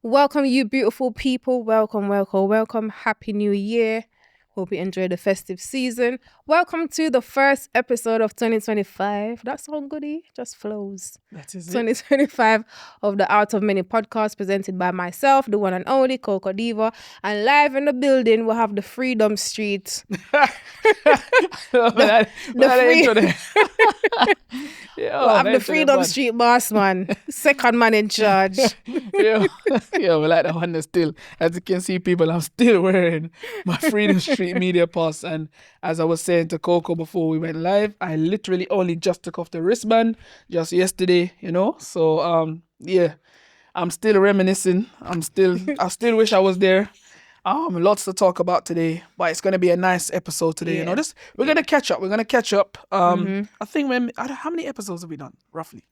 Welcome, you beautiful people. Welcome, welcome, welcome. Happy New Year. Hope you enjoy the festive season. Welcome to the first episode of 2025. That sound goodie, just flows. That is it. 2025 of the Out of Many podcast presented by myself, the one and only Koko Diva. And live in the building, we'll have the Freedom Street. We'll have the Freedom Street boss man, second man in charge. yeah, we like that one still. As you can see, people, I'm still wearing my Freedom Street media pass. And as I was saying to Koko before we went live, I literally only just took off the wristband just yesterday, So I'm still reminiscing. I still wish I was there. Lots to talk about today, but it's gonna be a nice episode today. Yeah. We're gonna catch up. I think how many episodes have we done roughly?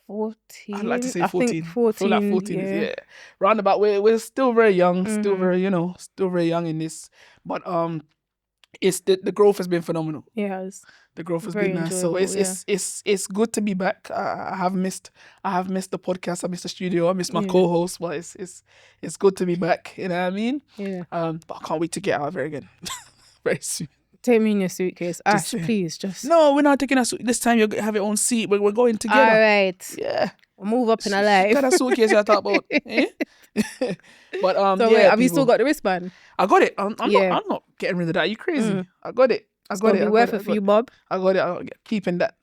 14. I'd like to say I 14. think 14. I feel like 14 yeah. is roundabout. We're still very young, still very young in this. But it's the growth has been phenomenal. Yes. The growth has Very been nice. So enjoyable, it's good to be back. I have missed the podcast. I missed the studio. I missed my co-host. But it's good to be back. You know what I mean? Yeah. But I can't wait to get out there again very soon. Take me in your suitcase. Ash, saying. please, just. No, we're not taking a suit. This time you have your own seat. We're going together. All right. Yeah. Move up in a life. What kind of suitcase you talk about? Eh? But So wait, have you still got the wristband? I got it. I'm not getting rid of that. Are you crazy? I got it. It's gonna be worth it for you, Bob. I got it. I'm keeping that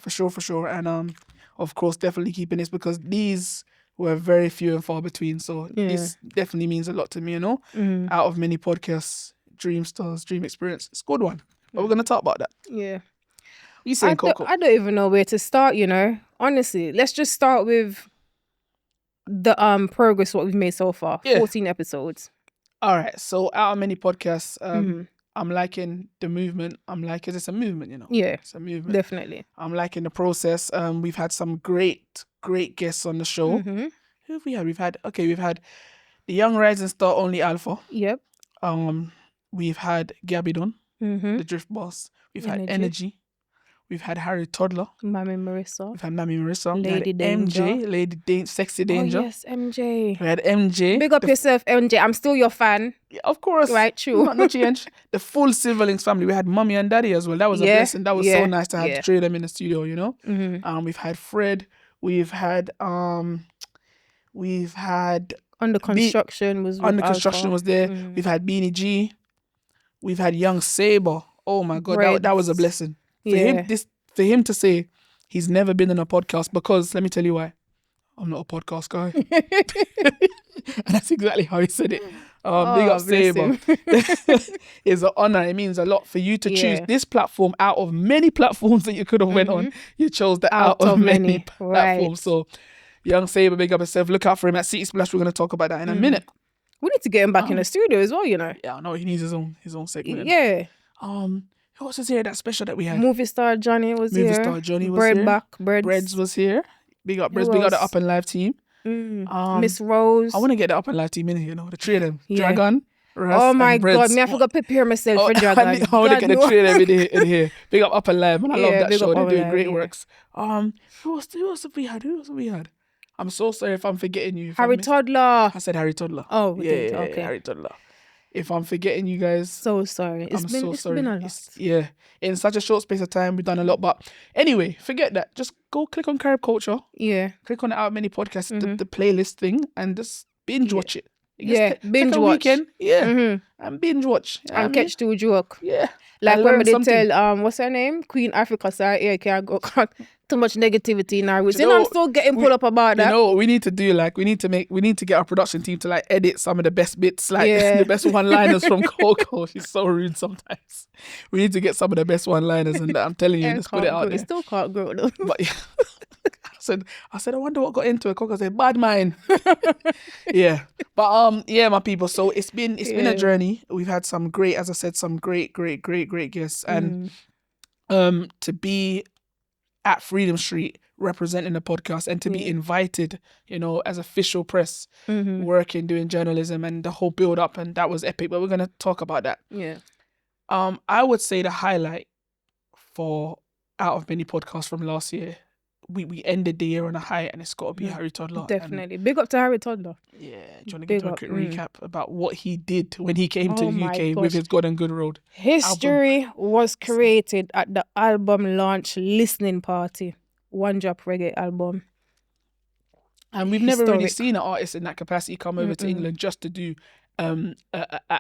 for sure. And of course, definitely keeping this because these were very few and far between. So this definitely means a lot to me. Out of many podcasts, Dream Stars, Dream Experience. It's a good one. But we're gonna talk about that. Yeah. You saying, Koko? I don't even know where to start. Honestly, let's just start with the progress what we've made so far. 14 episodes. All right. So out of many podcasts, I'm liking the movement. It's a movement, Yeah, it's a movement. definitely. I'm liking the process. We've had some great guests on the show. Who have we had? We've had the young rising star Only Alpha. Yep. We've had Gabby Dunn, the Drift Boss. We've had Energy. We've had Harry Toddler. Mammy Marissa. We've had Mammy Marissa. Lady Danger. Sexy Danger. Oh, yes, MJ. We had MJ. Big up yourself, MJ. I'm still your fan. Yeah, of course. Right, true. No change. The full Silverlinks family. We had Mommy and Daddy as well. That was a blessing. That was so nice to have the three of them in the studio, We've had Fred. We've had Under Construction was there. We've had Beanie G. We've had Young Saber. Oh my God, that was a blessing. For him to say he's never been on a podcast, because let me tell you why. I'm not a podcast guy. And that's exactly how he said it. Big up Saber. It's an honor. It means a lot for you to choose this platform out of many platforms that you could have went on. You chose the out of many platforms. So Young Saber, big up yourself. Look out for him at City Splash. We're going to talk about that in a minute. We need to get him back in the studio as well, Yeah, I know. He needs his own segment. Yeah. Who else was here? That special that we had. Movie star Johnny was here. Breads was here. Big up Breads. Big up the Up and Live team. Miss Rose. I want to get the Up and Live team in here, the three of them. Dragon, Russ, oh my and Breads. God, I forgot to prepare myself for Dragon. I want to get the three of them in here. Big up and Live, man. I love that show. They're doing great works. Who else have we had? I'm so sorry if I'm forgetting you. Harry Toddler. I said Harry Toddler. Oh, okay. Harry Toddler. If I'm forgetting you guys, so sorry. It's been a lot. In such a short space of time, we've done a lot. But anyway, forget that. Just go click on Carib Culture. Yeah. Click on the Out Many Podcasts, the playlist thing, and just binge watch it. Binge watch. Weekend, and binge watch. And catch two joke. Yeah. Like when we did tell what's her name? Queen Africa, sorry, can't go too much negativity in our routine. I'm still getting pulled up about that. You know what we need to do? Like we need to get our production team to like edit some of the best bits, like the best one-liners from Koko. She's so rude sometimes. We need to get some of the best one-liners, and I'm telling you, let's put it out there. It still can't grow though. But I said, I wonder what got into it. Koko said, bad mind. Yeah. But my people. So it's been a journey. We've had some great, as I said, some great guests, and to be at Freedom Street representing the podcast and to be invited, as official press, working, doing journalism and the whole build up, and that was epic. But we're gonna talk about that. Yeah. I would say the highlight for Out of Many podcasts from last year we ended the year on a high, and it's got to be Harry Toddler. Definitely. Big up to Harry Toddler. Yeah. Do you want to get a quick recap about what he did when he came to the my UK gosh. with his God and Good Road? History was created at the album launch listening party. One Drop Reggae album. And we've never really seen an artist in that capacity come over to England just to do an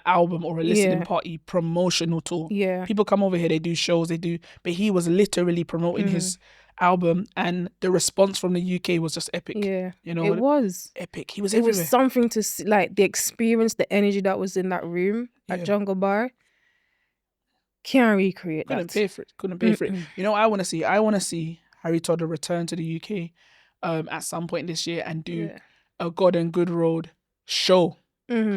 album or a listening party promotional tour. Yeah. People come over here, they do shows, but he was literally promoting his album, and the response from the UK was just epic. Yeah. You know, it was epic. He was everywhere. It was something to see, like the experience, the energy that was in that room at Jungle Bar. Can't recreate that. Couldn't pay for it. You know what I want to see? I want to see Harry Toddler return to the UK at some point this year and do a God and Good Road show.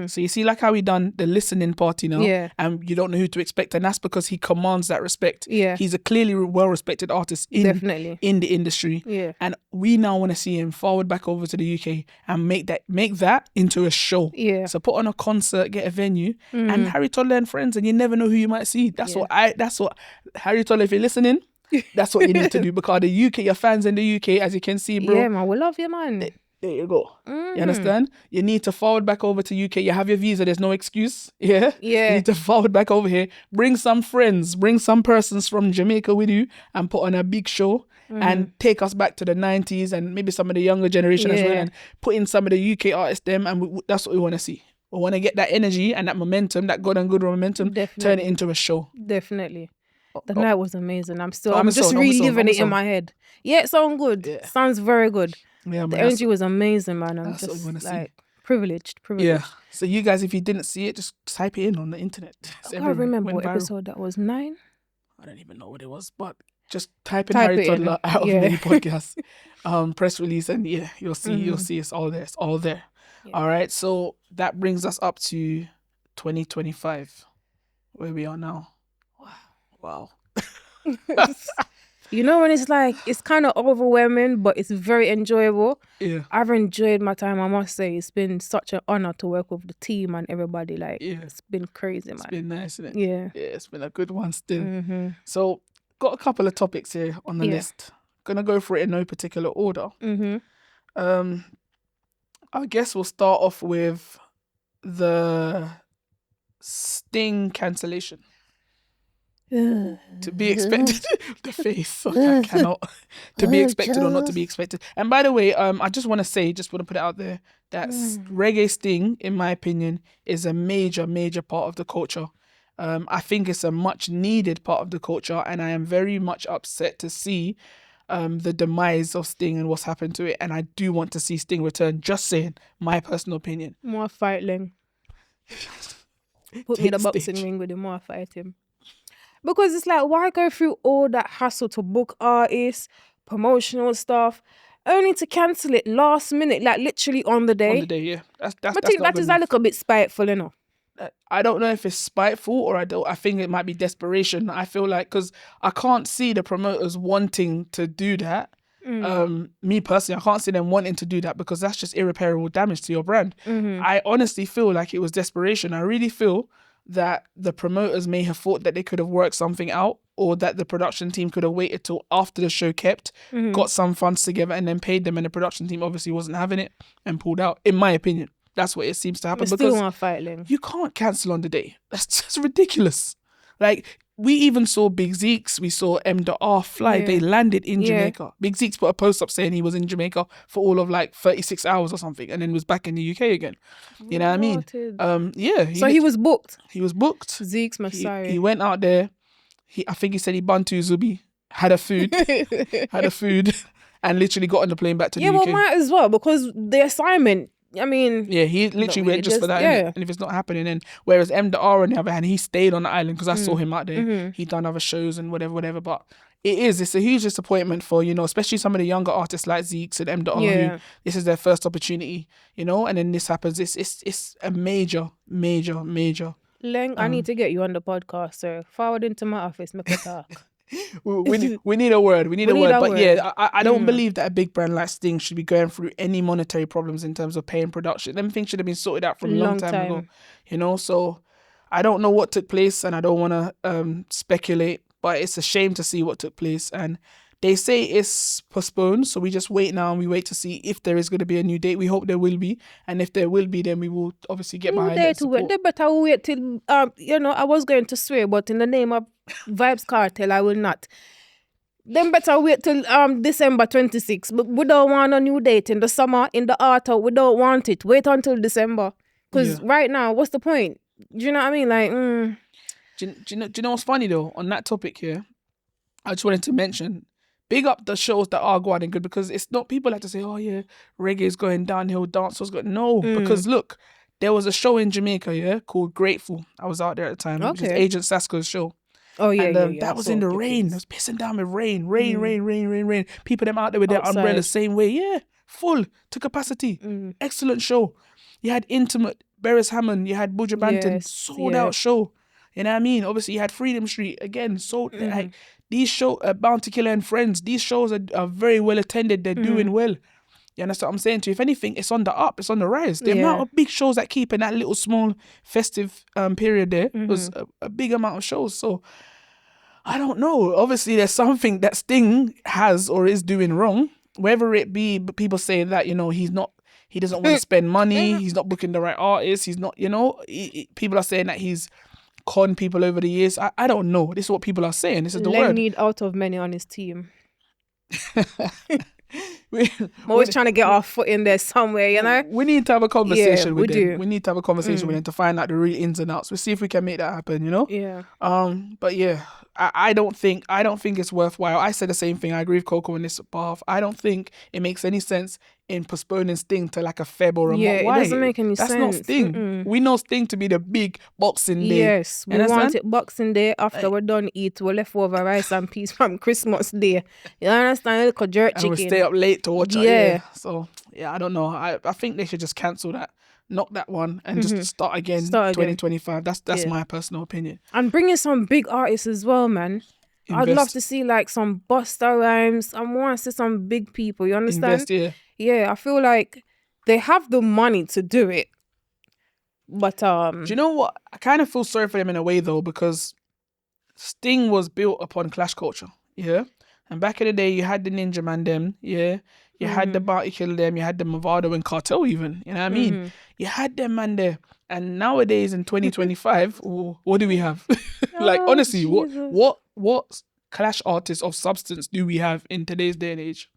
So you see, like how he done the listening party now, and you don't know who to expect, and that's because he commands that respect. He's a clearly well-respected artist in the industry, and we now want to see him forward back over to the UK and make that into a show. So put on a concert, get a venue, and Harry Toddler and friends, and you never know who you might see. That's what Harry Toddler, if you're listening, that's what you need to do, because the UK, your fans in the UK, as you can see, bro. Yeah, man, we love you, man. There you go. You understand? You need to forward back over to UK. You have your visa. There's no excuse. Yeah. You need to forward back over here. Bring some friends. Bring some persons from Jamaica with you and put on a big show and take us back to the 90s and maybe some of the younger generation as well, and put in some of the UK artists and that's what we want to see. We want to get that energy and that momentum, that God and Good momentum, turn it into a show. Definitely. The night was amazing. I'm just reliving it in my head. Yeah, it sounds good. Yeah. Sounds very good. Yeah, man, the energy was amazing, man. I'm just like privileged. Yeah. So you guys, if you didn't see it, just type it in on the internet. I can't remember what episode that was. 9? I don't even know what it was, but just type in Harry Toddler out of many podcasts, press release, and you'll see it's all there. It's all there. Yeah. All right. So that brings us up to 2025, where we are now. Wow. You know, when it's like, it's kind of overwhelming, but it's very enjoyable. Yeah. I've enjoyed my time, I must say. It's been such an honor to work with the team and everybody. Like, it's been crazy, man. It's been nice, isn't it? Yeah. Yeah, it's been a good one still. So, got a couple of topics here on the list. Gonna go for it in no particular order. I guess we'll start off with the Sting cancellation. To be expected. The face. I cannot. To be expected or not to be expected. And by the way, I just want to put it out there that reggae Sting, in my opinion, is a major part of the culture. I think it's a much needed part of the culture, and I am very much upset to see the demise of Sting and what's happened to it. And I do want to see Sting return. Just saying, my personal opinion. More fighting. Put me in the boxing ring with him, more fight him. Because it's like, why go through all that hassle to book artists, promotional stuff, only to cancel it last minute, like literally on the day? On the day, yeah. I think that is a little bit spiteful, you know. I don't know if it's spiteful or I think it might be desperation. I feel like, because I can't see the promoters wanting to do that. Me personally, I can't see them wanting to do that, because that's just irreparable damage to your brand. I honestly feel like it was desperation. I really feel that the promoters may have thought that they could have worked something out, or that the production team could have waited till after the show got some funds together and then paid them, and the production team obviously wasn't having it and pulled out. In my opinion, that's what it seems to happen. Still want fighting. You can't cancel on the day. That's just ridiculous. Like, we even saw Big Zeke's, we saw M.R. fly. They landed in Jamaica. Big Zeke's put a post up saying he was in Jamaica for all of like 36 hours or something, and then was back in the UK again. You know what I mean? So he was booked. He was booked. Zeke's Messiah. He went out there. I think he said he bantu zubi, had a food, and literally got on the plane back to the UK. Yeah, well, might as well, because the assignment, I mean... Yeah, he literally went just for that. Yeah. And if it's not happening, then... Whereas M.R. on the other hand, he stayed on the island, because I saw him out there. He done other shows and whatever. But it's a huge disappointment for, especially some of the younger artists like Zeke's and M.R. who this is their first opportunity, and then this happens. It's a major. Leng, I need to get you on the podcast, sir. Forward into my office, make a talk. we need a word. We need a word. But yeah, I don't believe that a big brand like Sting should be going through any monetary problems in terms of paying production. Them things should have been sorted out from a long time ago. So I don't know what took place, and I don't want to speculate, but it's a shame to see what took place. And They say it's postponed, so we just wait now and we wait to see if there is going to be a new date. We hope there will be, and if there will be, then we will obviously get behind it. They better wait till I was going to swear, but in the name of Vybz Kartel, I will not. Them better wait till December 26th. But we don't want a new date in the summer, in the autumn. We don't want it. Wait until December. Because right now, what's the point? Do you know what I mean? Like, do you know what's funny though? On that topic here, I just wanted to mention, big up the shows that are going good, because it's not people like to say, oh yeah, reggae is going downhill, dancehall's going. No, because look, there was a show in Jamaica, called Grateful. I was out there at the time. Which is Agent Sasko's show. Oh yeah, and, that was in the rain. It was pissing down with rain. People them out there with their umbrellas, same way. Yeah, full to capacity. Excellent show. You had Intimate, Beres Hammond. You had Buja Banton, sold out show. You know what I mean? Obviously, you had Freedom Street again. So like these shows, Bounty Killer and Friends. These shows are very well attended. They're doing well. You understand what I'm saying to you? If anything, it's on the up, it's on the rise. The amount of big shows that keep in that little small festive period there was a big amount of shows. So I don't know. Obviously, there's something that Sting has or is doing wrong. Whether it be people say that, he doesn't want to spend money, he's not booking the right artists, he's not, people are saying that he's conned people over the years. I don't know. This is what people are saying. This is the word. Need out of many on his team. I'm always trying to get our foot in there somewhere, We need to have a conversation with him. We need to have a conversation with him to find out the real ins and outs. We'll see if we can make that happen, Yeah. But yeah, I don't think it's worthwhile. I said the same thing. I agree with Koko on this path. I don't think it makes any sense in postponing Sting to like a Feb or a month. Why? It doesn't make any sense. That's not Sting. We know Sting to be the big Boxing Day. Yes, we want it Boxing Day after we're done eat. We're left over rice and peas from Christmas Day. You understand? A little jerk chicken. And we stay up late to watch it. Yeah. So, I don't know. I think they should just cancel that. Knock that one and just start again 2025. That's my personal opinion. And bring in some big artists as well, man. I'd love to see like some Busta Rhymes. I want to see some big people. You understand? Invest, Yeah, I feel like they have the money to do it. But do you know what? I kind of feel sorry for them in a way though, because Sting was built upon clash culture. Yeah. And back in the day, you had the Ninja Man them. Yeah. You had the Bounty Killer them. You had the Movado and Cartel even. You know what I mean? You had them man there. And nowadays in 2025, what do we have? Like honestly, Jesus. what clash artists of substance do we have in today's day and age?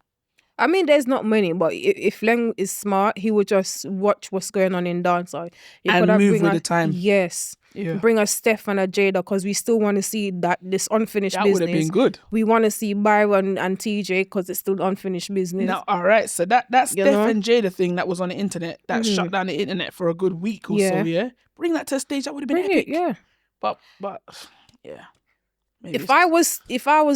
I mean, there's not many, but if Leng is smart, he would just watch what's going on in dancehall. And move with the time. Yes. Yeah. Bring a Steph and a Jada, because we still want to see this unfinished business. That would have been good. We want to see Byron and TJ because it's still unfinished business. Now, all right. So that Steph and Jada thing that was on the internet, that shut down the internet for a good week or so, yeah? Bring that to the stage. That would have been epic. Yeah. But yeah. Maybe if I was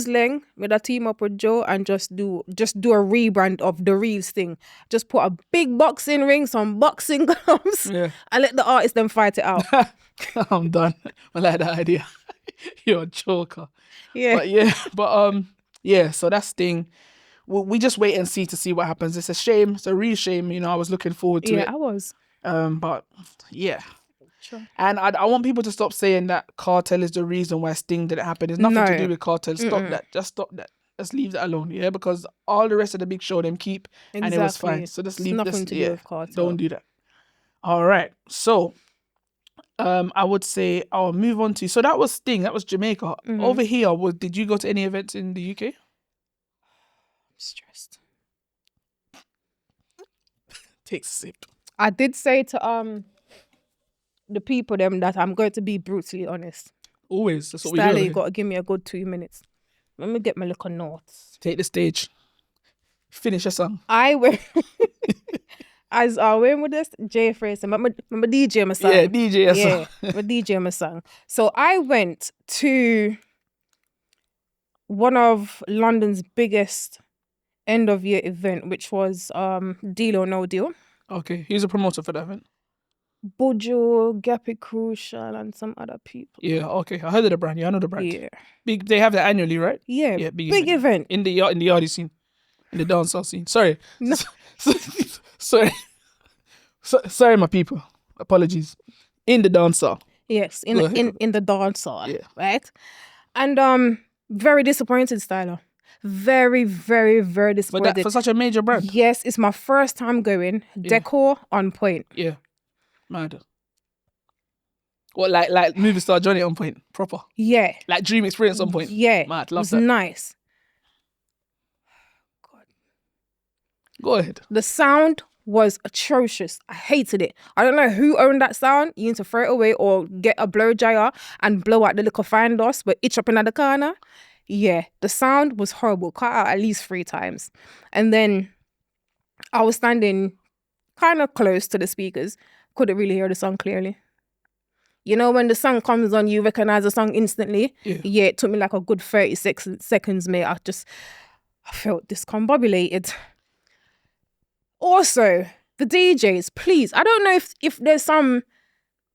Leng, with a team up with Joe and just do a rebrand of the Reels thing, just put a big boxing ring, some boxing gloves, and let the artists them fight it out. I'm done. I like that idea. You're a joker. Yeah. But so that's Sting. We just wait and see to see what happens. It's a shame. It's a real shame. I was looking forward to it. Yeah, I was. But yeah. Sure. And I want people to stop saying that Cartel is the reason why Sting didn't happen. There's nothing to do with Cartel. Stop that. Just stop that. Let's leave that alone. Yeah, because all the rest of the big show them keep and it was fine. So just leave nothing to do with Cartel. Don't do that. All right. So I would say I'll move on to. So that was Sting. That was Jamaica. Over here, did you go to any events in the UK? Stressed. Take a sip. I did say to the people them that I'm going to be brutally honest. Always. That's what Stylah, we do. you got to give me a good 2 minutes. Let me get my little notes. Take the stage. Finish your song. I went with this Jay Fraser. I'm a DJ my song. Yeah, DJ your song. I'm a DJ my song. So I went to one of London's biggest end of year event, which was Deal or No Deal. Okay, he's a promoter for that event. Bojo, Gappy Crucial, and some other people. Yeah, okay. I heard of the brand. Yeah, I know the brand. Yeah. Big. They have that annually, right? Yeah, big event. In the yardie scene. In the dancehall scene. Sorry. No. Sorry. Sorry, my people. Apologies. In the dancehall. Yes, in the dancehall. Yeah. Right? And very disappointed, Stylah. Very, very, very disappointed. For such a major brand? Yes, it's my first time going. Decor on point. Yeah. Mad. What, like movie star Johnny on point? Proper? Yeah. Like dream experience on point? Yeah. Mad, love that. It was nice. God. Go ahead. The sound was atrocious. I hated it. I don't know who owned that sound. You need to throw it away or get a blow dryer and blow out the little fine dust but itch up in the corner. Yeah, the sound was horrible. Cut out at least 3 times. And then I was standing kind of close to the speakers. Couldn't really hear the song clearly. You know, when the song comes on, you recognize the song instantly. Yeah, it took me like a good 30 seconds, mate. I felt discombobulated. Also, the DJs, please. I don't know if there's some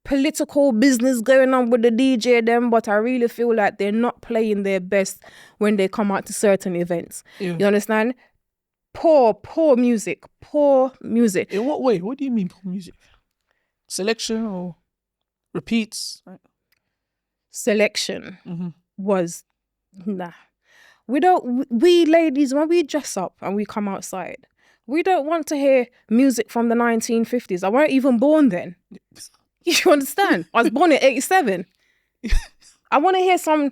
political business going on with the DJ them, but I really feel like they're not playing their best when they come out to certain events. You understand? Poor music. Poor music. In what way? What do you mean poor music? Selection or repeats? Right? Selection was nah. We ladies, when we dress up and we come outside, we don't want to hear music from the 1950s. I weren't even born then. You understand? I was born in 87. I want to hear some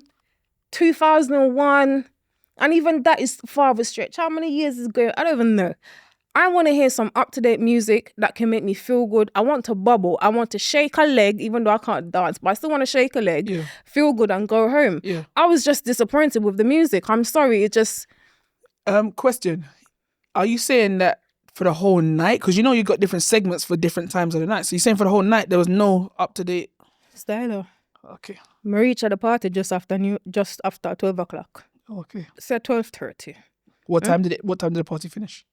2001, and even that is far of a stretch. How many years is going? I don't even know. I want to hear some up-to-date music that can make me feel good. I want to bubble. I want to shake a leg, even though I can't dance, but I still want to shake a leg, feel good and go home. I was just disappointed with the music. I'm sorry. It just... Question. Are you saying that for the whole night? Because you know you got different segments for different times of the night. So you're saying for the whole night there was no up-to-date... Stylah. Okay. I reached at the party just after 12 o'clock. Okay. Said 12:30. What time did the party finish?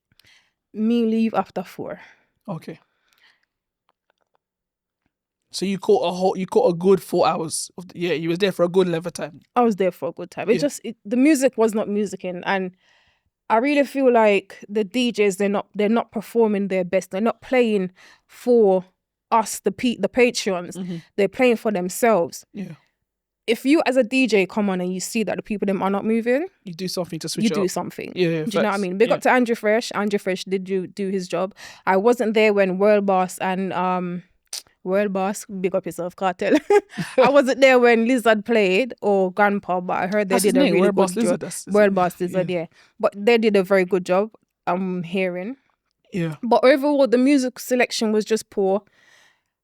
Me leave after 4. Okay. So you caught a good 4 hours. You was there for a good level time. I was there for a good time. The music was not musicking, and I really feel like the DJs, they're not performing their best. They're not playing for us, the Patreons. They're playing for themselves. Yeah. If you as a DJ come on and you see that the people them are not moving, you do something to switch it up. You do something. Yeah, do you know what I mean? Big up to Andrew Fresh. Andrew Fresh did do his job. I wasn't there when World Boss and World Boss, big up yourself, Kartel. I wasn't there when Lizard played or Grandpa, but I heard they did a really World good Boss job. Lizard, World Boss Lizard, yeah. But they did a very good job, I'm hearing. Yeah. But overall, the music selection was just poor.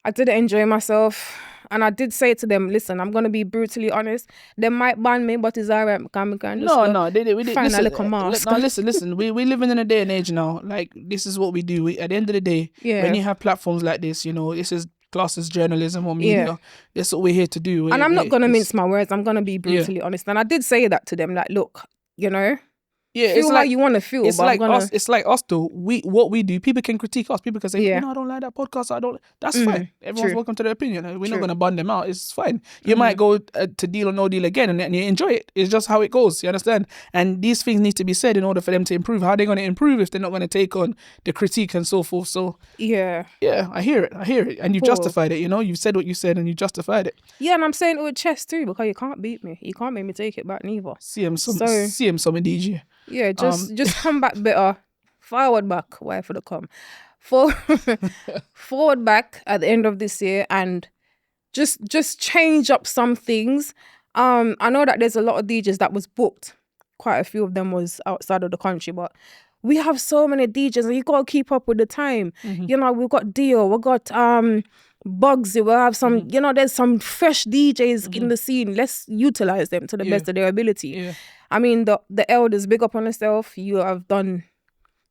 I didn't enjoy myself. And I did say to them, listen, I'm going to be brutally honest. They might ban me, but it's all right. We can just we did. Find a little mask. Listen. We living in a day and age now. Like, this is what we do. At the end of the day, when you have platforms like this, you know, this is class as journalism or media. Yeah. That's what we're here to do. And I'm not going to mince my words. I'm going to be brutally honest. And I did say that to them, like, look, you know, feel like you want to feel. It's like us. It's like us though. What we do, people can critique us. People can say, I don't like that podcast. That's fine. Everyone's welcome to their opinion. We're not going to ban them out. It's fine. You might go to Deal or No Deal again and you enjoy it. It's just how it goes. You understand? And these things need to be said in order for them to improve. How are they going to improve if they're not going to take on the critique and so forth? So yeah, I hear it. And you've justified it. You know, you've said what you said and you justified it. Yeah, and I'm saying it with chest too, because you can't beat me. You can't make me take it back neither. See him some DJ. Yeah, just come back better. Forward back. Why for the come? Forward back at the end of this year and just change up some things. I know that there's a lot of DJs that was booked. Quite a few of them was outside of the country, but we have so many DJs and you gotta keep up with the time. You know, we've got Dio, we've got Bugsy, we'll have some, you know, there's some fresh DJs in the scene. Let's utilize them to the best of their ability. Yeah. I mean, the elders, big up on yourself. You have done,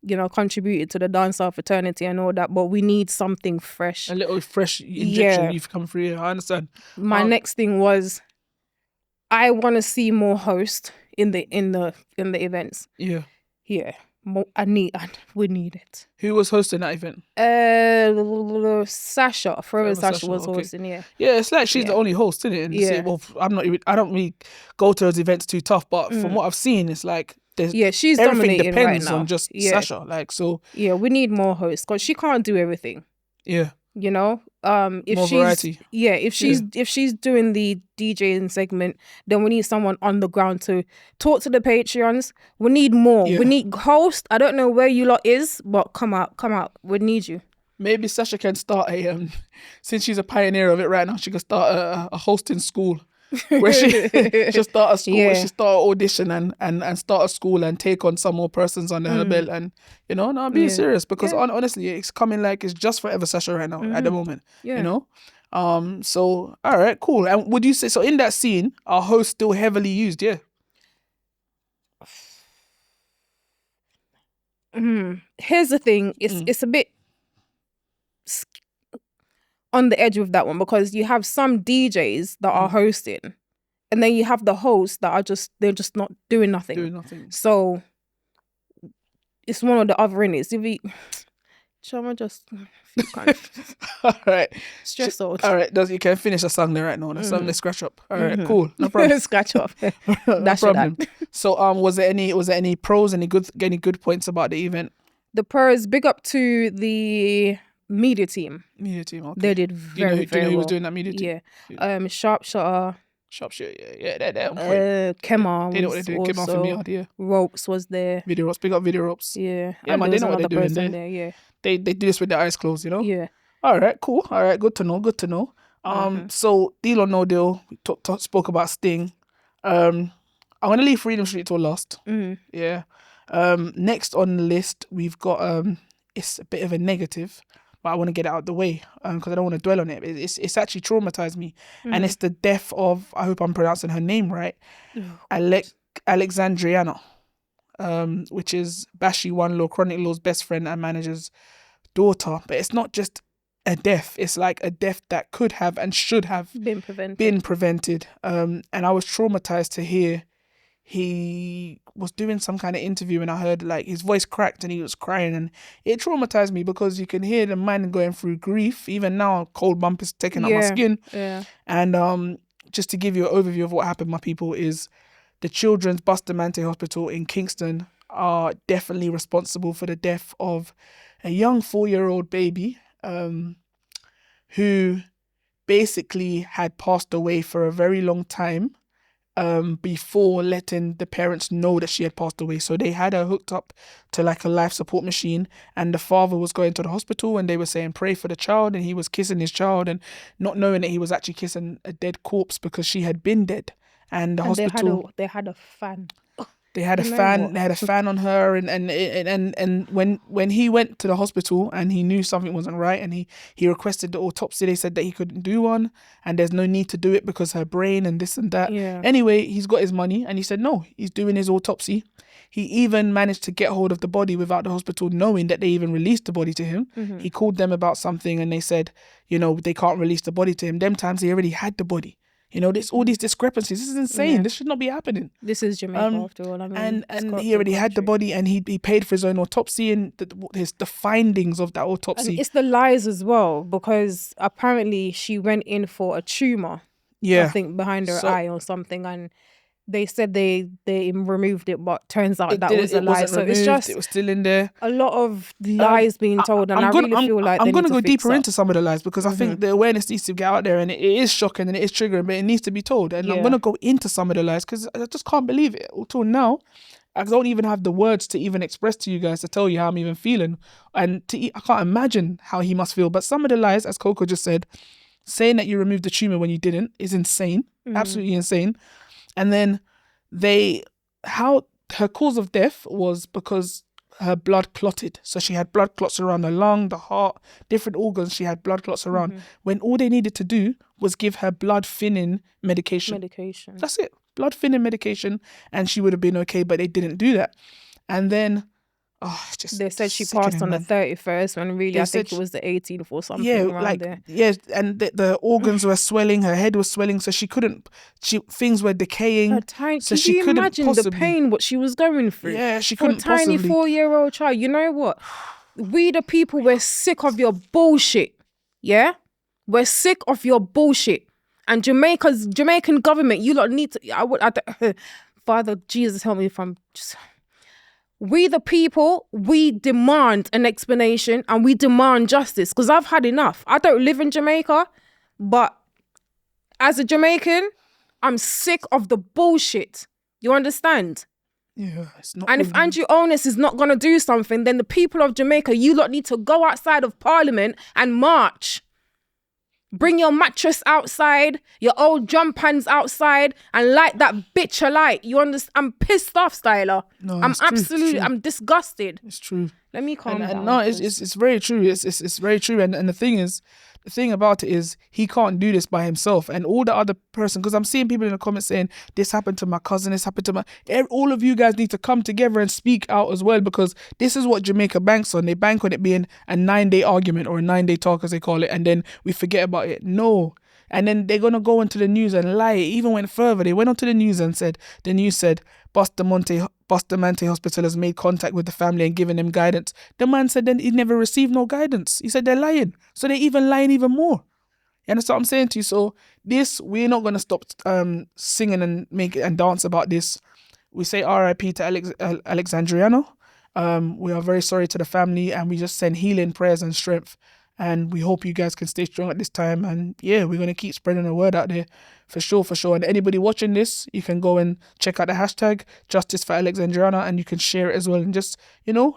you know, contributed to the dancehall fraternity and all that, but we need something fresh. A little fresh injection you've come through. I understand. My next thing was, I want to see more hosts in the events. Yeah. Yeah. We need it. Who was hosting that event? Sasha. Forever Sasha was hosting. Yeah. Yeah, it's like she's the only host, isn't it? And I don't really go to those events too tough, but from what I've seen, it's like she's everything dominating depends right now. on just Sasha. Like so. Yeah, we need more hosts because she can't do everything. Yeah. You know, if More she's variety. if she's doing the DJing segment, then we need someone on the ground to talk to the Patreons. We need more. Yeah. We need host. I don't know where you lot is, but come out. We need you. Maybe Sasha can start a since she's a pioneer of it right now, she can start a hosting school. Where she'll start a school, she'll start an audition and start a school and take on some more persons under her belt, and no, I'm being serious, because honestly, it's coming like it's just forever Sasha right now at the moment. You know? So all right, cool. And would you say so in that scene, our host still heavily used, yeah? Here's the thing, it's a bit on the edge with that one, because you have some DJs that are hosting, and then you have the hosts that are they're just not doing nothing. So it's one or the other, in it. If we Shall I just feel kind of all right, stressed out. All right, you can finish a song there right now. That's something to scratch up. All right, cool, no problem. Scratch up. No problem. So was there any pros, any good points about the event? The pros, big up to the media team. Okay. They did very do you know who well. was doing that media team? Yeah. Sharpshooter. They're on point. Kemar. They know what they're doing. Kemar from me out here. Ropes was there. Video ropes. Big up video ropes. Yeah. Yeah, man, they know what they're doing. They do this with their eyes closed, you know? Yeah. All right, cool. All right, good to know. So deal or no deal, we spoke about Sting. I'm gonna leave Freedom Street till last. Yeah. Next on the list, we've got it's a bit of a negative, but I want to get it out of the way because I don't want to dwell on it. It's actually traumatized me, and it's the death of, I hope I'm pronouncing her name right, Alexandriana, which is Bashi One Law, Chronic Law's best friend and manager's daughter. But it's not just a death; it's like a death that could have and should have been prevented. And I was traumatized to hear he was doing some kind of interview, and I heard like his voice cracked and he was crying, and it traumatized me because you can hear the man going through grief. Even now, cold bump is taking up my skin. Yeah. And just to give you an overview of what happened, my people, is the Children's Bustamante Hospital in Kingston are definitely responsible for the death of a young 4-year-old baby who basically had passed away for a very long time before letting the parents know that she had passed away. So they had her hooked up to like a life support machine, and the father was going to the hospital and they were saying pray for the child, and he was kissing his child and not knowing that he was actually kissing a dead corpse because she had been dead. And the hospital, they had a fan. They had a fan on her, and when he went to the hospital and he knew something wasn't right, and he requested the autopsy, they said that he couldn't do one and there's no need to do it because her brain and this and that. Yeah. Anyway, he's got his money and he said no, he's doing his autopsy. He even managed to get hold of the body without the hospital knowing that they even released the body to him. He called them about something and they said, they can't release the body to him. Them times he already had the body. There's all these discrepancies. This is insane. Yeah. This should not be happening. This is Jamaica after all. I mean, and he already had the body, and he paid for his own autopsy and the findings of that autopsy. And it's the lies as well, because apparently she went in for a tumor. Yeah, I think behind her eye or something, and they said they removed it, but turns out that was a lie. So removed, it's just it was still in there. A lot of lies being told, and I really feel like I'm going to go deeper up. into some of the lies because I think the awareness needs to get out there, and it is shocking and it is triggering, but it needs to be told. And I'm gonna go into some of the lies because I just can't believe it. Until now, I don't even have the words to even express to you guys to tell you how I'm even feeling, and I can't imagine how he must feel. But some of the lies, as Koko just said, saying that you removed the tumor when you didn't is insane, absolutely insane. And then her cause of death was because her blood clotted. So she had blood clots around the lung, the heart, different organs. She had blood clots around. When all they needed to do was give her blood thinning medication. That's it. Blood thinning medication, and she would have been okay, but they didn't do that. And then they said she passed on the 31st when really I think it was the 18th or something. And the organs were swelling, her head was swelling, so things were decaying. Can you imagine the pain what she was going through? Yeah, she couldn't for a tiny 4-year-old child. You know what? We the people, we're sick of your bullshit. Yeah? We're sick of your bullshit. And Jamaican government, you lot need to Father Jesus, help me if I'm just we the people, we demand an explanation and we demand justice, because I've had enough. I don't live in Jamaica, but as a Jamaican, I'm sick of the bullshit. You understand? Yeah, it's not. And if Andrew Onus is not going to do something, then the people of Jamaica, you lot need to go outside of Parliament and march. Bring your mattress outside, your old drum pans outside, and light that bitch alight. You understand? I'm pissed off, Stylah. No, I'm it's true, absolutely, I'm disgusted. It's true. Let me calm down. No, it's very true. It's very true. And the thing about it is he can't do this by himself. And all the other person, because I'm seeing people in the comments saying this happened to my cousin, this happened to my. All of you guys need to come together and speak out as well, because this is what Jamaica banks on. They bank on it being a 9-day argument or a 9-day talk, as they call it, and then we forget about it. No. And then they're gonna go into the news and lie. It even went further. They went onto the news and said, the news said, Bustamante Hospital has made contact with the family and given them guidance. The man said then he never received no guidance. He said they're lying. So they're even lying even more. You understand what I'm saying to you? So this, we're not gonna stop singing and make it and dance about this. We say R.I.P. to Alexandriano. We are very sorry to the family, and we just send healing prayers and strength. And we hope you guys can stay strong at this time. And yeah, we're going to keep spreading the word out there for sure. And anybody watching this, you can go and check out the hashtag Justice for Alexandriana, and you can share it as well. And just,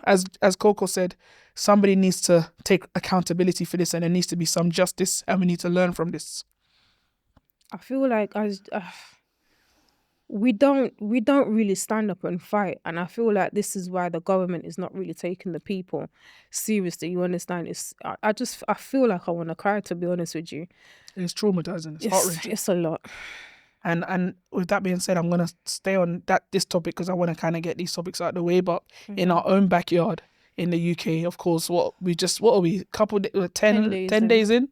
as Koko said, somebody needs to take accountability for this, and there needs to be some justice, and we need to learn from this. I feel like we don't really stand up and fight, and I feel like this is why the government is not really taking the people seriously. You understand? I feel like I want to cry, to be honest with you. It's traumatizing. It's heart-wrenching. It's a lot. And with that being said, I'm gonna stay on this topic because I want to kind of get these topics out of the way. But in our own backyard in the UK, of course, what are we? 10 days in,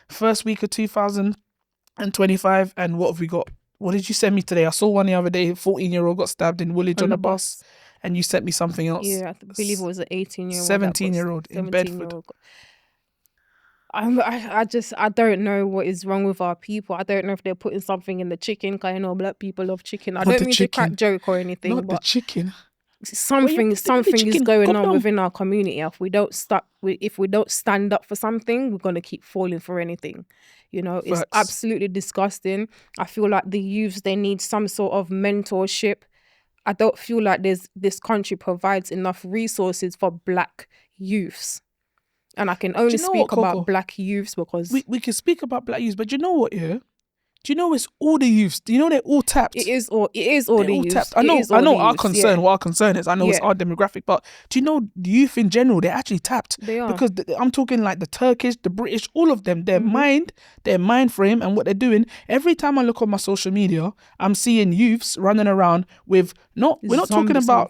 first week of 2025, and what have we got? What did you send me today? I saw one the other day. 14-year-old got stabbed in Woolwich on a bus, and you sent me something else. Yeah, I believe it was an 18-year-old. 17-year-old in Bedford. I don't know what is wrong with our people. I don't know if they're putting something in the chicken, because I know black people love chicken. I don't mean to crack joke or anything. Not the chicken. Something is going on within our community. If we don't stand up for something, we're gonna keep falling for anything. It's absolutely disgusting. I feel like the youths, they need some sort of mentorship. I don't feel like this country provides enough resources for black youths. And I can only speak about black youths because we can speak about black youths, but you know what, yeah? Do you know it's all the youths? Do you know they're all tapped? It is all the youths. Tapped. I know our concern. Yeah. What our concern is, I know it's our demographic, but do you know the youth in general? They're actually tapped. They are, because I'm talking like the Turkish, the British, all of them. Their mind frame, and what they're doing. Every time I look on my social media, I'm seeing youths running around with we're not talking about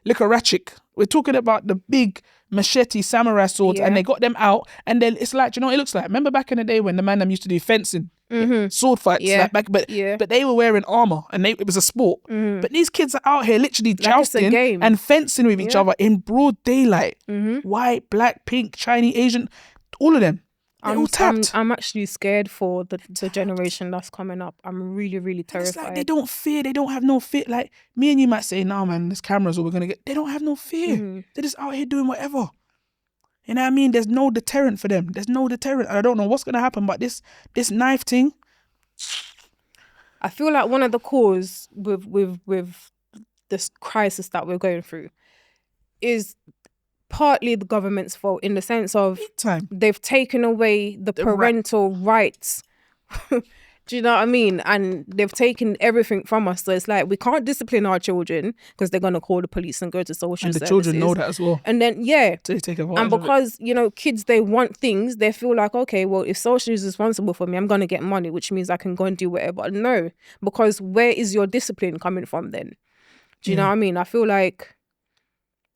liquor ratchet. We're talking about the big machete samurai swords, and they got them out, and then it's like, it looks like, remember back in the day when the man them used to do fencing, sword fights, but they were wearing armor, and it was a sport. But these kids are out here literally jousting and fencing with each other in broad daylight. White, black, pink, Chinese, Asian, all of them. I'm actually scared for the generation that's coming up. I'm really, really terrified. It's like they don't fear. They don't have no fear. Like me and you might say, "Nah, man, this camera's all we're gonna get." They don't have no fear. They're just out here doing whatever. You know what I mean? There's no deterrent for them. There's no deterrent. And I don't know what's gonna happen, but this knife thing. I feel like one of the cause with this crisis that we're going through is partly the government's fault, in the sense of they've taken away the parental rights. Do you know what I mean? And they've taken everything from us. So it's like, we can't discipline our children because they're going to call the police and go to social services. And the children know that as well. And then, so they take advantage and because, kids, they want things, they feel like, okay, well, if social is responsible for me, I'm going to get money, which means I can go and do whatever. No, because where is your discipline coming from then? Do you know what I mean? I feel like,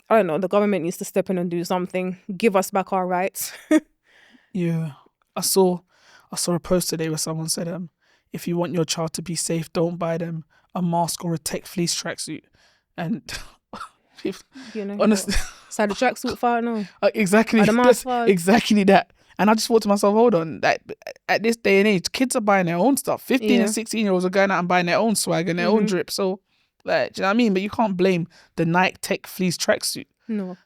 I don't know, the government needs to step in and do something, give us back our rights. Yeah. I saw a post today where someone said, if you want your child to be safe, don't buy them a mask or a tech fleece tracksuit. And honestly, so the tracksuit far now. Exactly. Exactly that. And I just thought to myself, hold on, that at this day and age, kids are buying their own stuff. 15 and 16-year-olds are going out and buying their own swag and their own drip. So Like, do you know what I mean? But you can't blame the Nike Tech fleece tracksuit. No.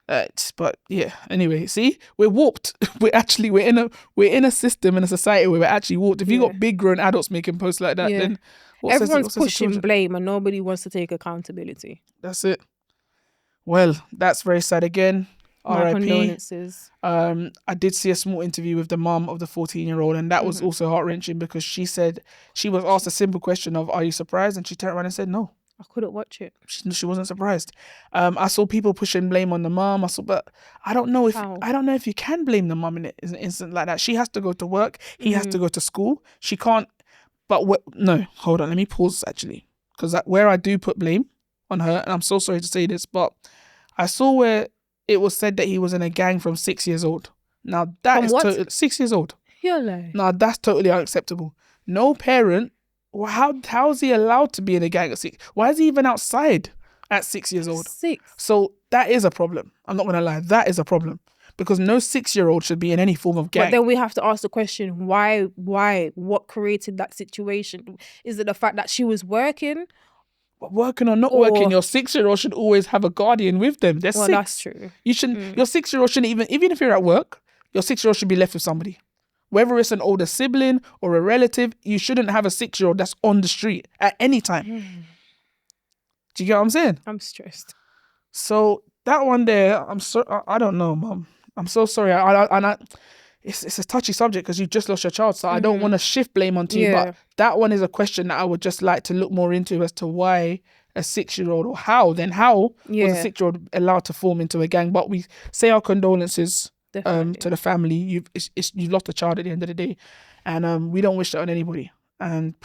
But yeah, anyway, see, we're warped. we're in a system in a society where we're actually warped. If you got big grown adults making posts like that, then everyone's pushing blame and nobody wants to take accountability. That's it. Well, that's very sad again. My R.I.P. condolences. I did see a small interview with the mum of the 14-year-old, and that was also heart-wrenching because she said she was asked a simple question of, "Are you surprised?" And she turned around and said, "No." I couldn't watch it. She wasn't surprised. I saw people pushing blame on the mum. But I don't know if you can blame the mum in an incident like that. She has to go to work. He has to go to school. She can't. But no, hold on. Let me pause actually, because where I do put blame on her, and I'm so sorry to say this, but I saw where it was said that he was in a gang from 6 years old. Now that is 6 years old. You're lying. Now that's totally unacceptable. No parent. How is he allowed to be in a gang at 6? Why is he even outside at 6 years old? 6. So that is a problem. I'm not gonna lie, that is a problem, because no 6-year-old should be in any form of gang. But then we have to ask the question: why? What created that situation? Is it the fact that she was working? Working or not working, your 6-year-old should always have a guardian with them. They're 6. That's true. You shouldn't. Your 6-year-old shouldn't even if you're at work, your 6-year-old should be left with somebody. Whether it's an older sibling or a relative, you shouldn't have a 6-year-old that's on the street at any time. Do you get what I'm saying? I'm stressed. So that one there, I don't know, Mum. I'm so sorry. It's a touchy subject because you just lost your child, so I don't want to shift blame onto you. But that one is a question that I would just like to look more into as to why a 6-year-old, or how was a 6-year-old allowed to form into a gang. But we say our condolences. To the family. You've lost a child at the end of the day, and we don't wish that on anybody. And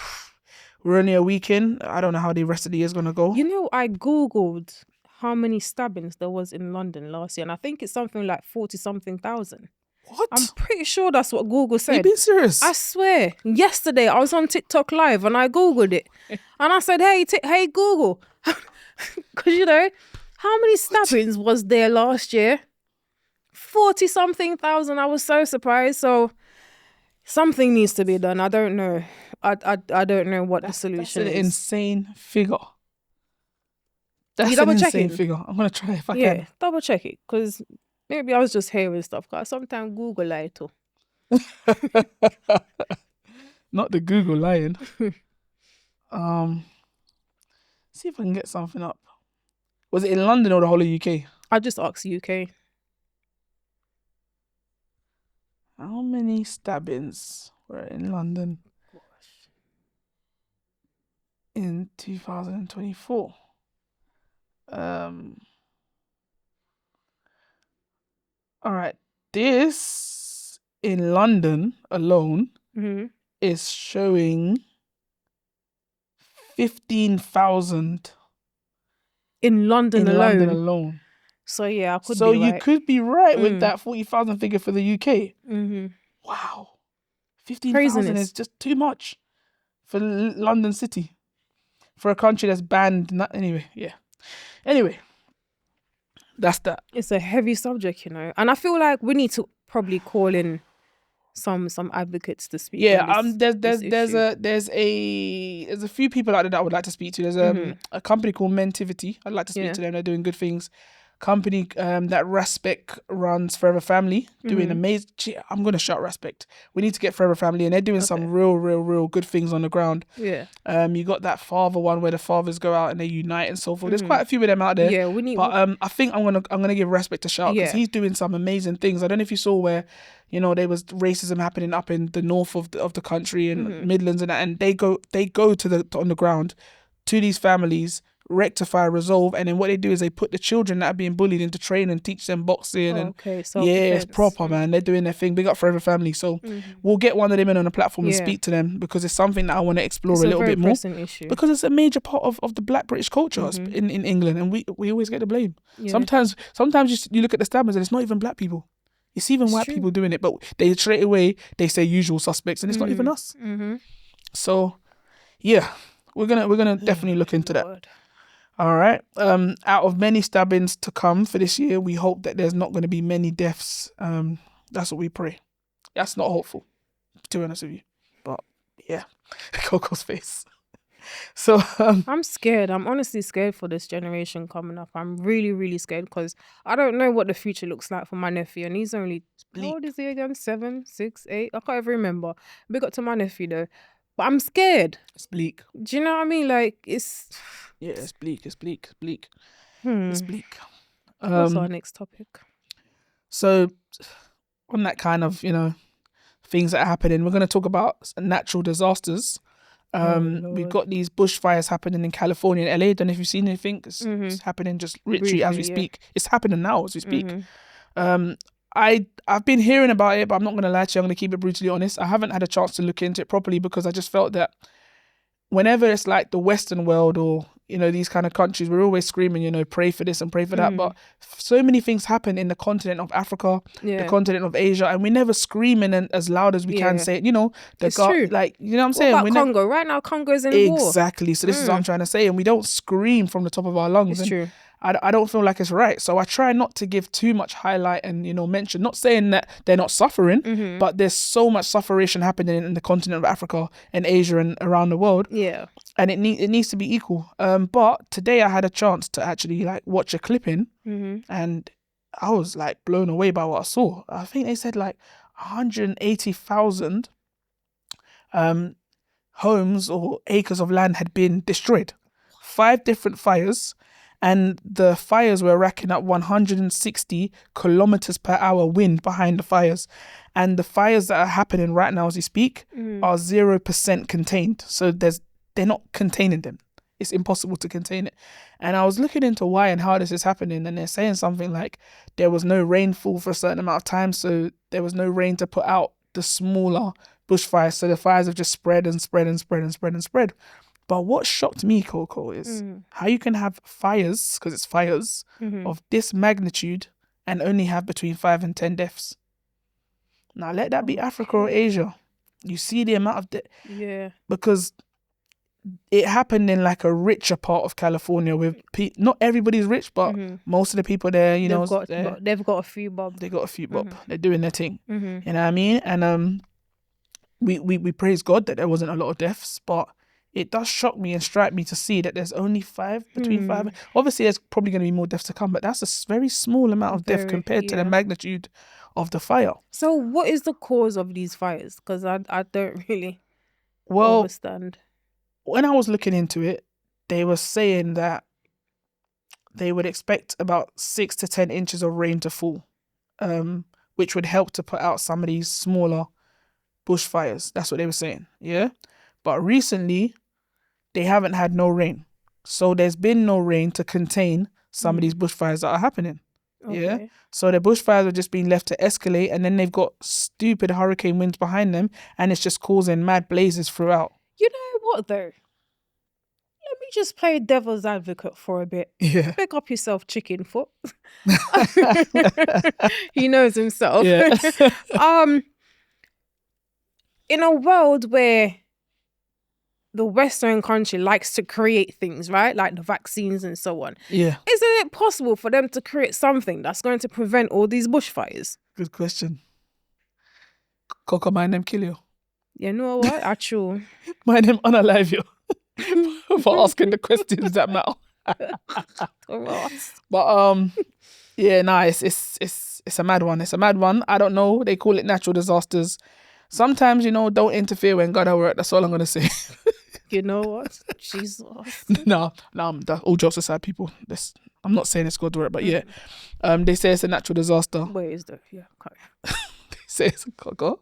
we're only a week in. I don't know how the rest of the year is gonna go. You know, I googled how many stabbings there was in London last year, and I think it's something like 40-something thousand. What? I'm pretty sure that's what Google said. Are you being serious? I swear. Yesterday I was on TikTok live and I googled it, and I said, "Hey Google," because you know, how many stabbings was there last year? 40-something thousand. I was so surprised. So something needs to be done. I don't know. I don't know what the solution is. That's an insane figure. That's you double an check insane it? figure. I'm gonna try if I can. Yeah, double check it, because maybe I was just hearing stuff. Cause sometimes Google lie too. Not the Google lying. See if I can get something up. Was it in London or the whole of UK? I just asked UK. How many stabbings were in London in 2024? All right. This in London alone is showing 15,000 in London alone. So yeah, I could so be right. You could be right with that 40,000 figure for the UK. Wow, 15,000 is just too much for London City, for a country that's banned. Anyway, that's that. It's a heavy subject, you know, and I feel like we need to probably call in some advocates to speak. There's a few people out there that I would like to speak to. There's a company called Mentivity. I'd like to speak to them. They're doing good things. Company that Respect runs, Forever Family, doing amazing. I'm gonna shout Respect. We need to get Forever Family, and they're doing some real good things on the ground. Yeah. You got that father one where the fathers go out and they unite and so forth. There's quite a few of them out there. Yeah, we need. But I think I'm gonna give Respect a shout because he's doing some amazing things. I don't know if you saw where, you know, there was racism happening up in the north of the country and Midlands and that, and they go on the ground to these families, rectify, resolve, and then what they do is they put the children that are being bullied into training and teach them boxing. It's proper, man. They're doing their thing. Big up Forever Family. So we'll get one of them in on the platform and speak to them, because it's something that I want to explore a little bit more, because it's a major part of the Black British culture in England, and we always get the blame. Sometimes you look at the stabbings and it's not even Black people. It's even white people doing it, but they straight away they say usual suspects, and it's not even us. So yeah, we're gonna definitely look into that. All right. Out of many stabbings to come for this year, we hope that there's not going to be many deaths. That's what we pray. That's not hopeful, to be honest with you. But yeah, Coco's face. So I'm scared. I'm honestly scared for this generation coming up. I'm really, really scared because I don't know what the future looks like for my nephew. And he's only, how old is he again? 7, 6, 8? I can't even remember. Big up to my nephew though. But I'm scared. it's bleak. Do you know what I mean? Like, it's... Yeah, it's bleak. It's bleak. It's bleak. Hmm. It's bleak. What's our next topic? So, on that kind of, things that are happening, we're going to talk about natural disasters. We've got these bushfires happening in California and LA. Don't know if you've seen anything. It's happening just literally as we speak. It's happening now as we speak. I've been hearing about it, but I'm not going to lie to you. I'm going to keep it brutally honest. I haven't had a chance to look into it properly because I just felt that whenever it's like the Western world or, these kind of countries, we're always screaming, pray for this and pray for that. But so many things happen in the continent of Africa, the continent of Asia, and we're never screaming and as loud as we can say it. It's true. Like, you know what I'm saying? What about Congo? Right now, Congo's in war. Exactly. So this is what I'm trying to say. And we don't scream from the top of our lungs. It's true. I don't feel like it's right. So I try not to give too much highlight and, mention, not saying that they're not suffering, but there's so much sufferation happening in the continent of Africa and Asia and around the world. Yeah. And it needs to be equal. But today I had a chance to actually like watch a clipping and I was like blown away by what I saw. I think they said like 180,000 homes or acres of land had been destroyed. 5 different fires. And the fires were racking up 160 kilometers per hour wind behind the fires. And the fires that are happening right now as we speak are 0% contained. So they're not containing them. It's impossible to contain it. And I was looking into why and how this is happening. And they're saying something like there was no rainfall for a certain amount of time. So there was no rain to put out the smaller bushfires. So the fires have just spread and spread and spread and spread and spread. But what shocked me, Koko, is how you can have fires, because it's fires, of this magnitude and only have between 5 and 10 deaths. Now, let that be Africa or Asia. You see the amount of death. Yeah. Because it happened in like a richer part of California with not everybody's rich, but most of the people there, they've got a few bob. They got a few bob. They're doing their thing. You know what I mean? And we praise God that there wasn't a lot of deaths, but it does shock me and strike me to see that there's only 5, between 5. Obviously, there's probably going to be more deaths to come, but that's a very small amount of death compared to the magnitude of the fire. So what is the cause of these fires? Because I don't really understand. When I was looking into it, they were saying that they would expect about 6 to 10 inches of rain to fall, which would help to put out some of these smaller bushfires. That's what they were saying, yeah? But recently, they haven't had no rain. So there's been no rain to contain some of these bushfires that are happening. Okay. Yeah. So the bushfires are just being left to escalate, and then they've got stupid hurricane winds behind them, and it's just causing mad blazes throughout. You know what though? Let me just play devil's advocate for a bit. Yeah. Pick up yourself, chicken foot. He knows himself. Yeah. In a world where the Western country likes to create things, right? Like the vaccines and so on. Yeah. Isn't it possible for them to create something that's going to prevent all these bushfires? Good question. Koko, mind them kill you. You know what? Actual. Mind them unalive you. For asking the questions that matter. But yeah, nah, it's a mad one. It's a mad one. I don't know. They call it natural disasters. Sometimes, don't interfere when God at work. That's all I'm gonna say. You know what? Jesus. No, all jokes aside, people. I'm not saying it's God's work, but yeah. They say it's a natural disaster. Where is that? Yeah, okay. They say it's a Koko.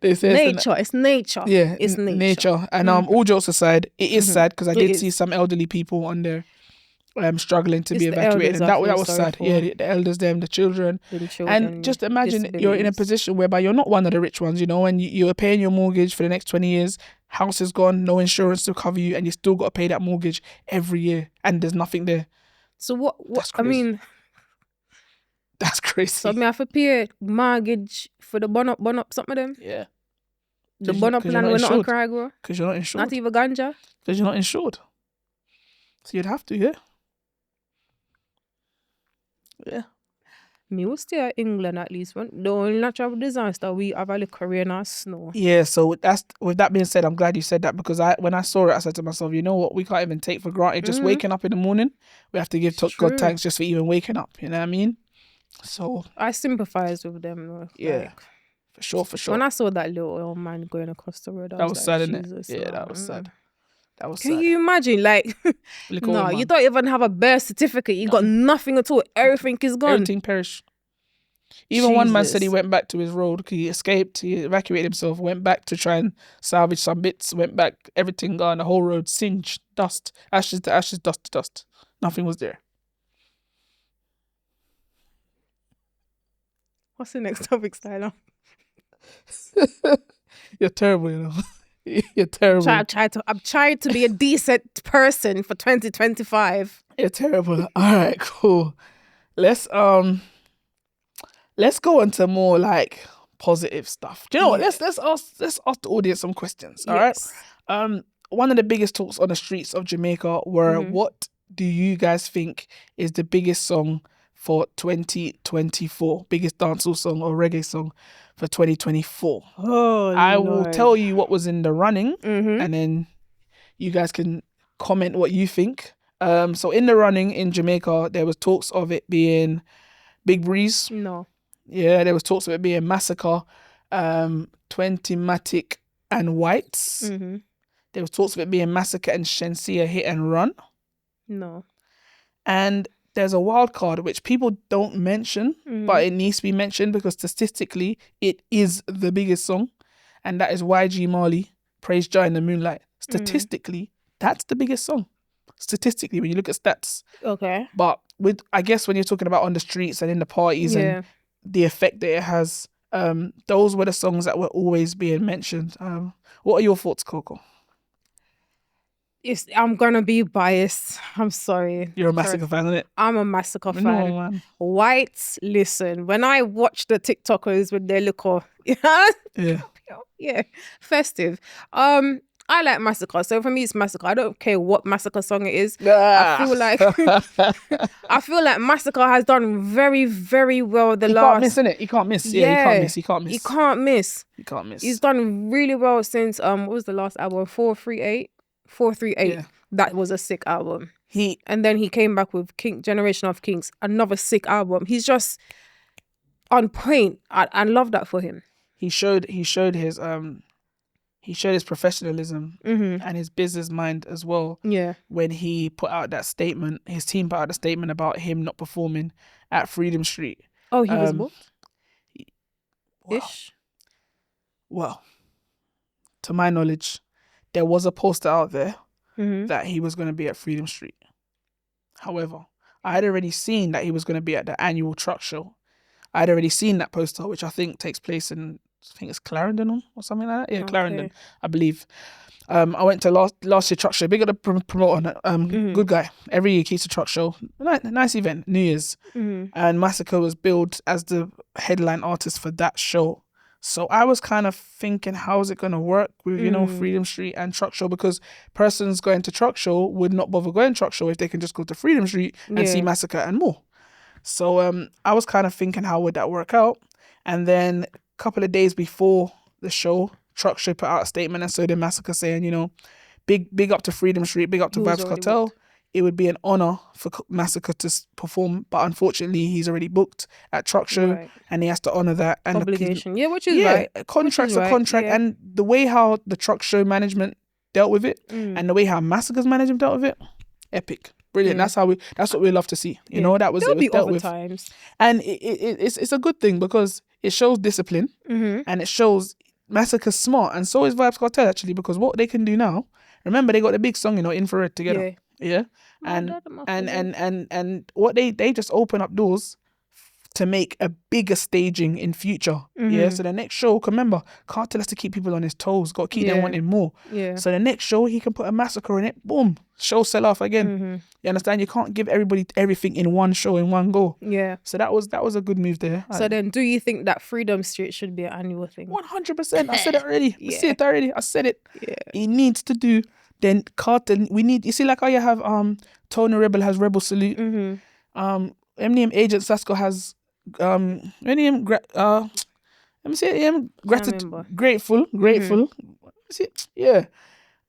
They say nature. It's nature. Yeah, it's nature. And all jokes aside, it is sad because I did see some elderly people on there struggling to be evacuated, and that was sad. Yeah, the elders, the children. And just imagine you're in a position whereby you're not one of the rich ones, and you're paying your mortgage for the next 20 years. House is gone, no insurance to cover you, and you still got to pay that mortgage every year, and there's nothing there. So what I mean, that's crazy. So I have to pay mortgage for the bun up something of them. Yeah. The bun up plan we're not on Caragua. Because you're not insured. Not even ganja. Because you're not insured. So you'd have to, yeah. Yeah. Me will stay at England at least. The only natural disaster we have a little rain or snow. Yeah, so that's with that being said, I'm glad you said that because when I saw it, I said to myself, you know what, we can't even take for granted just waking up in the morning. We have to give God thanks just for even waking up. You know what I mean? So I sympathize with them. Though. Yeah, like, for sure. When I saw that little old man going across the road, that was like, sad, isn't Jesus, it? Yeah, that was sad. That was Can sad. you imagine? Like, no, you don't even have a birth certificate. You got nothing at all. Everything is gone. Everything perished. Even one man said he went back to his road. He escaped. He evacuated himself. Went back to try and salvage some bits. Went back. Everything gone. The whole road singed. Dust. Ashes to ashes. Dust to dust. Nothing was there. What's the next topic, Stylah? You're terrible, you know. You're terrible. I'm trying to be a decent person for 2025. You're terrible. All right, cool. Let's go into more like positive stuff. Do you know what? Let's ask the audience some questions. All right. One of the biggest talks on the streets of Jamaica were what do you guys think is the biggest song for 2024? Biggest dancehall song or reggae song for 2024? I will tell you what was in the running, and then you guys can comment what you think. So in the running in Jamaica, there was talks of it being Big Breeze. No. Yeah, there was talks of it being Massacre, 20matic and Whites. There was talks of it being Massacre and Shensia Hit and Run. No. And there's a wild card which people don't mention, but it needs to be mentioned because statistically it is the biggest song, and that is YG Marley, Praise Jah in the Moonlight. Statistically, that's the biggest song. Statistically, when you look at stats. Okay. But I guess when you're talking about on the streets and in the parties and the effect that it has, those were the songs that were always being mentioned. What are your thoughts, Koko? I'm gonna be biased. I'm sorry. You're a Massacre fan, isn't it? I'm a Massacre fan. No, man. Whites, listen. When I watch the TikTokers with their liquor, festive. I like Massacre, so for me it's Massacre. I don't care what Massacre song it is. I feel like Massacre has done very, very well. You can't miss, innit? You can't miss. Yeah, you can't miss. He's done really well since what was the last album? 438. Yeah. That was a sick album. And then he came back with Generation of Kings, another sick album. He's just on point. I love that for him. He showed his professionalism and his business mind as well. Yeah. When he put out that statement, his team put out a statement about him not performing at Freedom Street. Oh, he was booked? Well, to my knowledge, there was a poster out there that he was going to be at Freedom Street. However, I had already seen that he was going to be at the annual truck show. I had already seen that poster, which I think takes place in, I think it's Clarendon or something like that. Yeah, okay. Clarendon, I believe. I went to last year's truck show. Big up the promoter, good guy. Every year he keeps a truck show. Nice event, New Year's. And Massacre was billed as the headline artist for that show. So I was kind of thinking, how is it going to work with, Freedom Street and truck show? Because persons going to truck show would not bother going truck show if they can just go to Freedom Street and see Massacre and more. So I was kind of thinking, how would that work out? And then a couple of days before the show, truck show put out a statement, and so did Massacre, saying, big up to Freedom Street, big up to Vybz Kartel. It would be an honor for Massacre to perform, but unfortunately he's already booked at truck show, and he has to honor that and obligation. Which is right. Contract's a contract, and the way how the truck show management dealt with it, and the way how Massacre's management dealt with it, epic, brilliant. That's what we love to see. That was There'll be dealt with, times. and it's a good thing because it shows discipline, and it shows Massacre's smart, and so is Vybz Kartel actually, because what they can do now. Remember, they got the big song, Infrared together. Yeah. And what they just open up doors to make a bigger staging in future. Yeah. So the next show, remember, Kartel has to keep people on his toes, got to keep them wanting more. Yeah. So the next show he can put a Massacre in it, boom, show sell off again. You understand? You can't give everybody everything in one show, in one go. Yeah. So that was a good move there. So then do you think that Freedom Street should be an annual thing? 100%. I said it already. I said it. Yeah. He needs to do. Then Kartel, you see like how you have Tony Rebel has Rebel Salute. Eminem Agent Sasko has Any let me see grateful. See, yeah,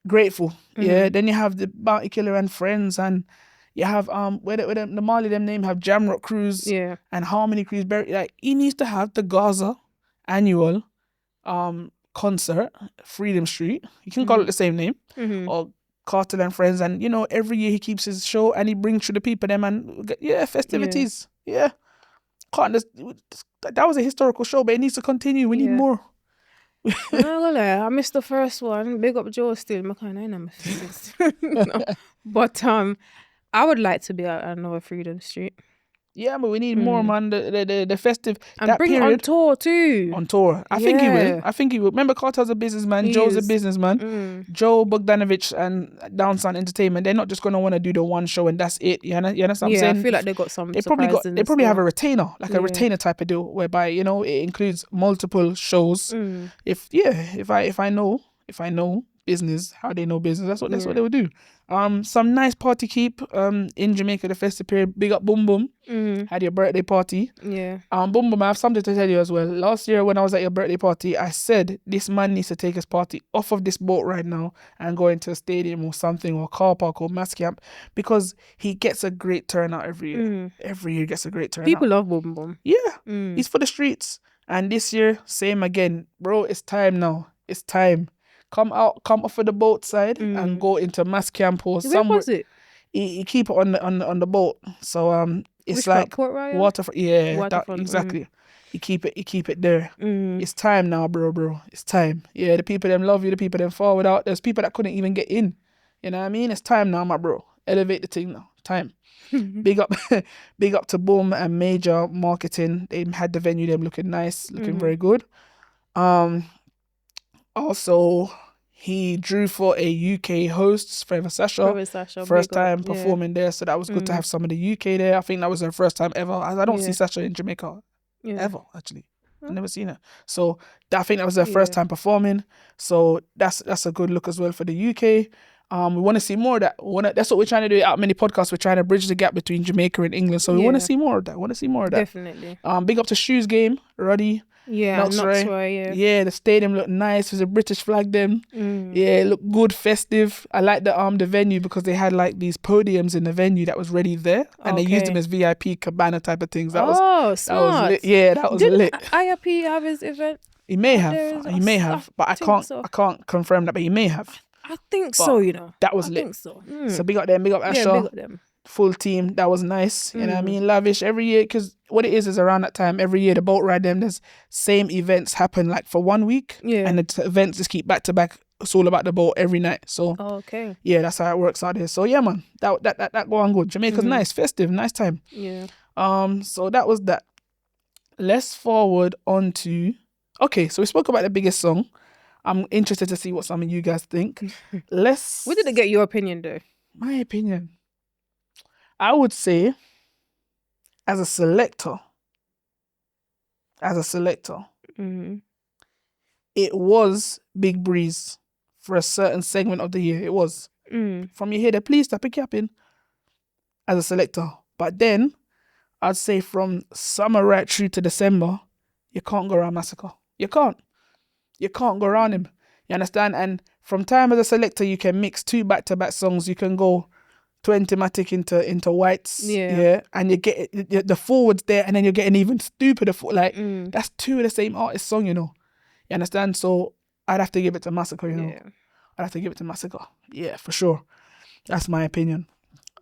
grateful. Yeah. Then you have the Bounty Killer and Friends, and you have where the Mali them name have Jamrock Cruise, and Harmony Cruise. Like he needs to have the Gaza annual concert, Freedom Street. You can call it the same name, or Kartel and Friends, and you know every year he keeps his show and he brings through the people them and festivities. Yeah. Can't just, that was a historical show, but it needs to continue. We need more. I missed the first one. Big up Joe still. No. But I would like to be at another Freedom Street. Yeah, but we need more, man. The festive and that bring period, it on tour too. On tour, I think he will. Remember, Cartel's a businessman. Joe's a businessman. Joe Bogdanovich and Downtown Entertainment. They're not just gonna want to do the one show and that's it. You know what I'm saying? I feel like they got some. They probably have a retainer, like a retainer type of deal, whereby it includes multiple shows. If I know business, how they know business, that's what they would do. Some nice party keep in Jamaica the festive period. Big up Boom Boom. Had your birthday party. Boom Boom, I have something to tell you as well. Last year when I was at your birthday party, I said this man needs to take his party off of this boat right now and go into a stadium or something, or car park or mass camp, because he gets a great turnout every year. Every year he gets a great turnout. People love Boom Boom. Yeah. He's for the streets. And this year, same again. Bro, it's time now. It's time. Come off of the boat side and go into mass camp or somewhere. Where was it? He keep it on the boat. So it's Which like part, Port Royal? waterfront. Yeah, waterfront. Exactly. You keep it there. It's time now, bro. It's time. Yeah, the people them love you. The people them fall without. There's people that couldn't even get in. You know what I mean? It's time now, my bro. Elevate the thing now. Time. Big up to Boom and Major Marketing. They had the venue them looking nice, looking very good. Also, he drew for a UK host, Forever Sasha. First time performing there, so that was good to have some of the UK there. I think that was her first time ever. I don't see Sasha in Jamaica ever, actually. I've never seen her. So I think that was her first time performing. So that's a good look as well for the UK. We want to see more of that. That's what we're trying to do out many podcasts. We're trying to bridge the gap between Jamaica and England. So we want to see more of that. Definitely. Big up to Shoes Game, Ruddy. Yeah, Knoxroy. Yeah, the stadium looked nice. There's a British flag then. Yeah, it looked good, festive. I like the venue because they had like these podiums in the venue that was ready there, and they used them as VIP cabana type of things. That was smart. lit. Yeah, that was lit. IRP have his event? He may have, but I can't confirm that, but he may have. I think so, That was lit. I think so. So big up them, big up Asha. Yeah, big up them. Full team, that was nice. You know what I mean? Lavish every year, because what it is around that time, every year the boat ride them, there's same events happen like for 1 week. Yeah. And the events just keep back to back. It's all about the boat every night. So yeah, that's how it works out here. So yeah, man, that go on good. Jamaica's nice, festive, nice time. Yeah. So that was that. Let's forward on to so we spoke about the biggest song. I'm interested to see what some of you guys think. Where did it get your opinion though? My opinion. I would say, as a selector, it was Big Breeze for a certain segment of the year. It was. From you hear the please stop it capping as a selector. But then, I'd say from summer right through to December, you can't go around Massacre. You can't go around him. You understand? And from time as a selector, you can mix 2 back-to-back songs. You can go 20-matic into whites, and you get the forwards there, and then you're getting even stupider. That's 2 of the same artist song, You understand? So I'd have to give it to Massacre, I'd have to give it to Massacre. Yeah, for sure. That's my opinion.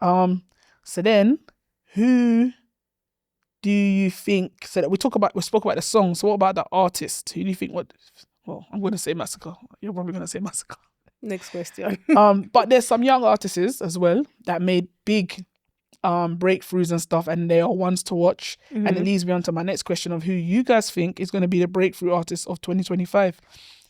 So then, who do you think? So that we spoke about the song. So what about the artist? Who do you think? Well, I'm going to say Massacre. You're probably going to say Massacre. Next question. But there's some young artists as well that made big breakthroughs and stuff, and they are ones to watch. And it leads me on to my next question of who you guys think is going to be the breakthrough artist of 2025.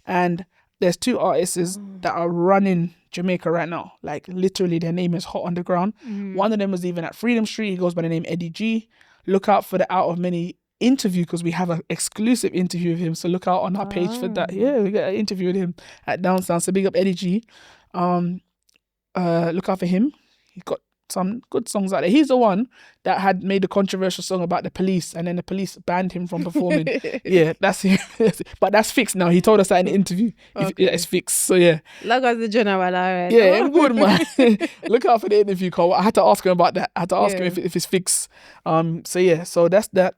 And there's 2 artists that are running Jamaica right now. Like literally their name is hot on the ground. One of them was even at Freedom Street. He goes by the name Eddie G. Look out for the Out of Many interview, because we have an exclusive interview with him, so look out on our page for that. Yeah, we got an interview with him at Downtown, so big up Eddie G. Look out for him. He's got some good songs out there. He's the one that had made the controversial song about the police, and then the police banned him from performing. Yeah, that's him. But that's fixed now. He told us that in the interview. Okay. It's fixed. So yeah. Like as the general, alright. Yeah, good man. Look out for the interview call. I had to ask him about that. I had to ask him if it's fixed. So yeah, so that's that.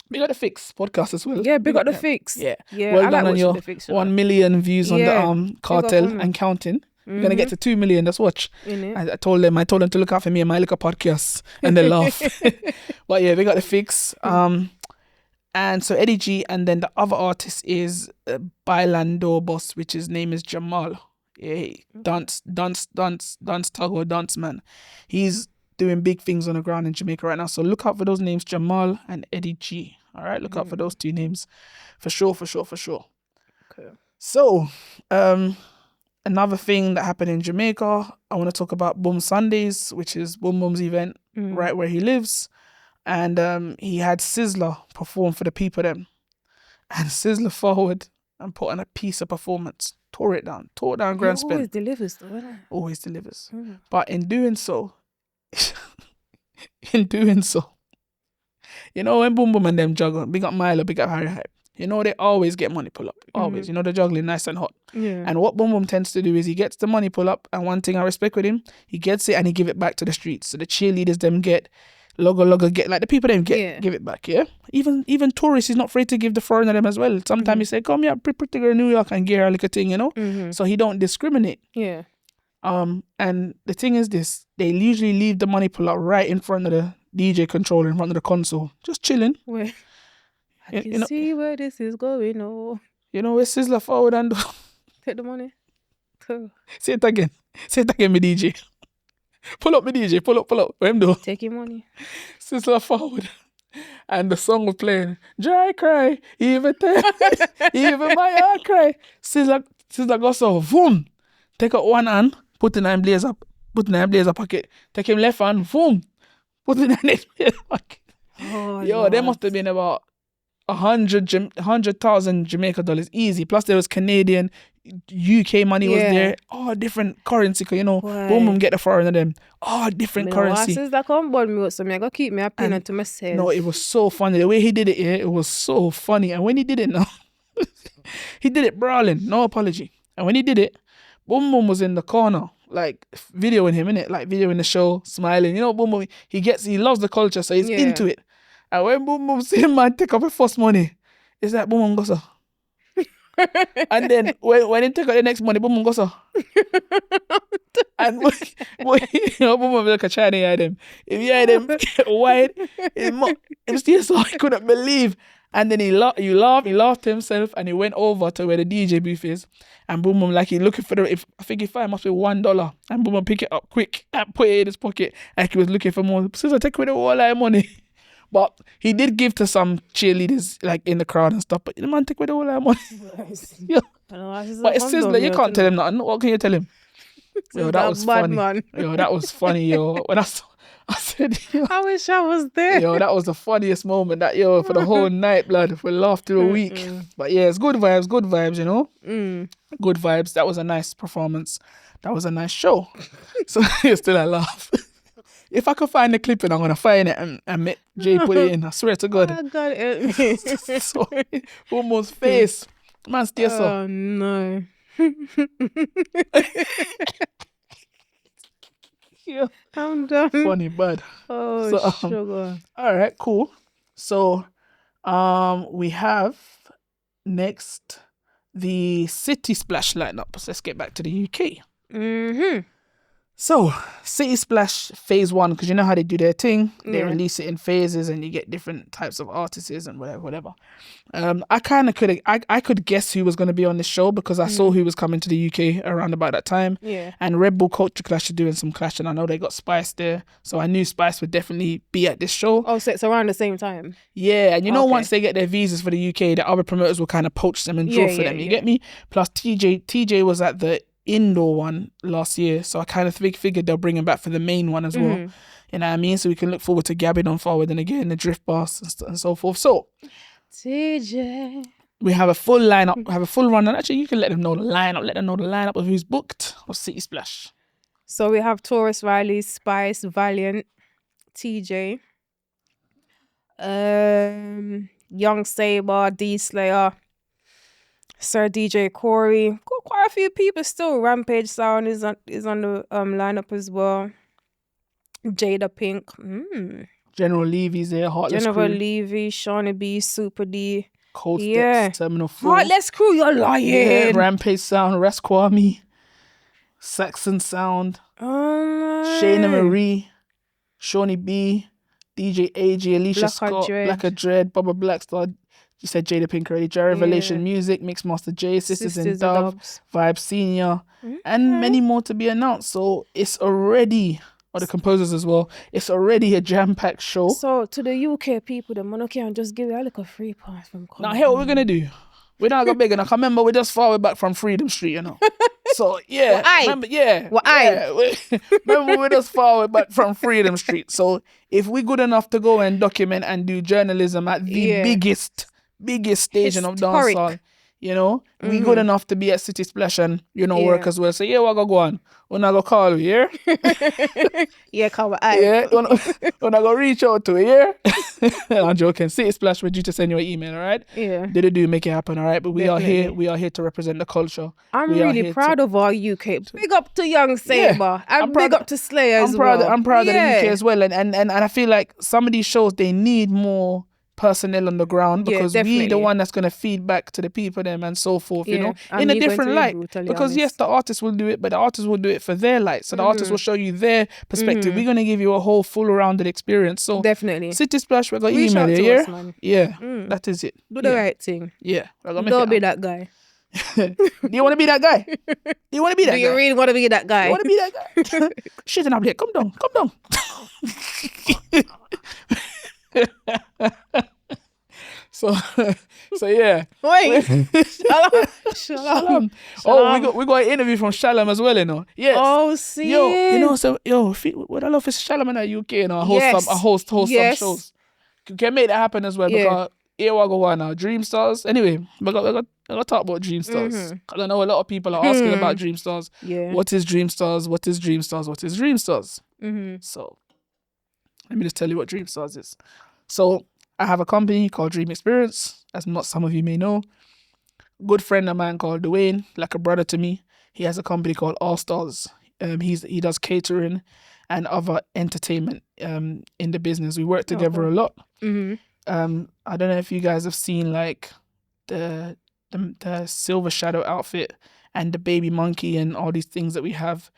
Big up the Fix podcast as well. Yeah, big up the Fix. Yeah. Yeah, Well I done like on your the Fix, 1 million views on the Cartel on and counting. We're gonna get to 2 million. Let's watch. I told them to look out for me and my little podcast, and they laugh. But yeah, we got the Fix. And so Eddie G, and then the other artist is Bailando boss, which his name is Jamal. Yeah, dance tug or dance man. He's doing big things on the ground in Jamaica right now. So look out for those names, Jamal and Eddie G. All right, look out for those two names, for sure. Okay. So, another thing that happened in Jamaica, I want to talk about Boom Sundays, which is Boom Boom's event right where he lives. And he had Sizzler perform for the people then. And Sizzler forward and put on a piece of performance. Tore it down grand spin. Always delivers though, isn't it? Always delivers. But in doing so, you know, when Boom Boom and them juggle, big up Milo, big up Harry Hype, you know, they always get money pull up. Always. You know, they're juggling nice and hot. Yeah. And what Boom Boom tends to do is he gets the money pull up, and one thing I respect with him, he gets it and he give it back to the streets. So the cheerleaders them get, logo get, like the people them get, give it back, yeah? Even tourists, he's not afraid to give the foreigner them as well. Sometimes he say, come here, pretty girl in New York and get her like a thing, you know? So he don't discriminate. Yeah. And the thing is this, they usually leave the money pull up right in front of the DJ controller, in front of the console, just chilling. Where? I can see where this is going. Oh, you know, where Sizzler forward and take the money. Say it again, me DJ. Pull up, me DJ. Pull up. What him do? Take your money. Sizzler forward, and the song was playing. Dry cry, even my heart cry. Sizzler goes so boom. Take out one hand, put in an blazer pocket. Take him left hand, boom. Put in an blazer pocket. Oh, yo, there must have been about 100,000 Jamaica dollars easy. Plus there was Canadian, UK money was there. All different currency, you know. Boom boom get the foreign of them. All different currency. Since that come board me with something, I gotta keep me happy and to myself. No, it was so funny. The way he did it, it was so funny. And when he did it now, he did it brawling, no apology. And when he did it, Boom Boom was in the corner, like videoing him, innit? Like videoing the show, smiling. You know, Boom Boom, he loves the culture, so he's into it. And when Boom Boom see him man take up his first money, it's like Boom Boom goes so. And then when he take out the next money, Boom Boom goes so. And when you know, Boom Boom like a China hear them. If you hear them wide, it still so he couldn't believe. And then he laughed to himself, and he went over to where the DJ booth is. And Boom Boom, like he looking for I think he found must be $1. And Boom Boom pick it up quick and put it in his pocket, like he was looking for more. So take away the whole lot of money. But he did give to some cheerleaders like in the crowd and stuff. But the man take away the whole lot of money. Yeah. But it's Sizzler, you can't tell him nothing. What can you tell him? Yo, that was funny. Man. Yo, that was funny, yo. When I said, yo, I wish I was there. Yo, that was the funniest moment for the whole night, blood. We laughed through a week. But yeah, it's good vibes, you know? Good vibes. That was a nice performance. That was a nice show. So still I laugh. If I could find the clipping, I'm going to find it and make Jay put it in. I swear to God. Oh, God, help me. So, almost face. Man, stay so. Oh, no. Yeah. I'm done. Funny, bud. Oh, so, sugar. All right, cool. So, we have next the City Splash lineup. So let's get back to the UK. So, City Splash Phase 1, because you know how they do their thing. They release it in phases and you get different types of artists and whatever. I kind of could guess who was going to be on this show because I saw who was coming to the UK around about that time. Yeah. And Red Bull Culture Clash are doing some clash, and I know they got Spice there. So I knew Spice would definitely be at this show. Oh, so it's around the same time? Yeah, and you know, once they get their visas for the UK, the other promoters will kind of poach them and draw for them. You get me? Plus TJ was at the indoor one last year, so I kind of figured they'll bring him back for the main one as well. You know what I mean? So we can look forward to gabbing on forward and again the drift bars and so forth. So TJ, we have a full lineup, we have a full run, and actually you can let them know the lineup of who's booked of City Splash. So we have Taurus Riley, Spice, Valiant, TJ, Young Saber, D Slayer, Sir DJ Corey. Got quite a few people still. Rampage Sound is on the lineup as well. Jada Pink. General Levy's there. Heartless Jennifer Crew. Levy, Shawnee B, Super D. Cold Steps, Terminal 4. Heartless Crew, you're lying. Yeah, Rampage Sound, Rasquami, Saxon Sound, Shayna Marie, Shawnee B, DJ AJ, Alicia Scott, Blacker Dread, Bubba Blackstar. You said Jada Pink already. Jerry Revelation Music, Mixmaster J, Sisters in Dove, Vibe Senior, and many more to be announced. So it's already, or the composers as well, it's already a jam-packed show. So to the UK people, the monarchy and just give you a free pass from Congo. Now, here what we're going to do. We're not going to beg enough. I remember we're just far way back from Freedom Street, you know. So, yeah. Remember we're just far way back from Freedom Street. So, if we're good enough to go and document and do journalism at the biggest station of dancehall, you know, we good enough to be at City Splash and, you know, work as well. So, yeah, we're going to go on. We're not going to call you, yeah? Yeah, call Yeah, we're not going to reach out to you, yeah? I'm joking. City Splash, we're due to send you an email, all right? Yeah. Did it do, make it happen, all right? But we are here to represent the culture. I'm really proud of our UK. Big up to Young Saber. And big up to Slayer as well. I'm proud of the UK as well. And I feel like some of these shows, they need more personnel on the ground because we the one that's going to feed back to the people them and so forth, you know, in a different light. Because yes, the artists will do it, but the artists will do it for their light. So the artists will show you their perspective. We're going to give you a whole full rounded experience. So definitely. City Splash, we're going to email you, yeah? That is it. Do the right thing. Yeah. Don't be that guy. Do you want to be that guy? Do you want to be that guy? Do you really want to be that guy? You want to be that guy? Shit in up here. Come down. So yeah. Wait. Shalom. Oh, we got an interview from Shalom as well, you know. Yes. Oh, see. You know, so what I love is Shalom in the UK, you know. I host some shows. Can make that happen as well because here we go on now. Dream Stars. Anyway, I got to talk about Dream Stars. Because I know a lot of people are asking about Dream Stars. Yeah. What is Dream Stars? What is Dream Stars? What is Dream Stars? So let me just tell you what Dream Stars is. So I have a company called Dream Experience, as not some of you may know. Good friend of mine called Dwayne, like a brother to me. He has a company called All Stars. He does catering and other entertainment in the business. We work together a lot. I don't know if you guys have seen like the Silver Shadow outfit and the baby monkey and all these things that we have.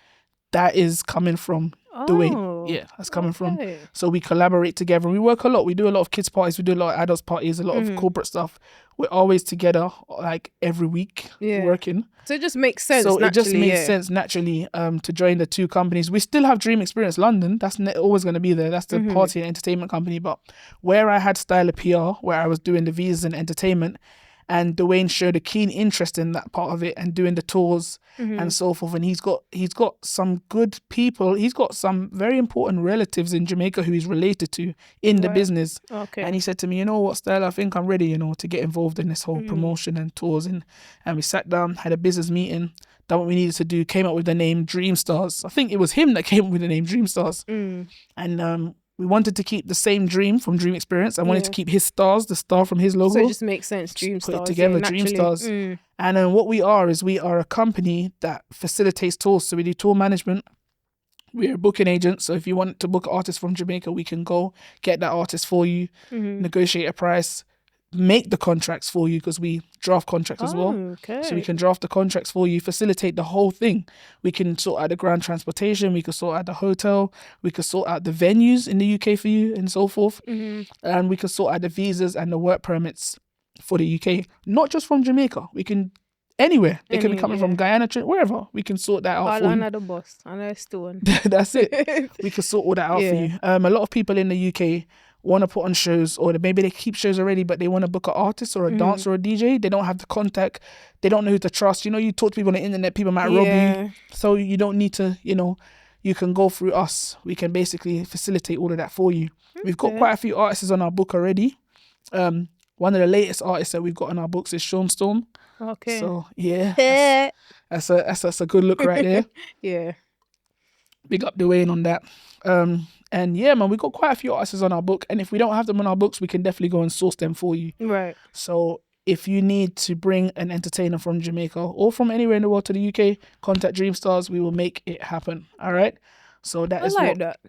That is coming from Dwayne. Yeah, that's coming from. So we collaborate together. We work a lot. We do a lot of kids parties. We do a lot of adults parties, a lot of corporate stuff. We're always together like every week working. So it just makes sense. So it just makes sense naturally to join the two companies. We still have Dream Experience London. That's always going to be there. That's the party and entertainment company. But where I had Stylah PR, where I was doing the visas and entertainment, and Dwayne showed a keen interest in that part of it and doing the tours and so forth. And he's got some good people. He's got some very important relatives in Jamaica who he's related to in the business. Okay. And he said to me, you know what, Stylah, I think I'm ready, you know, to get involved in this whole promotion and tours. And we sat down, had a business meeting, done what we needed to do, came up with the name Dream Stars. I think it was him that came up with the name Dream Stars. And we wanted to keep the same dream from Dream Experience. I wanted to keep his stars, the star from his logo. So it just makes sense, Dream Stars. Put it together, Dream Stars. And what we are is we are a company that facilitates tours. So we do tour management. We're a booking agent. So if you want to book an artist from Jamaica, we can go get that artist for you, negotiate a price, make the contracts for you because we draft contracts as well. Okay. So we can draft the contracts for you, facilitate the whole thing. We can sort out the ground transportation, we can sort out the hotel, we can sort out the venues in the UK for you and so forth. And we can sort out the visas and the work permits for the UK. Not just from Jamaica. We can anywhere. They could be coming from Guyana, wherever. We can sort that out for you. Another boss, another stone. That's it. We can sort all that out for you. A lot of people in the UK want to put on shows, or maybe they keep shows already, but they want to book an artist or a dancer or a DJ. They don't have the contact. They don't know who to trust. You know, you talk to people on the internet, people might rob you. So you don't need to, you know, you can go through us. We can basically facilitate all of that for you. We've got quite a few artists on our book already. One of the latest artists that we've got on our books is Sean Storm. Okay. So yeah, that's a good look right there. Yeah. Big up Dwayne on that. And yeah, man, we got quite a few artists on our book. And if we don't have them on our books, we can definitely go and source them for you. Right. So if you need to bring an entertainer from Jamaica or from anywhere in the world to the UK, contact Dreamstars. We will make it happen. All right. So that is that.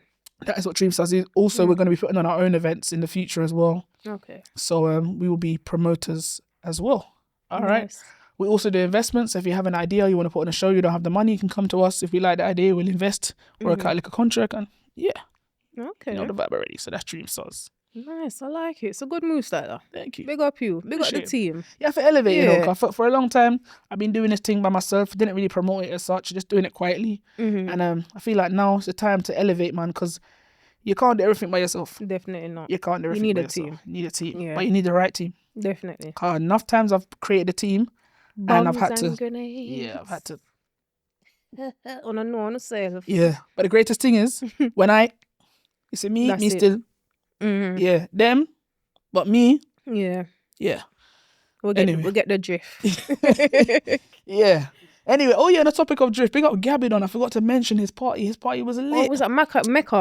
That is what Dreamstars is. Also, we're going to be putting on our own events in the future as well. Okay. So we will be promoters as well. All right. We also do investments. If you have an idea you want to put on a show, you don't have the money, you can come to us. If we like the idea, we'll invest, work out like a contract, and yeah. Okay. You know the vibe already. So that's Dreamstars. Nice, I like it. It's a good move, Stylah. Thank you. Big up you. Big up the team. You have to elevate, you know, 'cause for a long time, I've been doing this thing by myself. Didn't really promote it as such, just doing it quietly. And I feel like now it's the time to elevate, man, because you can't do everything by yourself. Definitely not. You can't do everything by yourself. Team. You need a team. Yeah. But you need the right team. Definitely. Enough times I've created a team and I've had to. Grenades. Yeah, I've had to. On a no, on self. Yeah. But the greatest thing is when you see me, That's me it. still. Yeah. Them, but me. Yeah. Yeah. We'll get the drift. Yeah. Anyway, on the topic of drift, big up Gabby on. I forgot to mention his party. His party was lit. Oh, was that Mecca?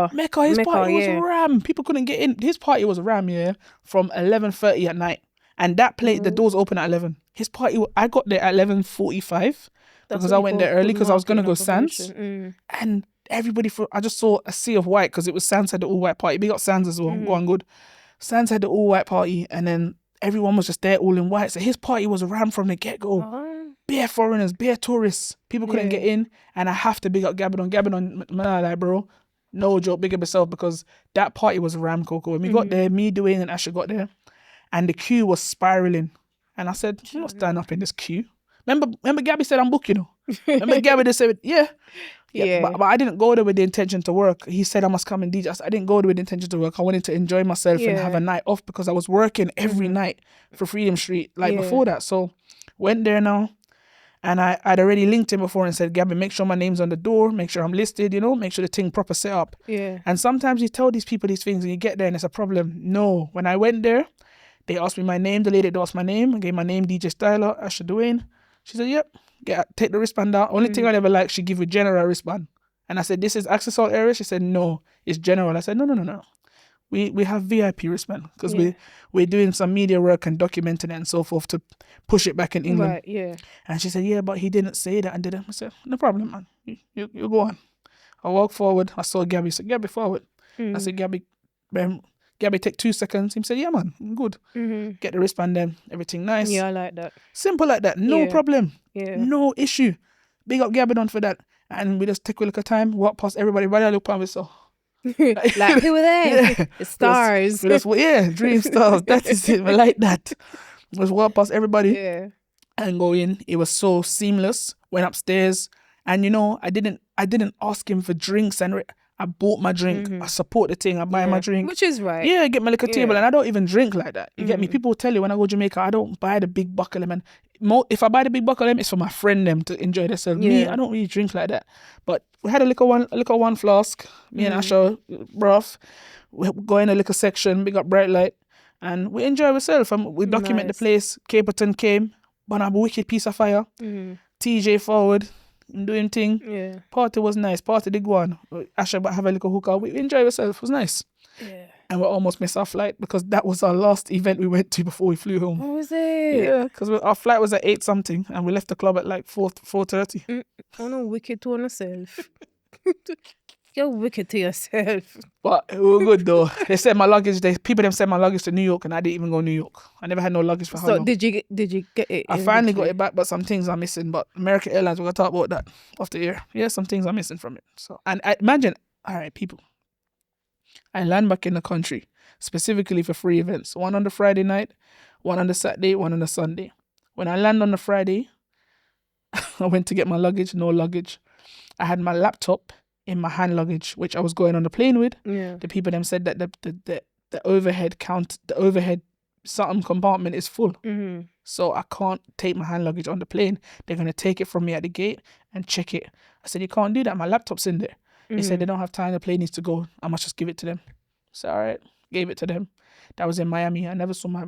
His party was ram. People couldn't get in. His party was ram, yeah, from 11:30 at night. And that place, the doors open at 11. His party, I got there at 11:45 because I went there early because I was going to go Sands. And everybody, I just saw a sea of white because it was Sands had the all-white party. Big up Sands as well. Going good. Sands had the all-white party and then everyone was just there all in white. So his party was ram from the get-go. Bare foreigners, bare tourists. People couldn't get in. And I have to big up Gabon. Gabon, like, bro, no joke, big up yourself because that party was ram, Koko. When we got there, me, Dwayne and Asher got there. And the queue was spiraling. And I said, I'm not standing up in this queue. Remember Gabby said I'm booking, you know? Remember Gabby just said, yeah. But I didn't go there with the intention to work. He said I must come and DJ. I didn't go there with the intention to work. I wanted to enjoy myself and have a night off because I was working every night for Freedom Street before that. So went there now. And I'd already linked him before and said, Gabby, make sure my name's on the door. Make sure I'm listed, you know. Make sure the thing proper set up. Yeah. And sometimes you tell these people these things and you get there and it's a problem. No. When I went there, they asked me my name. The lady asked my name. I gave my name, DJ Stylah, Asher Dwayne. She said, yep, take the wristband out. Only thing I never liked, she give you general wristband. And I said, this is access all area? She said, no, it's general. I said, no. We have VIP wristband because we're doing some media work and documenting it and so forth to push it back in England. Right, yeah. And she said, yeah, but he didn't say that and didn't. I said, no problem, man. You go on. I walked forward. I saw Gabby. I said, Gabby, forward. I said, Gabby, take 2 seconds. He said, yeah, man, good. Get the wristband then. Everything nice. Yeah, I like that. Simple like that. No problem. Yeah. No issue. Big up Gabby on for that. And we just take a look at time, walk past everybody. Everybody look past me, so. Like, who were there? Yeah. The stars. Dream stars. That is it. I like that. Just walk past everybody. Yeah. And go in. It was so seamless. Went upstairs. And you know, I didn't ask him for drinks and I bought my drink. I support the thing. I buy my drink. Which is right. Yeah, I get my liquor table and I don't even drink like that. You get me? People will tell you when I go to Jamaica, I don't buy the big buckle them. And if I buy the big buckle them, it's for my friend them to enjoy themselves. Me, I don't really drink like that. But we had a liquor one flask. Me and Asher, rough. We go in a liquor section, big up Bright Light. And we enjoy ourselves. We document the place. Caperton came. But I'm a wicked piece of fire. TJ forward. Doing thing. Yeah. Party was nice. Party did go on. Asher but have a little hookah. We enjoyed ourselves. It was nice. Yeah. And we almost missed our flight because that was our last event we went to before we flew home. What was it? Yeah, because our flight was at 8 something and we left the club at like 4:30. Oh no, wicked to yourself. You're wicked to yourself. But we were good though. They sent my luggage. People sent my luggage to New York and I didn't even go to New York. I never had no luggage for how long. Did you get it? I finally got it back, but some things are missing. But American Airlines, we're gonna talk about that off the air. Yeah, some things are missing from it. So, and I imagine, all right, people. I land back in the country specifically for 3 events. One on the Friday night, one on the Saturday, one on the Sunday. When I land on the Friday, I went to get my luggage. No luggage. I had my laptop in my hand luggage, which I was going on the plane with. Yeah. The people them said that the overhead something compartment is full. So I can't take my hand luggage on the plane. They're gonna take it from me at the gate and check it. I said, you can't do that. My laptop's in there. They said they don't have time. The plane needs to go. I must just give it to them. So all right, gave it to them. That was in Miami. I never saw my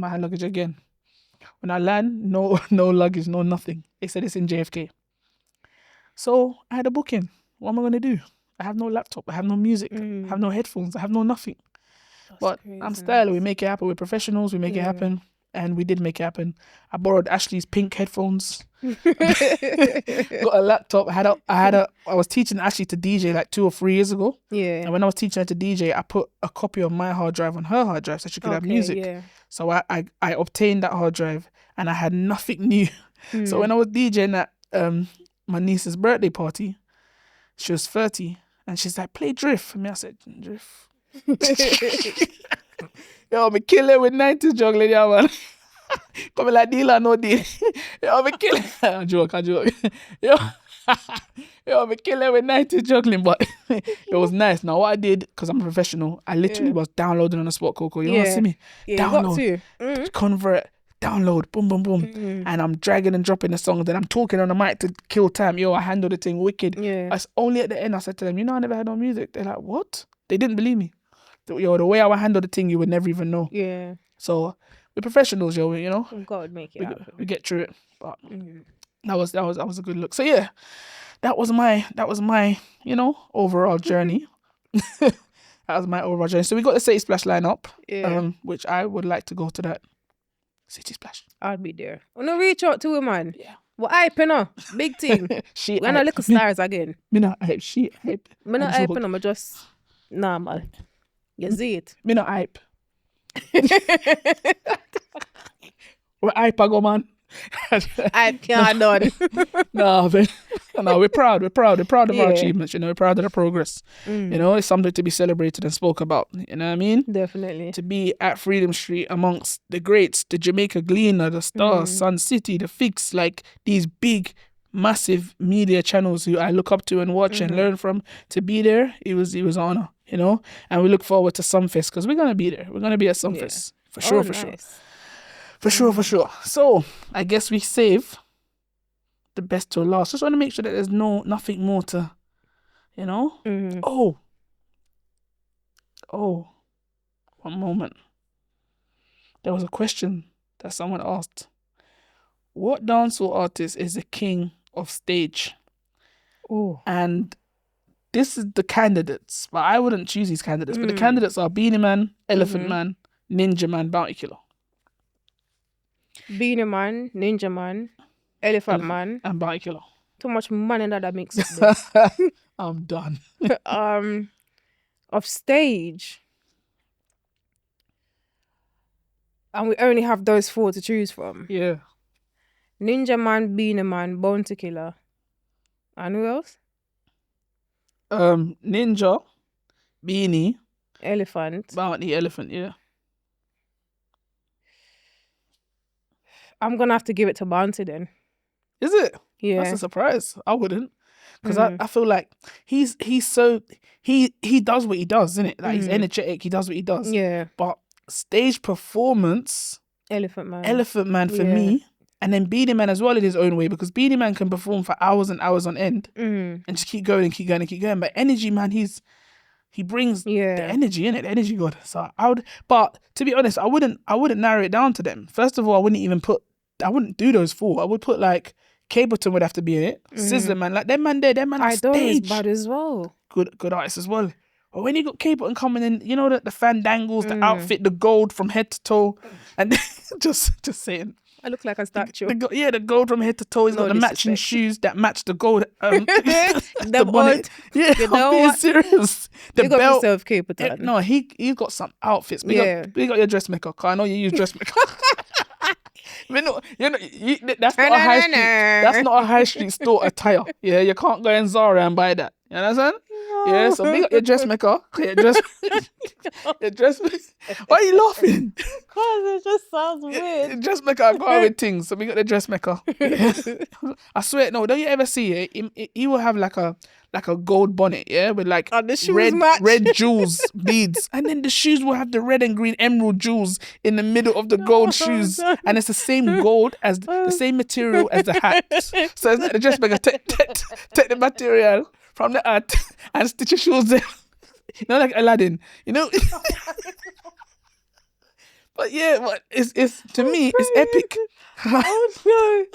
hand luggage again. When I land, no luggage, no nothing. They said it's in JFK. So I had a booking. what am I going to do? I have no laptop. I have no music. I have no headphones. I have no nothing. But I'm Stylah. We make it happen. We're professionals. We make it happen. And we did make it happen. I borrowed Ashley's pink headphones. Got a laptop. I was teaching Ashley to DJ like 2 or 3 years ago. Yeah. And when I was teaching her to DJ, I put a copy of my hard drive on her hard drive so she could have music. Yeah. So I obtained that hard drive and I had nothing new. So when I was DJing at my niece's birthday party, she was 30 and she's like, play Drift. For me, I said, Drift. Yo, me kill it with 90s juggling, yeah, man. Coming like deal or no deal. Yo, me kill it. I joke. Yo, me kill it with 90s juggling, but it was nice. Now, what I did, because I'm a professional, I literally was downloading on the spot, Koko. You want to see me? Yeah, download, convert, download, boom, boom, boom. And I'm dragging and dropping the songs, then I'm talking on the mic to kill time. Yo, I handled the thing wicked. Yeah. Only at the end I said to them, I never had no music. They're like, what? They didn't believe me. Yo, the way I handle the thing, you would never even know. Yeah. So we're professionals, yo. God would make it happen. We get through it. But that was a good look. So yeah, that was my overall journey. That was my overall journey. So we got the City Splash lineup. Yeah. Which I would like to go to that City Splash. I'll be there. I'm gonna reach out to him, man. Yeah. What hype, big thing. We're not little stars again. Me not hype. She hype. Me not hype, I'm just normal. You see it? Me not hype. We're hype, I go, man. Hype can't done. No, we're proud. We're proud of our achievements. We're proud of the progress. It's something to be celebrated and spoke about. You know what I mean? Definitely. To be at Freedom Street amongst the greats, the Jamaica Gleaner, the Stars, Sun City, the Fix, like these big, massive media channels who I look up to and watch and learn from. To be there, it was an honor. And we look forward to Sumfest because we're going to be there. We're going to be at Sumfest. For sure. For sure. So, I guess we save the best till last. Just want to make sure that there's nothing more to, Oh, one moment. There was a question that someone asked. What dancehall artist is the king of stage? Oh. And this is the candidates, but I wouldn't choose these candidates. But the candidates are Beanie Man, Elephant Man, Ninja Man, Bounty Killer. Beanie Man, Ninja Man, Elephant Man, and Bounty Killer. Too much money in that mix up there. I'm done. Of stage, and we only have those 4 to choose from. Yeah. Ninja Man, Beanie Man, Bounty Killer, and who else? Ninja, Beanie, Elephant, Bounty, Elephant, yeah. I'm gonna have to give it to Bounty then. Is it? Yeah. That's a surprise. I wouldn't. Because I feel like he's so he does what he does, isn't it? Like he's energetic, he does what he does. Yeah. But stage performance, Elephant Man for me. And then Beanie Man as well in his own way, because Beanie Man can perform for hours and hours on end and just keep going and keep going and keep going. But Energy Man, he brings the energy in it, the energy god. So but to be honest, I wouldn't narrow it down to them. First of all, I wouldn't do those 4. I would put like Capleton would have to be in it. Sizzler Man, like them man on stage. Is bad as well. Good artist as well. But when you got Capleton coming in, the fandangles, the outfit, the gold from head to toe, and just saying. I look like a statue. The gold from head to toe. He's got the matching shoes that match the gold. The bonnet. Yeah, I'm being serious. The you got belt. yourself Capleton. No, he got some outfits. We got your dressmaker. Cause I know you use dressmaker. That's not a high street. That's not a high street store attire. Yeah, you can't go in Zara and buy that. You understand? Yeah, so big up your dressmaker. Your dressmaker. Why are you laughing? Because it just sounds weird. Your dressmaker, I got with things. So we got the dressmaker. Yeah. I swear, no, don't you ever see it? He will have like a gold bonnet, yeah, with like red jewels, beads, and then the shoes will have the red and green emerald jewels in the middle of the gold shoes, and it's the same gold as the same material as the hat. So it's like the dressmaker take the material from the hat and stitch your shoes there. Like Aladdin, But yeah, but it's to me it's epic. Oh no.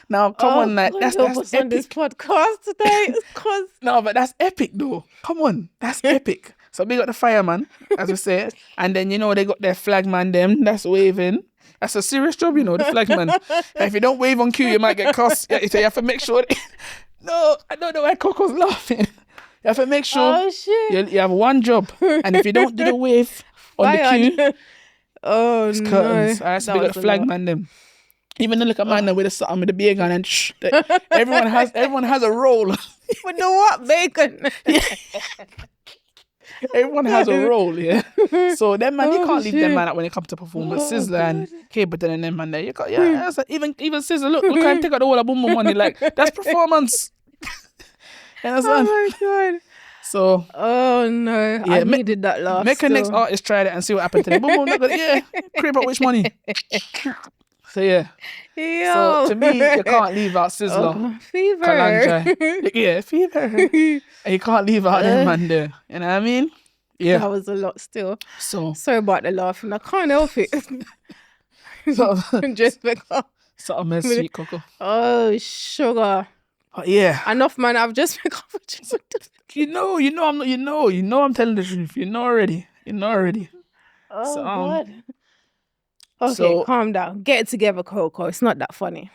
Now, come on, like that's epic. On this podcast today, cause no, but that's epic though. Come on, that's epic. So we got the fireman, as we said, and then they got their flagman. Them that's waving. That's a serious job, the flagman. If you don't wave on cue, you might get cussed. So you have to make sure. No, I don't know why Coco's laughing. You have to make sure. Oh shit! You have one job, and if you don't do the wave on the cue, it's curtains. I have to got the flagman. Them. Even the look at man with the bacon and everyone has a role. With the what bacon? Everyone has a role, yeah. So them man, you can't leave them man out when it comes to performance. Sizzler and Capleton and them man there. You got that's even Sizzler. Look how him take out all the boom boom money. Like that's performance. You understand? Oh my god. So oh no, yeah, I needed that laugh. Make a next artist try that and see what happened to them. Boom boom. Creep up which money. So yeah. Yo. So to me, you can't leave out Sizzler. Fever. Kalandra. Yeah, fever. And you can't leave out them man there. You know what I mean? Yeah. That was a lot still. So sorry about the laughing. I can't help it. Just because. Something else sweet, Koko. Oh, sugar. Yeah. Enough, man. I've just been I'm telling the truth. You know already. Oh, God. Okay, calm down. Get it together, Koko. It's not that funny.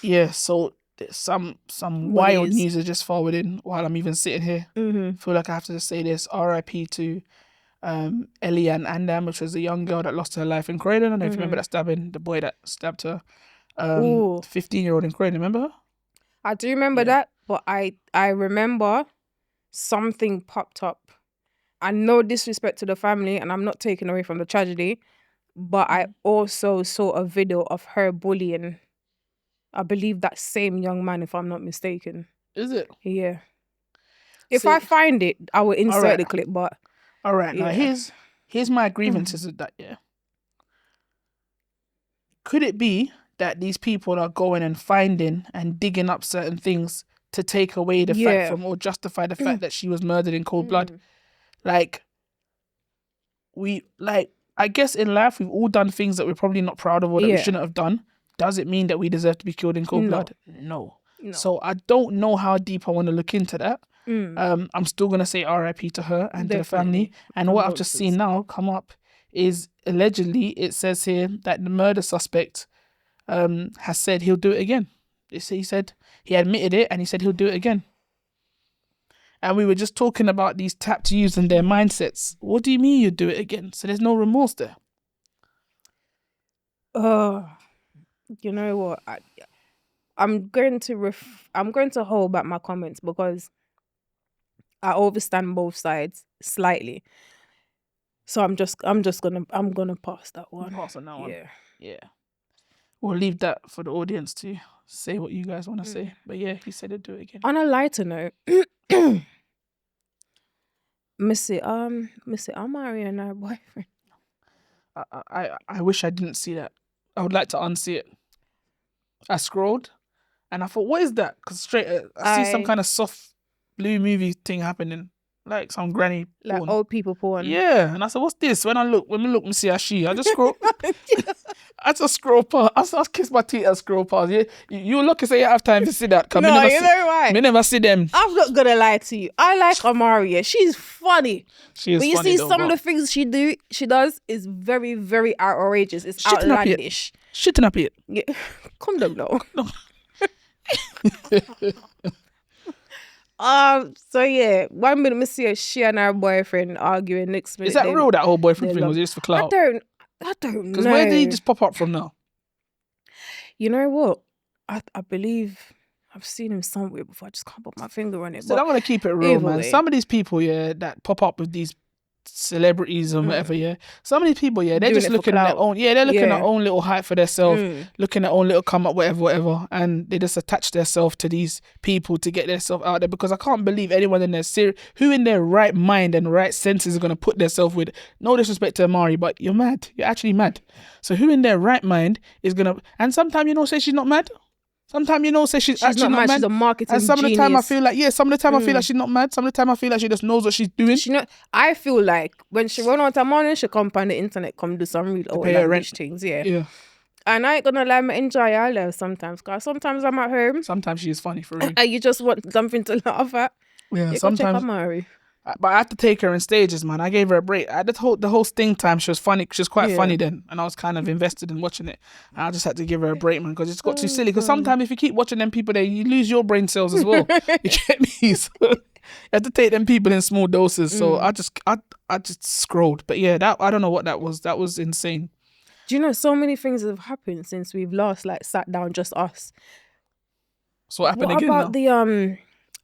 Yeah, so some wild news is just forwarding while I'm even sitting here. Mm-hmm. Feel like I have to just say this. R.I.P. to Ellie and Andam, which was the young girl that lost her life in Croydon. I don't know if you remember that stabbing, the boy that stabbed her. 15-year-old in Croydon, remember her? I do remember that, but I remember something popped up. And no disrespect to the family, and I'm not taking away from the tragedy, but I also saw a video of her bullying, I believe, that same young man, if I'm not mistaken. Is it? Yeah. If I find it, I will insert the clip, but... All right, now here's my grievances with that, yeah. Could it be that these people are going and finding and digging up certain things to take away the fact from, or justify the fact that she was murdered in cold blood? I guess in life we've all done things that we're probably not proud of or that we shouldn't have done. Does it mean that we deserve to be killed in cold blood? No. So I don't know how deep I want to look into that. I'm still going to say R.I.P. to her and to the family. And what I've just seen now come up is allegedly, it says here that the murder suspect has said he'll do it again. He said he admitted it and he said he'll do it again. And we were just talking about these tattoos and their mindsets. What do you mean you do it again? So there's no remorse there. You know what? I'm going to hold back my comments because I overstand both sides slightly. So I'm gonna pass that one. Pass on that one. Yeah. We'll leave that for the audience to say what you guys want to say. But yeah, he said he'd do it again. On a lighter note, Missy Amari and her boyfriend. I wish I didn't see that. I would like to unsee it. I scrolled and I thought, what is that? Because I see some kind of soft blue movie thing happening. Like some granny like porn. Old people porn. Yeah. And I said, what's this? When we look, me see a she. I just scroll. I just scroll past. I just kiss my teeth and scroll past. You look and say you have time to see that. No, you know why? Me never see them. I'm not gonna lie to you. I like Amaria. She's funny. She is but you funny see though, some of the things she does is very, very outrageous. It's outlandish. Shitting up it. Yeah. Come down now. No. So yeah, 1 minute we see she and her boyfriend arguing, next minute. Is that real, that whole boyfriend thing? Was it just for clout? I don't know. Because where did he just pop up from now? You know what? I believe I've seen him somewhere before. I just can't put my finger on it. So I'm gonna keep it real, man. Some of these people, that pop up with these celebrities and whatever, some of these people, they're doing just looking at their own, they're looking at their own little hype for themselves, looking at own little come up, whatever, and they just attach themselves to these people to get themselves out there. Because I can't believe anyone in who in their right mind and right senses is gonna put themselves with, no disrespect to Amari, but you're mad. You're actually mad. So who in their right mind is gonna? And sometimes say she's not mad. Sometimes say she's actually not mad. She's a marketing and some genius. of the time I feel like, some of the time I feel like she's not mad. Some of the time I feel like she just knows what she's doing. I feel like when she run out of money, she come on the internet, come do some real outlandish things. Yeah. And I ain't gonna lie, I enjoy her life sometimes. Cause sometimes I'm at home. Sometimes she is funny for real. And you just want something to laugh at. Yeah, You sometimes. go check on Mary. But I had to take her in stages, man. I gave her a break. At the whole Sting time, she was funny. She was quite funny then, and I was kind of invested in watching it. And I just had to give her a break, man, because it's got too silly. Because sometimes if you keep watching them people there, you lose your brain cells as well. You get me? So you have to take them people in small doses. So I just scrolled. But yeah, that I don't know what that was. That was insane. Do you know so many things have happened since we've last sat down, just us? So what happened what again? What about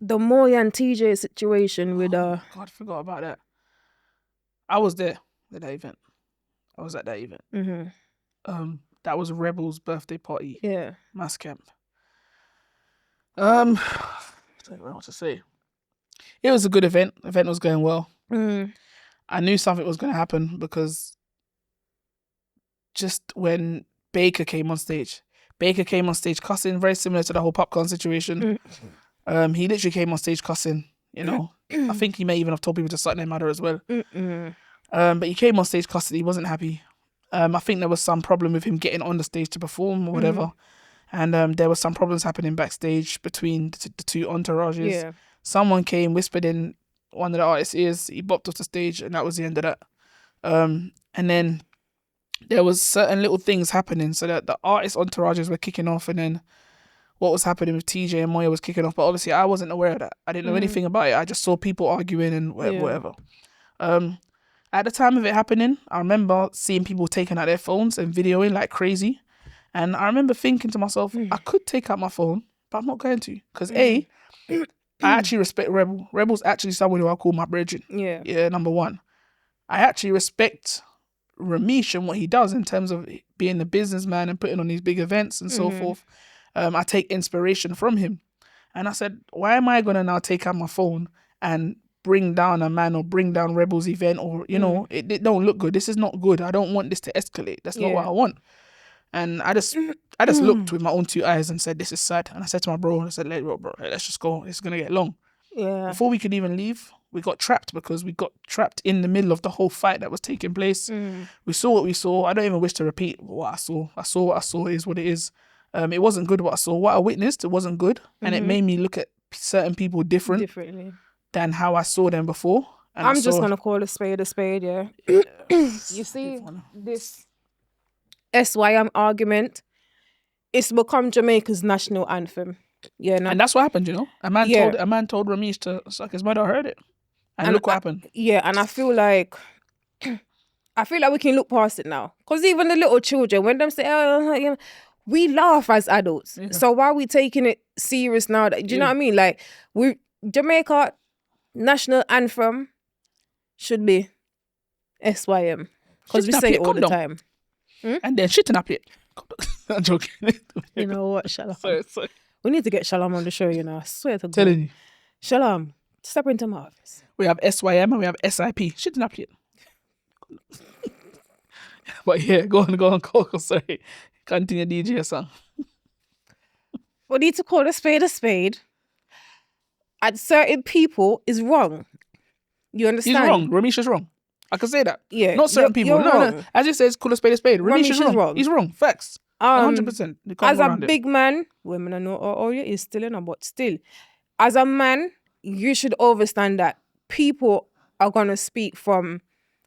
the Moy and TJ situation with God, I forgot about that. I was there at that event. I was at that event. That was Rebel's birthday party. Yeah. Mass camp. I don't know what to say. It was a good event. The event was going well. I knew something was going to happen because just when Baker came on stage cussing, very similar to the whole popcorn situation. He literally came on stage cussing, you know. I think he may even have told people to suck their mother as well. But he came on stage cussing. He wasn't happy. I think there was some problem with him getting on the stage to perform or whatever. And there was some problems happening backstage between the two entourages. Yeah. Someone came, whispered in one of the artists' ears. He bopped off the stage, and that was the end of that. And then there was certain little things happening, so that the artist entourages were kicking off, and then what was happening with TJ and Moya was kicking off. But obviously, I wasn't aware of that. I didn't know anything about it. I just saw people arguing and whatever. At the time of it happening, I remember seeing people taking out their phones and videoing like crazy. And I remember thinking to myself, I could take out my phone, but I'm not going to. Because I actually respect Rebel. Rebel's actually someone who I call my brethren. Yeah, number one. I actually respect Ramesh and what he does in terms of being a businessman and putting on these big events and so forth. I take inspiration from him. And I said, why am I going to now take out my phone and bring down a man or bring down Rebel's event or, you know, it don't look good. This is not good. I don't want this to escalate. That's not what I want. And I just looked with my own two eyes and said, this is sad. And I said to my bro, I said, let's just go. It's going to get long. Yeah. Before we could even leave, we got trapped because we got trapped in the middle of the whole fight that was taking place. We saw what we saw. I don't even wish to repeat what I saw. I saw what I saw. It is what it is. It wasn't good what I saw. What I witnessed, it wasn't good. And it made me look at certain people differently than how I saw them before. And I'm just going to call a spade, yeah. You see, this SYM argument, it's become Jamaica's national anthem. Yeah, and that's what happened, you know. A man told Ramesh to suck his mother. I heard it, and look what happened. Yeah, and I feel like we can look past it now, because even the little children, when them say, "Oh," we laugh as adults. Yeah. So why are we taking it serious now? Do you know what I mean? Like, Jamaica national anthem should be SYM, because we say it all the time. And then shitting up it. I'm joking. You know what, Shalom? Sorry. We need to get Shalom on the show, you know. I swear to God. Telling you. Shalom, step into my office. We have SYM and we have SIP. Shitting up it. But yeah, go on, Koko. Sorry. Continue DJ a song. We need to call a spade. At certain people is wrong. You understand? He's wrong. Ramesh is wrong. I can say that. Yeah. Not certain people. No. As it says, call a spade. Ramesh is wrong. He's wrong. Facts. 100%. As a big man, women are not is still in, but still, as a man, you should understand that people are gonna speak from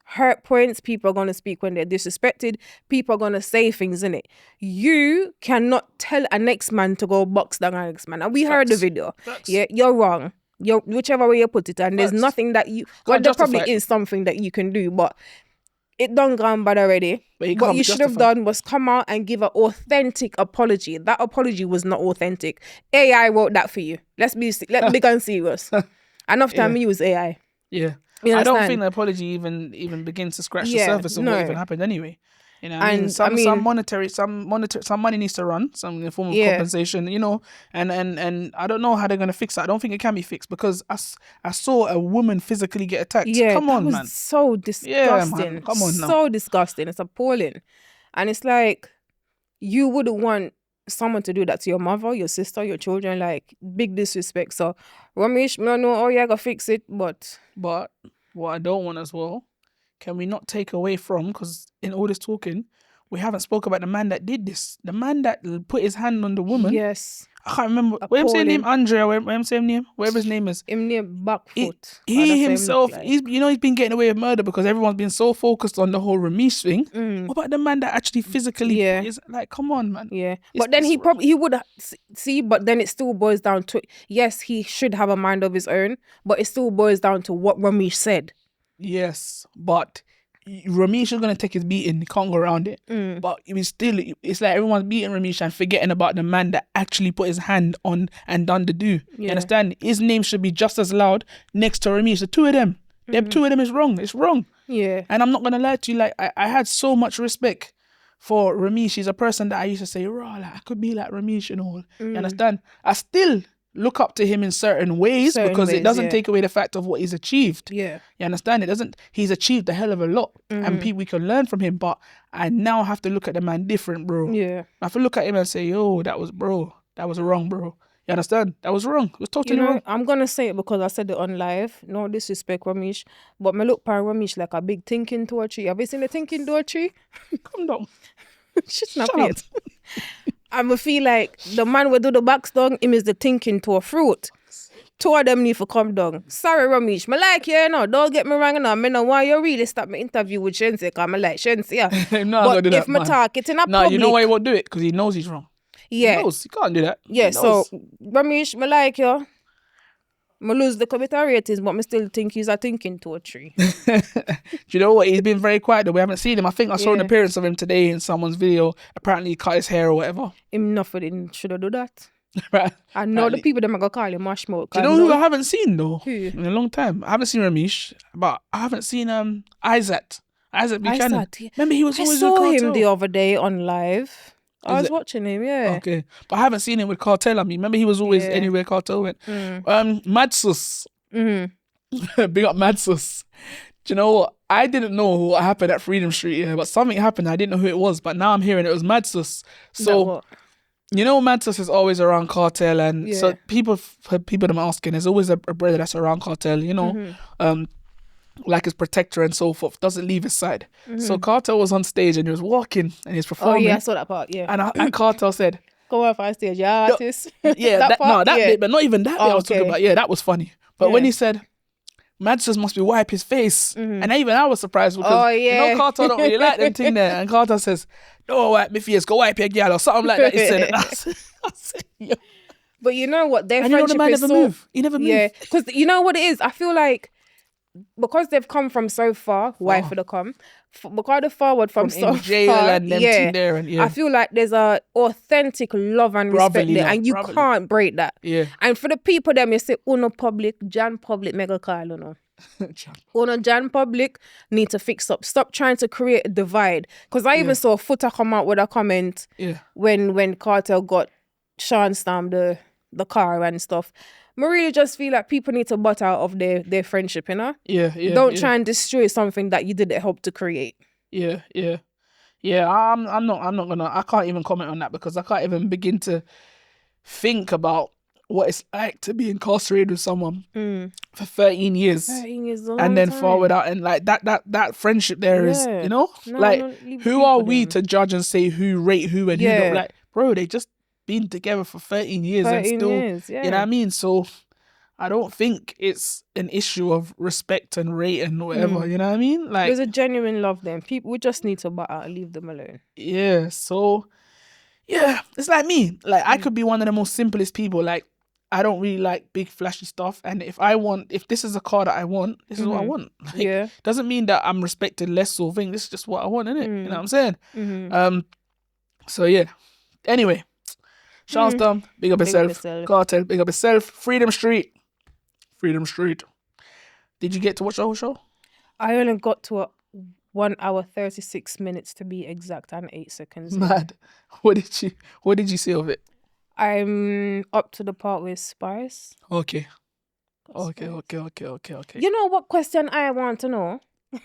hurt points. People are gonna speak when they're disrespected. People are gonna say things in it. You cannot tell a next man to go box down a next man. And we heard the video. Facts. Yeah, you're wrong. You're whichever way you put it, and there's nothing that you. Well, there probably is something that you can do, but it done gone bad already. What you should have done was come out and give an authentic apology. That apology was not authentic. AI wrote that for you. Let's be serious. Enough time use AI. Yeah. I don't think the apology even begins to scratch the surface of what even happened anyway. You know, some money needs to run, some in the form of compensation, you know, and I don't know how they're gonna fix it. I don't think it can be fixed because I saw a woman physically get attacked. Yeah, come on, that was man. So disgusting. Yeah, man. Come on now. So disgusting. It's appalling, and it's like you wouldn't want someone to do that to your mother, your sister, your children. Like, big disrespect. So Ramesh, I know, I gotta fix it, but what I don't want as well. Can we not take away from, because in all this talking, we haven't spoke about the man that did this. The man that put his hand on the woman. Yes. I can't remember. What am saying name? Andrea. What am saying name? Whatever his name is. Him name Backfoot. He himself, he's been getting away with murder because everyone's been so focused on the whole Ramesh thing. What about the man that actually physically is like, come on, man. Yeah. But then he would see, but then it still boils down to, yes, he should have a mind of his own, but it still boils down to what Ramesh said. Yes, but Ramesh is going to take his beating. He can't go around it. But it's like everyone's beating Ramesh and forgetting about the man that actually put his hand on and done the do. You understand? His name should be just as loud next to Ramesh. The two of them. Them two of them is wrong. It's wrong. Yeah. And I'm not going to lie to you. Like, I had so much respect for Ramesh. He's a person that I used to say, like, I could be like Ramesh and all. You understand? I still look up to him in certain ways because it doesn't take away the fact of what he's achieved. Yeah. You understand? It doesn't. He's achieved a hell of a lot and we can learn from him, but I now have to look at the man different, bro. Yeah. I have to look at him and say, yo, that was wrong, bro. You understand? That was wrong. It was totally wrong. I'm going to say it because I said it on live. No disrespect, Ramesh. But me look upon Ramesh like a big thinking door tree. Have you seen the thinking door tree? Come down. Shut up. I feel like the man will do the box down, him is the thinking to a fruit. Two of them need to come down. Sorry, Ramesh. I like you, don't get me wrong. I know why you really start my interview with Shensi because I like Shensi. Yeah. No, but if I talk it in a public... No, you know why he won't do it? Because he knows he's wrong. Yeah. He knows. He can't do that. Yeah, so, Ramesh, I like you. I lose the computer ratings, but I still think he's a thinking to a tree. Do you know what? He's been very quiet though. We haven't seen him. I think I saw an appearance of him today in someone's video. Apparently he cut his hair or whatever. Him nothing should have do that. Right. I know the people that are going to call him Mashmo. Do you know who I haven't seen though? Who? In a long time. I haven't seen Ramesh, but I haven't seen Isaac Buchanan. Remember he was always with Kartel. I saw him the other day on live. I was watching him, Okay. But I haven't seen him with Kartel. I mean, remember he was always anywhere Kartel went. Madsus. Big up Madsus. Do you know what? I didn't know what happened at Freedom Street, but something happened. I didn't know who it was, but now I'm hearing it was Madsus. So, you know, Madsus is always around Kartel, and so people them asking, there's always a brother that's around Kartel, you know, like his protector and so forth, doesn't leave his side. So Kartel was on stage and he was walking and he's performing. Oh yeah, I saw that part, yeah. And Kartel said, "Go off on stage, yeah, artist." Yeah, that bit, but not even that bit I was talking about. Yeah, that was funny. But when he said, Madsus must be wipe his face. And I was surprised because you know Kartel don't really like them thing there. And Kartel says, "Don't wipe my face, go wipe your girl," or something like that. He said, and I said, yo. But you know what? Their and friendship you know the man is never move. He never moved. Yeah, because you know what it is? I feel like because they've come from so far, why for the come? Because they're forward from so jail far, and them thing there, and I feel like there's a authentic love and respect there, and you can't break that. Yeah. And for the people them, you say, "Uno public, Jan public, mega call, you know." Uno Jan public need to fix up. Stop trying to create a divide. Because I even saw Footer come out with a comment when Kartel got Sean Stam the car and stuff. I really just feel like people need to butt out of their friendship, you know? Yeah. Don't try and destroy something that you didn't help to create. Yeah. I'm not gonna. I can't even comment on that because I can't even begin to think about what it's like to be incarcerated with someone for 13 years. 13 years, and then forward out and like that friendship there is, you know, who are we to judge and say who rate who and who don't? Like, bro, they just been together for 13 years and still, you know what I mean? So I don't think it's an issue of respect and rate and whatever, you know what I mean? Like, there's a genuine love there. People, we just need to butt out and leave them alone. Yeah, so yeah, it's like me. Like, I could be one of the most simplest people. Like, I don't really like big flashy stuff, and if this is a car that I want, this is what I want. Like, doesn't mean that I'm respected less or thing. This is just what I want, innit? You know what I'm saying? So yeah. Anyway, Sean's done. Big up yourself. Kartel, big up yourself. Freedom Street. Did you get to watch the whole show? I only got to 1 hour 36 minutes to be exact and 8 seconds. Mad. What did you say of it? I'm up to the part with Spice. Okay. You know what question I want to know?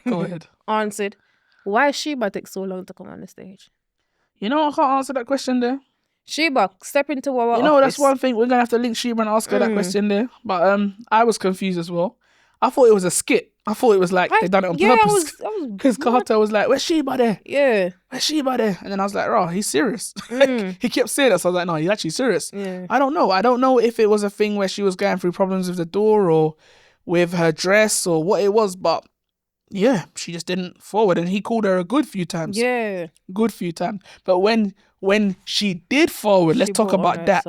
Go ahead. Answered. Why Sheba take so long to come on the stage? You know, I can't answer that question there. Sheba, step into our You know, office. that's one thing. We're going to have to link Sheba and ask her that question there. But I was confused as well. I thought it was a skit. I thought it was like they done it on purpose. Because Kartel was like, where's Sheba there? Yeah. Where's Sheba there? And then I was like, oh, he's serious. He kept saying that. So I was like, no, he's actually serious. Yeah. I don't know. I don't know if it was a thing where she was going through problems with the door or with her dress or what it was. But yeah, she just didn't forward. And he called her a good few times. Yeah. Good few times. But when she did forward, let's talk about that.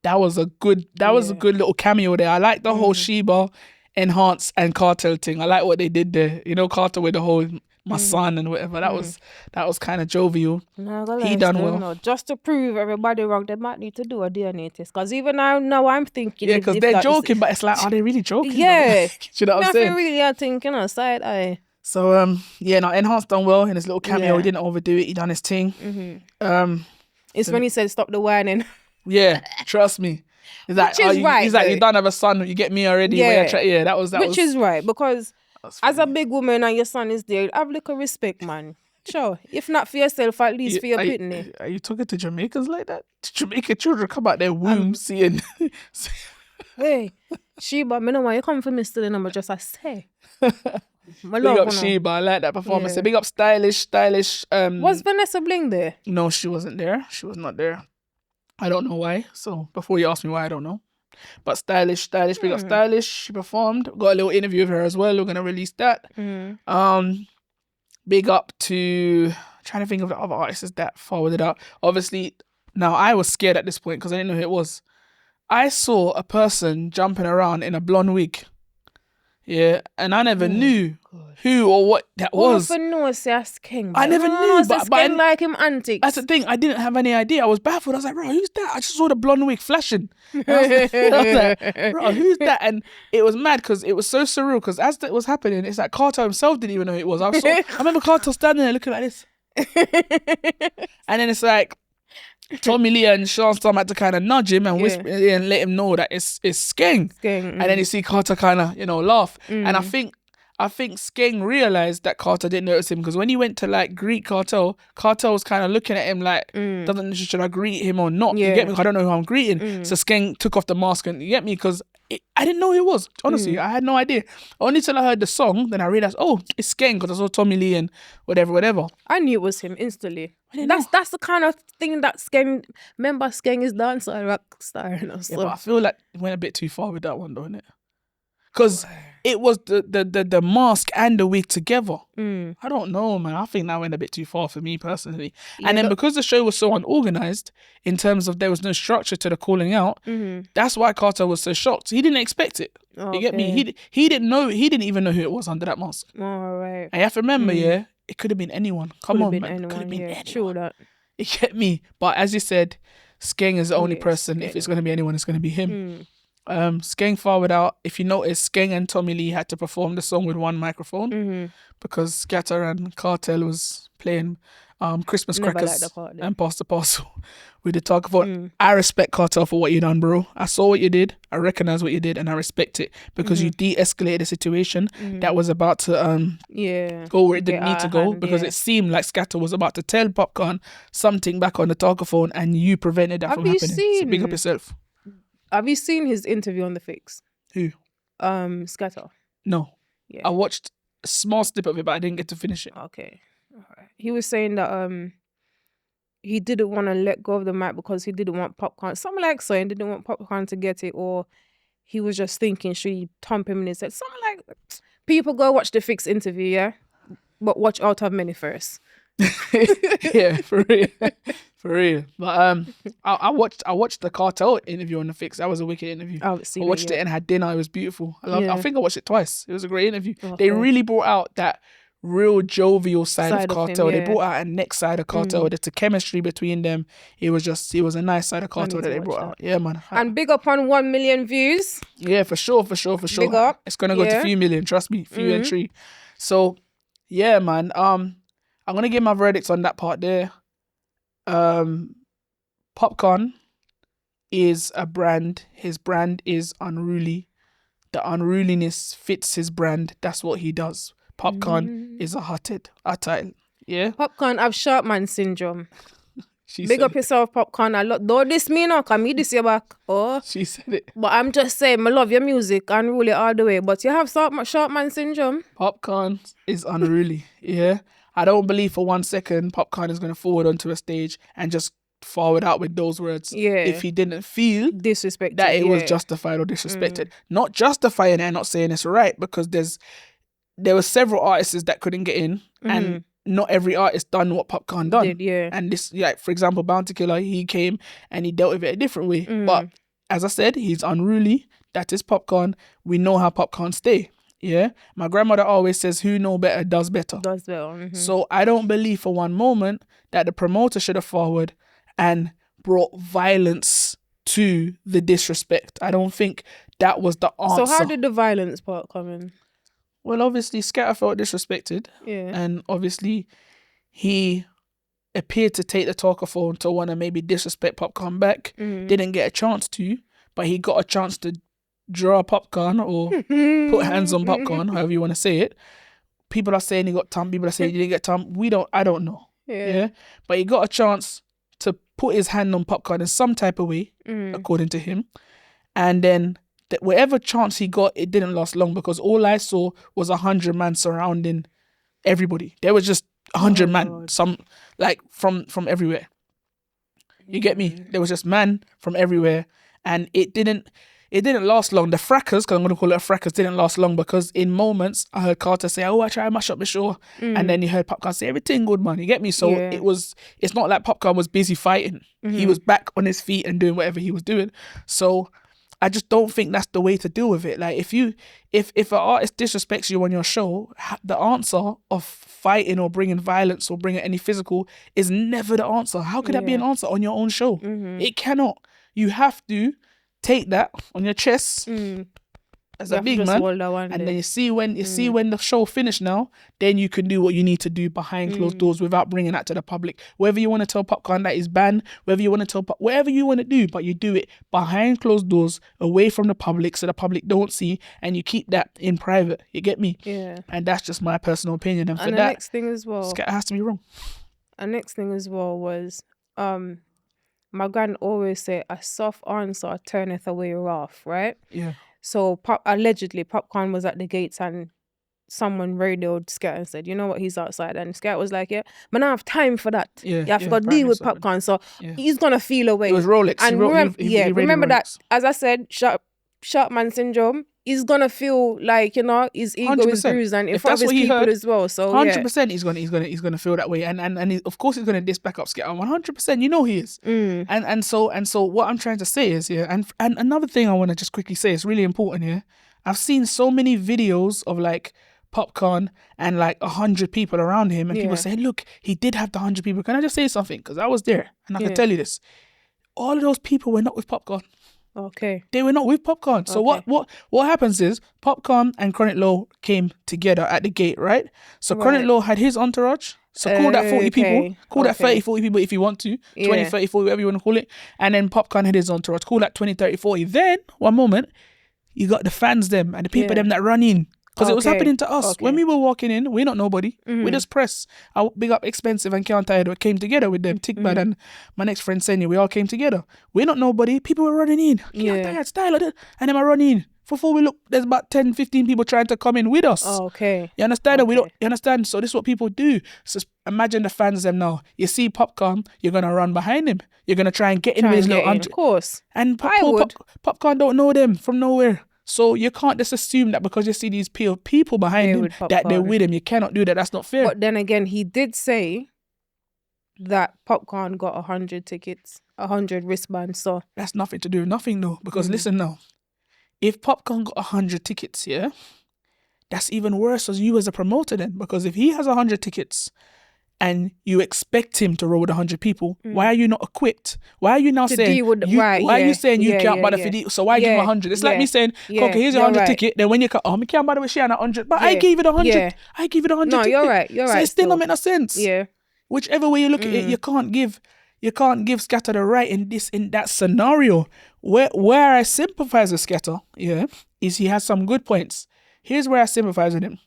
That was a good little cameo there. I like the whole Sheba enhance and Kartel thing. I like what they did there. You know, Kartel with the whole my son and whatever. That was kind of jovial. He done well. No. Just to prove everybody wrong, they might need to do a DNA test. Because even now I'm thinking. Yeah, because they're joking, but it's like, are they really joking? Yeah. You know what I'm saying? Nothing really, I think, side eye. So, Enhance done well in his little cameo. He didn't overdo it. He done his thing. It's when he said, stop the whining. Yeah, trust me. He's like, right. He's like, you don't have a son, you get me already. Yeah, that was. Which is right, because as a big woman and your son is there, have a little respect, man. Sure. If not for yourself, at least for your pitney. Are you talking to Jamaicans like that? Jamaican children come out their womb seeing. Hey, Sheba, I know why you come for me still, and I'm just a say. Big up Sheba, I like that performance. Big up Stylish. Was Vanessa Bling there? No, she wasn't there. She was not there. I don't know why. So before you ask me why, I don't know. But Stylish, big up Stylish. She performed. Got a little interview with her as well. We're gonna release that. Big up to trying to think of the other artists that forwarded out. Obviously, now I was scared at this point because I didn't know who it was. I saw a person jumping around in a blonde wig. Yeah, and I never knew who or what that was. I never knew it's King. I never knew, but I like him antics. That's the thing. I didn't have any idea. I was baffled. I was like, bro, who's that? I just saw the blonde wig flashing. I was like, bro, who's that? And it was mad because it was so surreal. Because as that was happening, it's like Kartel himself didn't even know who it was. I remember Kartel standing there looking like this, and then it's like Tommy Lee and Sean Storm had to kind of nudge him and whisper and let him know that it's Skeng. And then you see Carter kind of, laugh. And I think Skeng realized that Carter didn't notice him because when he went to like greet Kartel was kind of looking at him like, should I greet him or not? You get me? I don't know who I'm greeting. So Skeng took off the mask and you get me? Because I didn't know who it was. Honestly, I had no idea. Only till I heard the song, then I realized, oh, it's Skeng because I saw Tommy Lee and whatever. I knew it was him instantly. That's the kind of thing that Skeng, remember Skeng is dancer, rock star. So. Yeah, but I feel like it went a bit too far with that one, don't it? Because it was the mask and the wig together. I don't know, man. I think that went a bit too far for me personally. Yeah, and then because the show was so unorganized in terms of there was no structure to the calling out, that's why Carter was so shocked. He didn't expect it. You get me? He didn't know. He didn't even know who it was under that mask. All right. And you have to remember, it could have been anyone. Come on, man. It could have been anyone. True that. You get me? But as you said, Skeng is the only person. Skeng. If it's going to be anyone, it's going to be him. Skeng forward out. If you notice, Skeng and Tommy Lee had to perform the song with one microphone because Scatter and Kartel was playing Christmas crackers and Pass the Parcel with the talk. I respect Kartel for what you done, bro. I saw what you did. I recognize what you did, and I respect it because you de-escalated the situation that was about to go where it didn't need to go because it seemed like Scatter was about to tell Popcorn something back on the talkaphone, and you prevented that from happening. So big up yourself. Have you seen his interview on The Fix? Who? Scatter. No. Yeah. I watched a small snip of it, but I didn't get to finish it. Okay. All right. He was saying that he didn't want to let go of the mic because he didn't want Popcorn. Something like so, and didn't want Popcorn to get it, or he was just thinking, should he thump him in his head? Something like, people go watch The Fix interview, yeah? But watch Out of Many first. Yeah, for real. But I watched the Kartel interview on The Fix. That was a wicked interview. I watched it and had dinner. It was beautiful. I think I watched it twice. It was a great interview. Okay. They really brought out that real jovial side of Kartel. They brought out a next side of Kartel. The chemistry between them. It was a nice side of Kartel that they brought out. Yeah, man. And big up on 1 million views. Yeah, for sure. Big up. It's gonna go to a few million. Trust me, few entry. So, yeah, man. I'm gonna give my verdict on that part there. Popcorn is a brand. His brand is unruly. The unruliness fits his brand. That's what he does. Popcorn is a title. Yeah. Popcorn have short man syndrome. Big up yourself, Popcorn. A lot. Don't diss me now, come me this your back. Oh. She said it. But I'm just saying, I love your music, unruly all the way. But you have short man syndrome. Popcorn is unruly, yeah. I don't believe for 1 second Popcorn is going to forward onto a stage and just forward out with those words. Yeah. If he didn't feel disrespected, that it was justified or disrespected. Not justifying it and not saying it's right, because there were several artists that couldn't get in, and not every artist done what Popcorn done. And this, like, for example, Bounty Killer, he came and he dealt with it a different way. But as I said, he's unruly. That is Popcorn. We know how Popcorn stay. Yeah. My grandmother always says, who know better does better. So I don't believe for one moment that the promoter should have forward and brought violence to the disrespect. I don't think that was the answer. So how did the violence part come in? Well, obviously, Scatter felt disrespected. Yeah. And obviously, he appeared to take the talkaphone to want to maybe disrespect Popcorn back. Didn't get a chance to, but he got a chance to draw Popcorn or put hands on Popcorn, however you want to say it. People are saying he got tongue. People are saying he didn't get tongue. I don't know. Yeah. But he got a chance to put his hand on Popcorn in some type of way, according to him. And then whatever chance he got, it didn't last long, because all I saw was 100 man surrounding everybody. There was just 100 man, some like from everywhere. You get me? There was just man from everywhere, and it didn't last long. The frackers, because I'm going to call it a frackers, didn't last long, because in moments I heard Carter say, I try to mash up the show. And then you heard Popcorn say, everything good, man. You get me? So it's not like Popcorn was busy fighting. He was back on his feet and doing whatever he was doing. So I just don't think that's the way to deal with it. Like, if an artist disrespects you on your show, the answer of fighting or bringing violence or bringing any physical is never the answer. How could that be an answer on your own show? It cannot. You have to take that on your chest as a big man, and then you see when the show finished now, then you can do what you need to do behind closed doors without bringing that to the public. Whether you want to tell Popcorn that is banned, whether you want to tell whatever you want to do, but you do it behind closed doors, away from the public, so the public don't see, and you keep that in private. You get me? Yeah. And that's just my personal opinion. And for the that, next thing as well, Scat has to be wrong. And next thing as well was, my grand always say, a soft answer turneth away wrath, right? Yeah. So allegedly, Popcorn was at the gates and someone radioed Scat and said, you know what, he's outside. And Scat was like, yeah, but I don't have time for that. Yeah, you have to go deal with Popcorn. So he's going to feel away. It was Rolex. And remember that, as I said, sharp man syndrome, he's going to feel like, you know, his ego 100%. Is bruised, and in front of his people as well. So 100% he's gonna feel that way. And of course he's going to diss back up Scat. 100%, you know he is. And so what I'm trying to say is, and another thing I want to just quickly say, is really important here. I've seen so many videos of like Popcorn and like 100 people around him, and people say, look, he did have the 100 people. Can I just say something? Because I was there and I can tell you this. All of those people were not with Popcorn. Okay. They were not with Popcorn. So what happens is Popcorn and Chronic Low came together at the gate, right? So Chronic Low had his entourage. So call that 40 people. Call that 30, 40 people if you want to. 20, 30, 40, whatever you want to call it. And then Popcorn had his entourage. Call that 20, 30, 40. Then, one moment, you got the fans them and the people them that run in. Because it was happening to us. When we were walking in, we're not nobody. We just press. I big up Expensive and Count Tired came together with them. Tickbad and my next friend Senya, we all came together. We're not nobody. People were running in. Count Tired, Stylah. And then I run in. Before we look, there's about 10, 15 people trying to come in with us. You understand? You understand? So this is what people do. So imagine the fans them now. You see Popcorn, you're going to run behind him. You're going to try and get in with his little... Of course. And Popcorn don't know them from nowhere. So you can't just assume that because you see these people behind him that they're with him. You cannot do that. That's not fair. But then again, he did say that Popcorn got 100 tickets, 100 wristbands. So that's nothing to do with nothing though. Because listen now, if Popcorn got 100 tickets, that's even worse as you as a promoter then. Because if he has 100 tickets and you expect him to roll with 100 people, why are you not equipped? Why are you now saying, why are you saying you can't buy the video? So why give him 100? It's like me saying, Koko, here's your 100 ticket. Then when you come, me can't buy the with Shana 100. But I gave it 100. I give it 100 No, ticket. you're right. So it still don't make no sense. Yeah. Whichever way you look at it, you can't give Scatter the right in that scenario. Where I sympathize with Scatter, is he has some good points. Here's where I sympathize with him.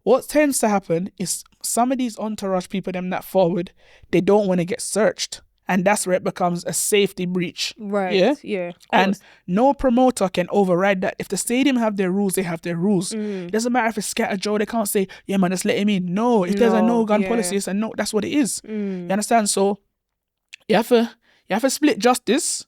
What tends to happen is some of these entourage people, them that forward, they don't want to get searched. and that's where it becomes a safety breach. Right. Yeah. And no promoter can override that. If the stadium have their rules, they have their rules. Mm. It doesn't matter if it's Scatter Joe. They can't say, yeah, man, let's let him in. No, if there's a no gun policy, it's a no. That's what it is. You understand? So you have to split justice.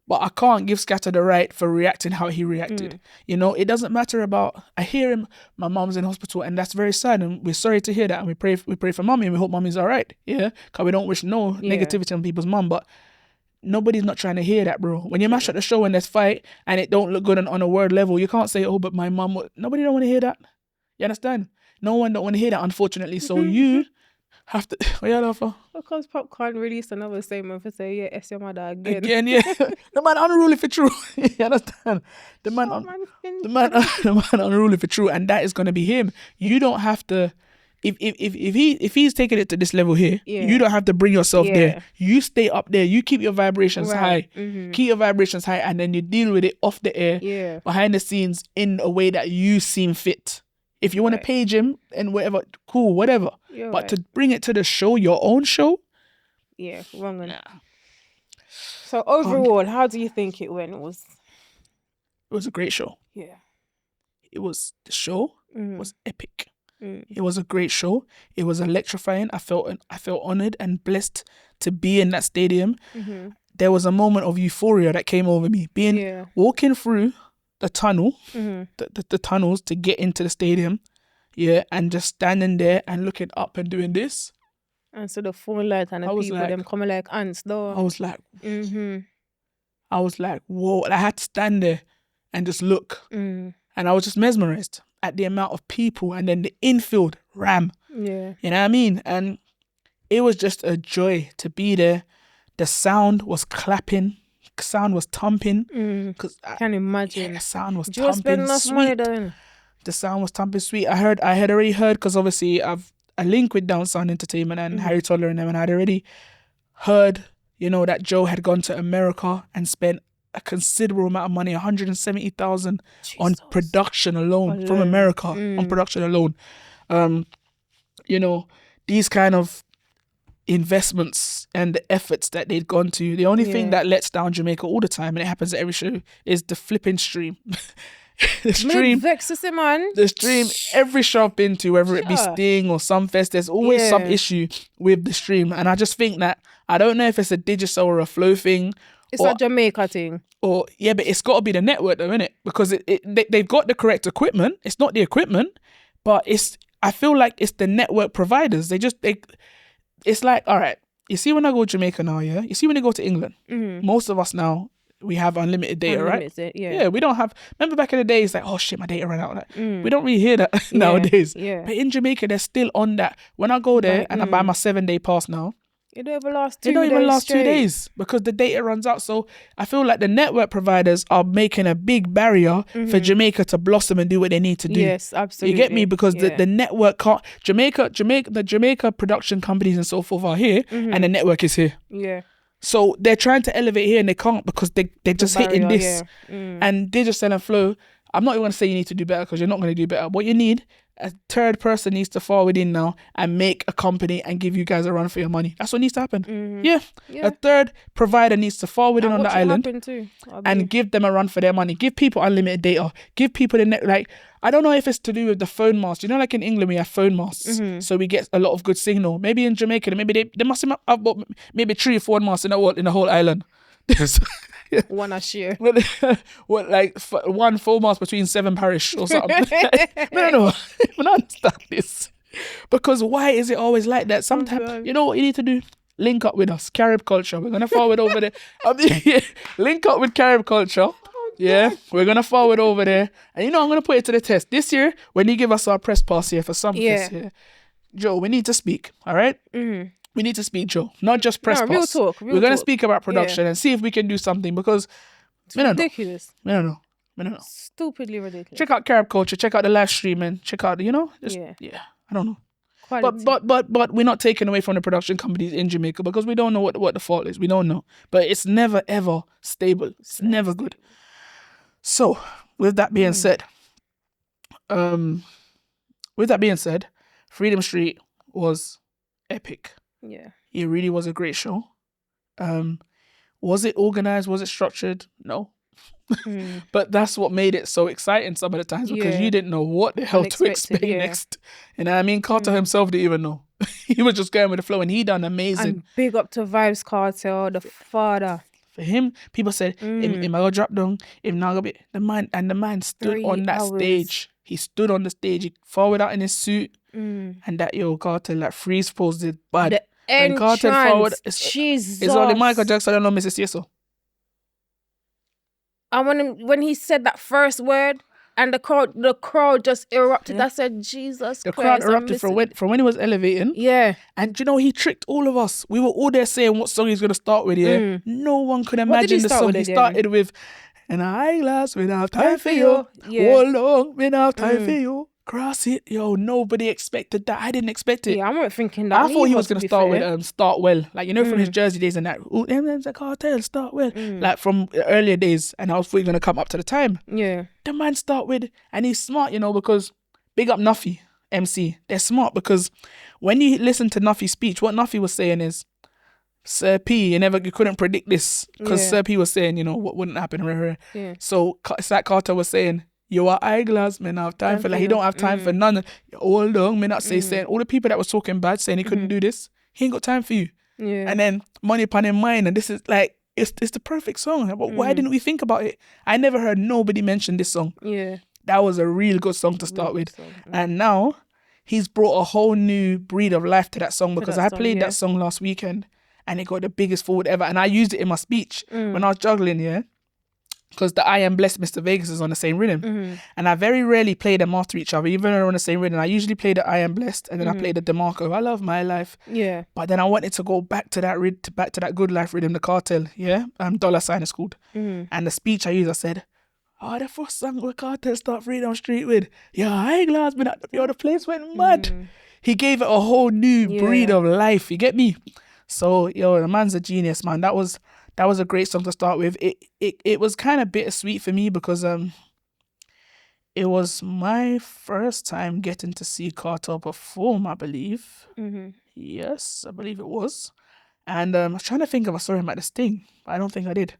But I can't give Scatter the right for reacting how he reacted. You know, it doesn't matter about. I hear him. My mom's in hospital, and that's very sad. And we're sorry to hear that. And we pray for mommy, and we hope mommy's all right. Yeah, because we don't wish no negativity on people's mom. But nobody's not trying to hear that, bro. When you mash up the show and there's fight, and it don't look good on a word level, you can't say, "Oh, but my mom." Nobody don't want to hear that. You understand? No one don't want to hear that, unfortunately. So you have to. What you laugh for? Because Popcorn released another statement for say, yeah, it's your mother again. Again, yeah. The man unruly for true. You understand? The man unruly for true, and that is gonna be him. You don't have to. If he's taking it to this level here, you don't have to bring yourself there. You stay up there. You keep your vibrations high. Keep your vibrations high, and then you deal with it off the air, behind the scenes, in a way that you seem fit. If you want to page him and whatever, cool, whatever. But to bring it to the show, your own show, wrong on that. So overall, how do you think it went? It was a great show. Yeah. The show was epic. It was a great show. It was electrifying. I felt honored and blessed to be in that stadium. There was a moment of euphoria that came over me. Walking through the tunnel, the tunnels to get into the stadium, and just standing there and looking up and doing this. And so the full light and the people, them coming like ants though. I was like, whoa. I had to stand there and just look. And I was just mesmerized at the amount of people, and then the infield ram. Yeah. You know what I mean? And it was just a joy to be there. The sound was clapping. Sound was thumping. I can imagine. Yeah, the sound was thumping. Did you spend enough money then? The sound was thumping sweet. I had already heard, because obviously I've a link with Down Sound Entertainment and Harry Toddler and them, and I'd already heard, that Joe had gone to America and spent a considerable amount of money, 170,000 on production alone from America, on production alone. These kind of investments and the efforts that they'd gone to. The only thing that lets down Jamaica all the time, and it happens at every show, is the flipping stream. The stream, every show I've been to, whether it be Sting or Sunfest, there's always some issue with the stream. And I just think that, I don't know if it's a digital or a flow thing. It's a Jamaica thing. But it's got to be the network though, innit? Because they've got the correct equipment. It's not the equipment, but I feel like it's the network providers. It's like, all right, you see when I go to Jamaica now, you see when you go to England, most of us now, we have unlimited data, right? Yeah, we don't have, remember back in the day, it's like, oh shit, my data ran out. Like, we don't really hear that nowadays. Yeah. But in Jamaica, they're still on that. When I go there and I buy my 7-day pass now, it don't even last 2 days. It don't even last 2 days because the data runs out. So I feel like the network providers are making a big barrier for Jamaica to blossom and do what they need to do. Yes, absolutely. You get me? Because the network can't. The Jamaica production companies and so forth are here, and the network is here. Yeah. So they're trying to elevate here and they can't because they're just hitting this, and they're just selling flow. I'm not even going to say you need to do better because you're not going to do better. What you need, a third person needs to fall within now and make a company and give you guys a run for your money. That's what needs to happen. Yeah. A third provider needs to fall within on the island and give them a run for their money. Give people unlimited data. Give people the net. Like, I don't know if it's to do with the phone masts. Like in England we have phone masts, so we get a lot of good signal. Maybe in Jamaica, maybe they must have about maybe 3 or 4 masts in the whole island. One a share. What, like one full mast between 7 parish or something? I don't know. I don't understand this. Because why is it always like that? Sometimes, you know what you need to do? Link up with us, Carib Culture. We're gonna forward over there. Link up with Carib Culture. Yeah, we're gonna forward over there, and I'm gonna put it to the test this year when you give us our press pass here for some fest here. Joe, we need to speak. All right. We need to speak, Joe. Not just press pass. Real talk. We're going to speak about production and see if we can do something because it's ridiculous. I don't know. Stupidly ridiculous. Check out Carib Culture. Check out the live stream and check out, I don't know. Quality. But we're not taking away from the production companies in Jamaica because we don't know what the fault is. We don't know. But it's never, ever stable. It's never good. So, with that being said, Freedom Street was epic. Yeah. It really was a great show. Was it organized? Was it structured? No. But that's what made it so exciting some of the times, because you didn't know what the hell to expect next. You know what I mean? Kartel himself didn't even know. He was just going with the flow, and he done amazing. And big up to Vybz Kartel, the father. For him, people said, "Am I gonna drop down? If not gonna be the man stood 3 on that hours. stage. He stood on the stage. He forward out in his suit, and that Kartel like freeze posed it bad. When Kartel forward, Jesus. It's only Michael Jackson. I don't know, Mrs. Yeso. And when he said that first word, and the crowd just erupted. I said, Jesus Christ. The crowd erupted from when he was elevating. Yeah. And he tricked all of us. We were all there saying what song he's going to start with, yeah? No one could imagine the song he started with. And eyeglass, we don't have time for you. Hold on, we don't have time for you. Cross it. Nobody expected that. I didn't expect it. Yeah, I wasn't thinking that. I thought he was going to start with Start Well. Like, from his Jersey days and that. Oh, them's a Kartel, Start Well. Like from earlier days. And I was going to come up to the time. Yeah. The man start with, and he's smart, because big up Nuffy, MC. They're smart because when you listen to Nuffy's speech, what Nuffy was saying is, Sir P, you couldn't predict this, because Sir P was saying, what wouldn't happen. Yeah. So it's like Kartel was saying, you are eyeglass, man, I have time for, like, he don't have time for none. Hold on, man, not saying, all the people that was talking bad, saying he couldn't do this, he ain't got time for you. Yeah. And then Money Upon Him Mind, and this is like, it's the perfect song. But why didn't we think about it? I never heard nobody mention this song. Yeah. That was a real good song to start with. And now he's brought a whole new breed of life to that song, because I played that song last weekend and it got the biggest forward ever. And I used it in my speech when I was juggling, because the I Am Blessed Mr. Vegas is on the same rhythm. And I very rarely play them after each other, even though they're on the same rhythm. I usually play the I Am Blessed, and then I play the DeMarco, I Love My Life. Yeah. But then I wanted to go back to that good life rhythm, the Kartel, Dollar Sign is called. And the speech I used, I said, the first song where Kartel start Freedom Street with, eyeglass, man, the place went mad. He gave it a whole new breed of life, you get me? So, the man's a genius, man. That was a great song to start with. It was kind of bittersweet for me because it was my first time getting to see Kartel perform, I believe. Yes, I believe it was. And I was trying to think if I saw him at the Sting, but I don't think I did.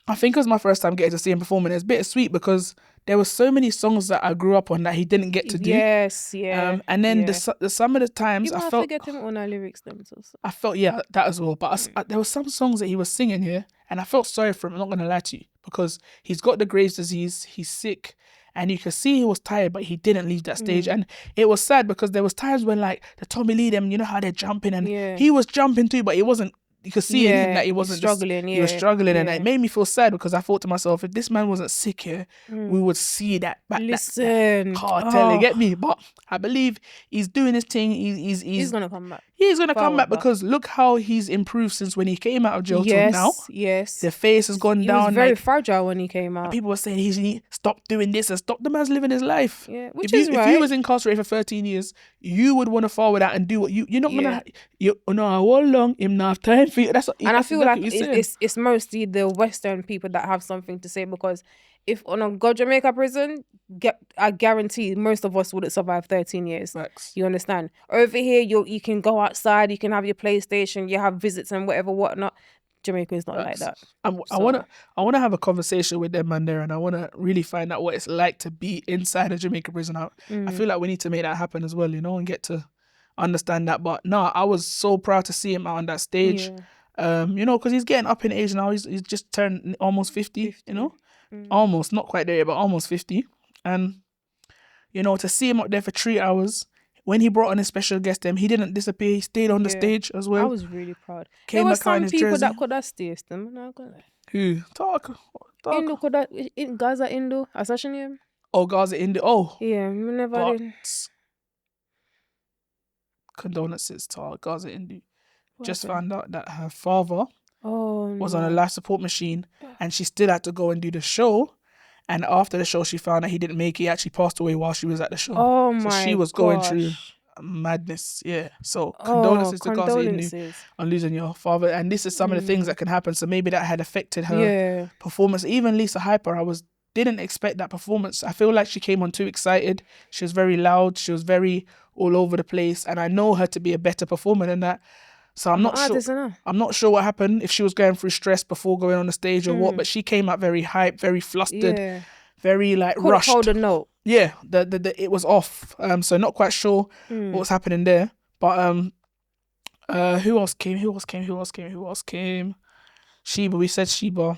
I think it was my first time getting to see him perform, and it's bittersweet because there were so many songs that I grew up on that he didn't get to do. Yes, yeah. And then some of the times I felt... You forget him on our lyrics then. So. I felt, that as well. But there were some songs that he was singing here, and I felt sorry for him, I'm not going to lie to you, because he's got the Graves' disease, he's sick, and you could see he was tired, but he didn't leave that stage. And it was sad because there was times when, like, the Tommy Lee, them, you know how they're jumping, and he was jumping too, but it wasn't... You could see in him that he wasn't struggling. He was struggling, and it made me feel sad because I thought to myself, if this man wasn't sick here, we would see that Listen, Kartel. You get me? But I believe he's doing his thing. He's gonna come back. He's gonna come back because look how he's improved since when he came out of jail till now. Yes, the face has gone down. He was very fragile when he came out. People were saying he stopped doing this and stop. The man's living his life. Yeah, if you was incarcerated for 13 years, you would want to forward out and do what you're not gonna. How long him not have time for you? That's what, and I feel like it's mostly the Western people that have something to say, because if on a Jamaica prison, I guarantee most of us wouldn't survive 13 years. Facts. You understand? Over here, you can go outside, you can have your PlayStation, you have visits and whatnot. Jamaica is not like that. I wanna have a conversation with them man there, and I wanna really find out what it's like to be inside a Jamaica prison. I feel like we need to make that happen as well, and get to understand that. But no, I was so proud to see him out on that stage. Because he's getting up in age now. He's just turned almost 50. Almost, not quite there, but almost 50. And to see him up there for 3 hours, when he brought on his special guest, he didn't disappear. He stayed on the stage as well. I was really proud. There were some people that could have stayed them. Who? Talk. Indo could have, Gaza Indo, assassinate. Oh, Gaza Indo. Oh. Yeah, we never did. Condolences to Gaza Indo. Just found out that her father was on a life support machine, and she still had to go and do the show. And after the show, she found out he didn't make it. He actually passed away while she was at the show. Oh my! So she was going through madness. Yeah. So condolences to Gaza Indo on losing your father. And this is some of the things that can happen. So maybe that had affected her performance. Even Lisa Hyper, didn't expect that performance. I feel like she came on too excited. She was very loud. She was very all over the place. And I know her to be a better performer than that. So I'm not sure. I'm not sure what happened, if she was going through stress before going on the stage or what. But she came out very hyped, very flustered, very like rushed. Hold a note. Yeah, it was off. So not quite sure what was happening there. But who else came? Sheba, we said Sheba.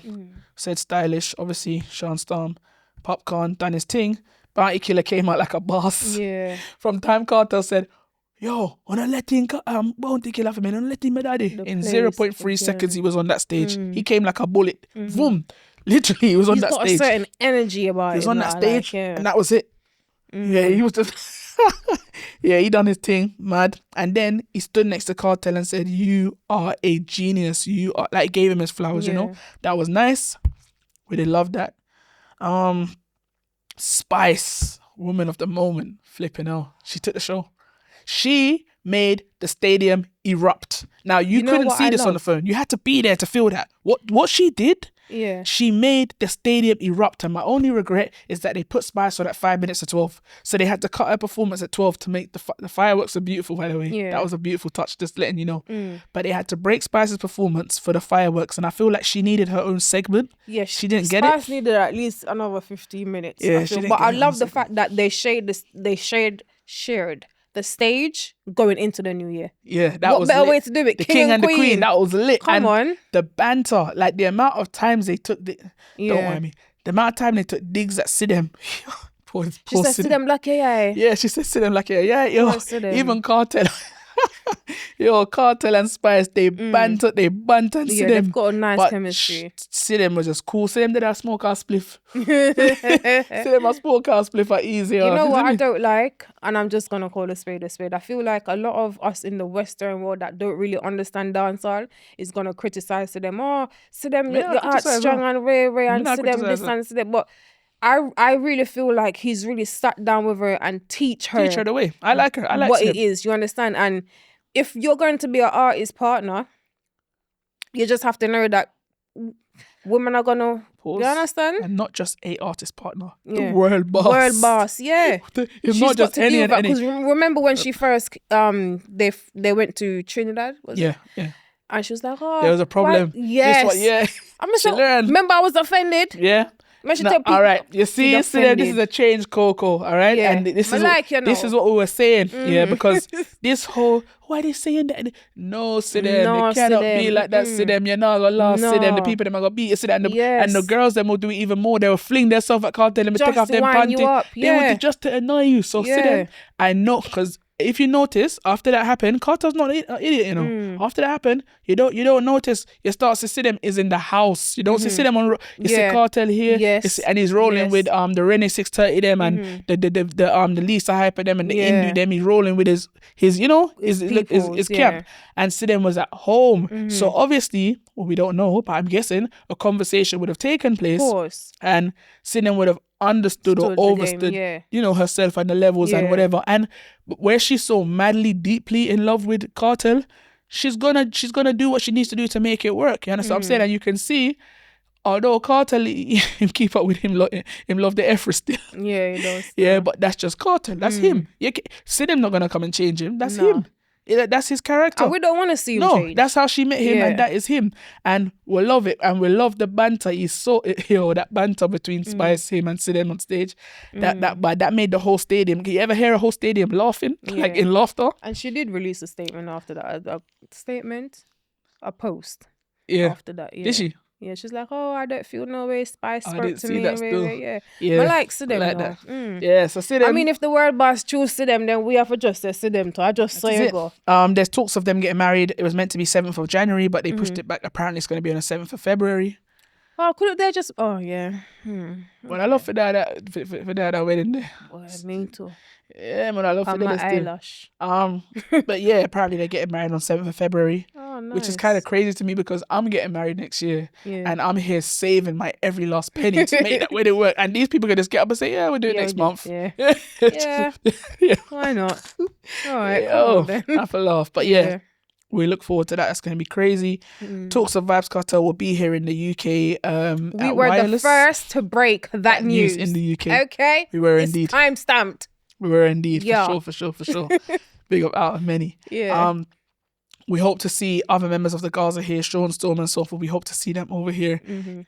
Said Stylish, obviously Sean Storm. Popcorn done his thing. Bounty Killer came out like a boss. Yeah. From time Kartel said, yo, wanna let him Bounty Killer for me, wanna let him my daddy. In 0.3 seconds he was on that stage. He came like a bullet. Boom. Literally, he was on that stage. He's got a certain energy about it. He was on that stage, and that was it. Yeah, he was just... yeah, he done his thing, mad. And then he stood next to Kartel and said, you are a genius. You are... Like, gave him his flowers, you know? That was nice. We did love that. Spice, woman of the moment. Flipping hell. She took the show. She made the stadium erupt. Now, you couldn't see this on the phone. You had to be there to feel that. What she did... Yeah, she made the stadium erupt, and my only regret is that they put Spice on at 5 minutes to 12, so they had to cut her performance at 12 to make the fireworks are beautiful. By the way, that was a beautiful touch. Just letting you know. But they had to break Spice's performance for the fireworks, and I feel like she needed her own segment. Yeah, she didn't get it. Spice needed at least another 15 minutes. Yeah, but I love the fact that they shared the stage going into the new year. Yeah, that what was better lit. way to do it? The king and the queen, that was lit. Come on. The banter, like the amount of times they took don't mind me. The amount of time they took digs at Sidem. She said Sidem like yeah. Yeah, she said Sidem like yeah. Yo, even Kartel. Yo, Kartel and Spice, they banter. Yeah, they've got a nice chemistry. Sidem was just cool. Sidem did a smoke house spliff. Sidem a smoke house spliff are easier. You know what I don't like? And I'm just going to call a spade a spade. I feel like a lot of us in the Western world that don't really understand dancehall is going to criticize Sidem. Oh, Sidem, your heart's strong and rare, and Sidem this and Sidem. But I really feel like he's really sat down with her and teach her the way. I like her. I like what Sidem. It is. You understand? And if you're going to be an artist partner, you just have to know that women are gonna. You understand? And not just a artist partner, the world boss. World boss, yeah. It's not just any and any. Because remember when she first they went to Trinidad? Yeah. And she was like, oh, there was a problem. Yes. Remember, I was offended. Yeah. All right, you see, this is a change, Koko. All right, and this is what we were saying. Yeah, because this whole why they saying that? No, Sidem, it cannot be like that. Sidem, you're not gonna lose. Sidem, the people them are gonna beat you. Sidem, and the girls them will do even more. They will fling themselves at Kartel and take off them panties. They would do just to annoy you. So Sidem, I know, because if you notice, after that happened, Kartel's not an idiot, you know. After that happened, you don't notice. You start to see them is in the house. You don't see them on. You see Kartel here, and he's rolling with the Rene 630 them and the Lisa Hyper them and the Indu them. He's rolling with his camp, and Sidem was at home. So obviously, well, we don't know, but I'm guessing a conversation would have taken place, of course, and Sidem would have understood or overstood, you know, herself and the levels and whatever. And where she's so madly, deeply in love with Kartel, she's gonna do what she needs to do to make it work. You understand what I'm saying? And you can see, although Kartel, him keep up with him love the effort still. Yeah, he does. Yeah, but that's just Kartel. That's him. Sidem not gonna come and change him. That's him. That's his character. And we don't want to see him change. That's how she met him, and that is him. And we love it, and we love the banter. He's so, that banter between Spice, him, and Sidem on stage. That made the whole stadium. Can you ever hear a whole stadium laughing, like in laughter? And she did release a statement after that. A post. Yeah. After that, Did she? Yeah, she's like, oh, I don't feel no way. Spice spoke to me. That still. Yeah. I like Sidem. Like that. Yeah, so Sidem. I mean, if the world boss choose Sidem, then we have to just say Sidem too. I just saw you go. There's talks of them getting married. It was meant to be 7th of January, but they pushed it back. Apparently, it's going to be on the 7th of February. Oh, couldn't they just... Oh, yeah. Well, I love for that wedding there. Well, me too. Yeah, man, I love for that eyelash. But yeah, apparently they're getting married on 7th of February. Oh, nice. Which is kind of crazy to me because I'm getting married next year. Yeah. And I'm here saving my every last penny to make that wedding work. And these people can just get up and say, yeah, we'll do it next month. Yeah. Yeah. Why not? All right. I feel laugh. But yeah. We look forward to that. That's going to be crazy. Talks of Vybz Kartel will be here in the UK. We were the first to break that news in the UK. Okay. We were indeed. Time stamped. We were indeed. For sure. Big up out of many. Yeah. We hope to see other members of the Gaza here, Sean Storm and so forth. We hope to see them over here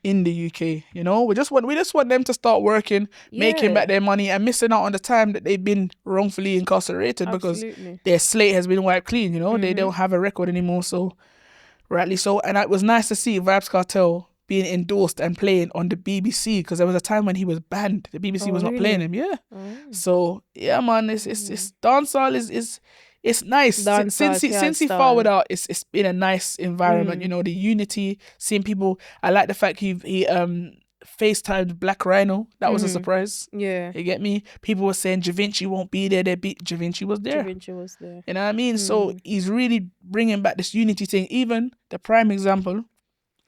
in the UK. You know, we just want them to start working, making back their money, and missing out on the time that they've been wrongfully incarcerated because their slate has been wiped clean. You know, they don't have a record anymore. So, rightly so. And it was nice to see Vybz Kartel being endorsed and playing on the BBC, because there was a time when he was banned. The BBC was not playing him. Yeah. So yeah, man, it's dancehall is. It's nice. Since he followed out, it's been a nice environment. You know, the unity, seeing people. I like the fact he FaceTimed Black Rhino. That was a surprise. Yeah. You get me? People were saying Javinci won't be there. Javinci was there. You know what I mean? So he's really bringing back this unity thing. Even the prime example,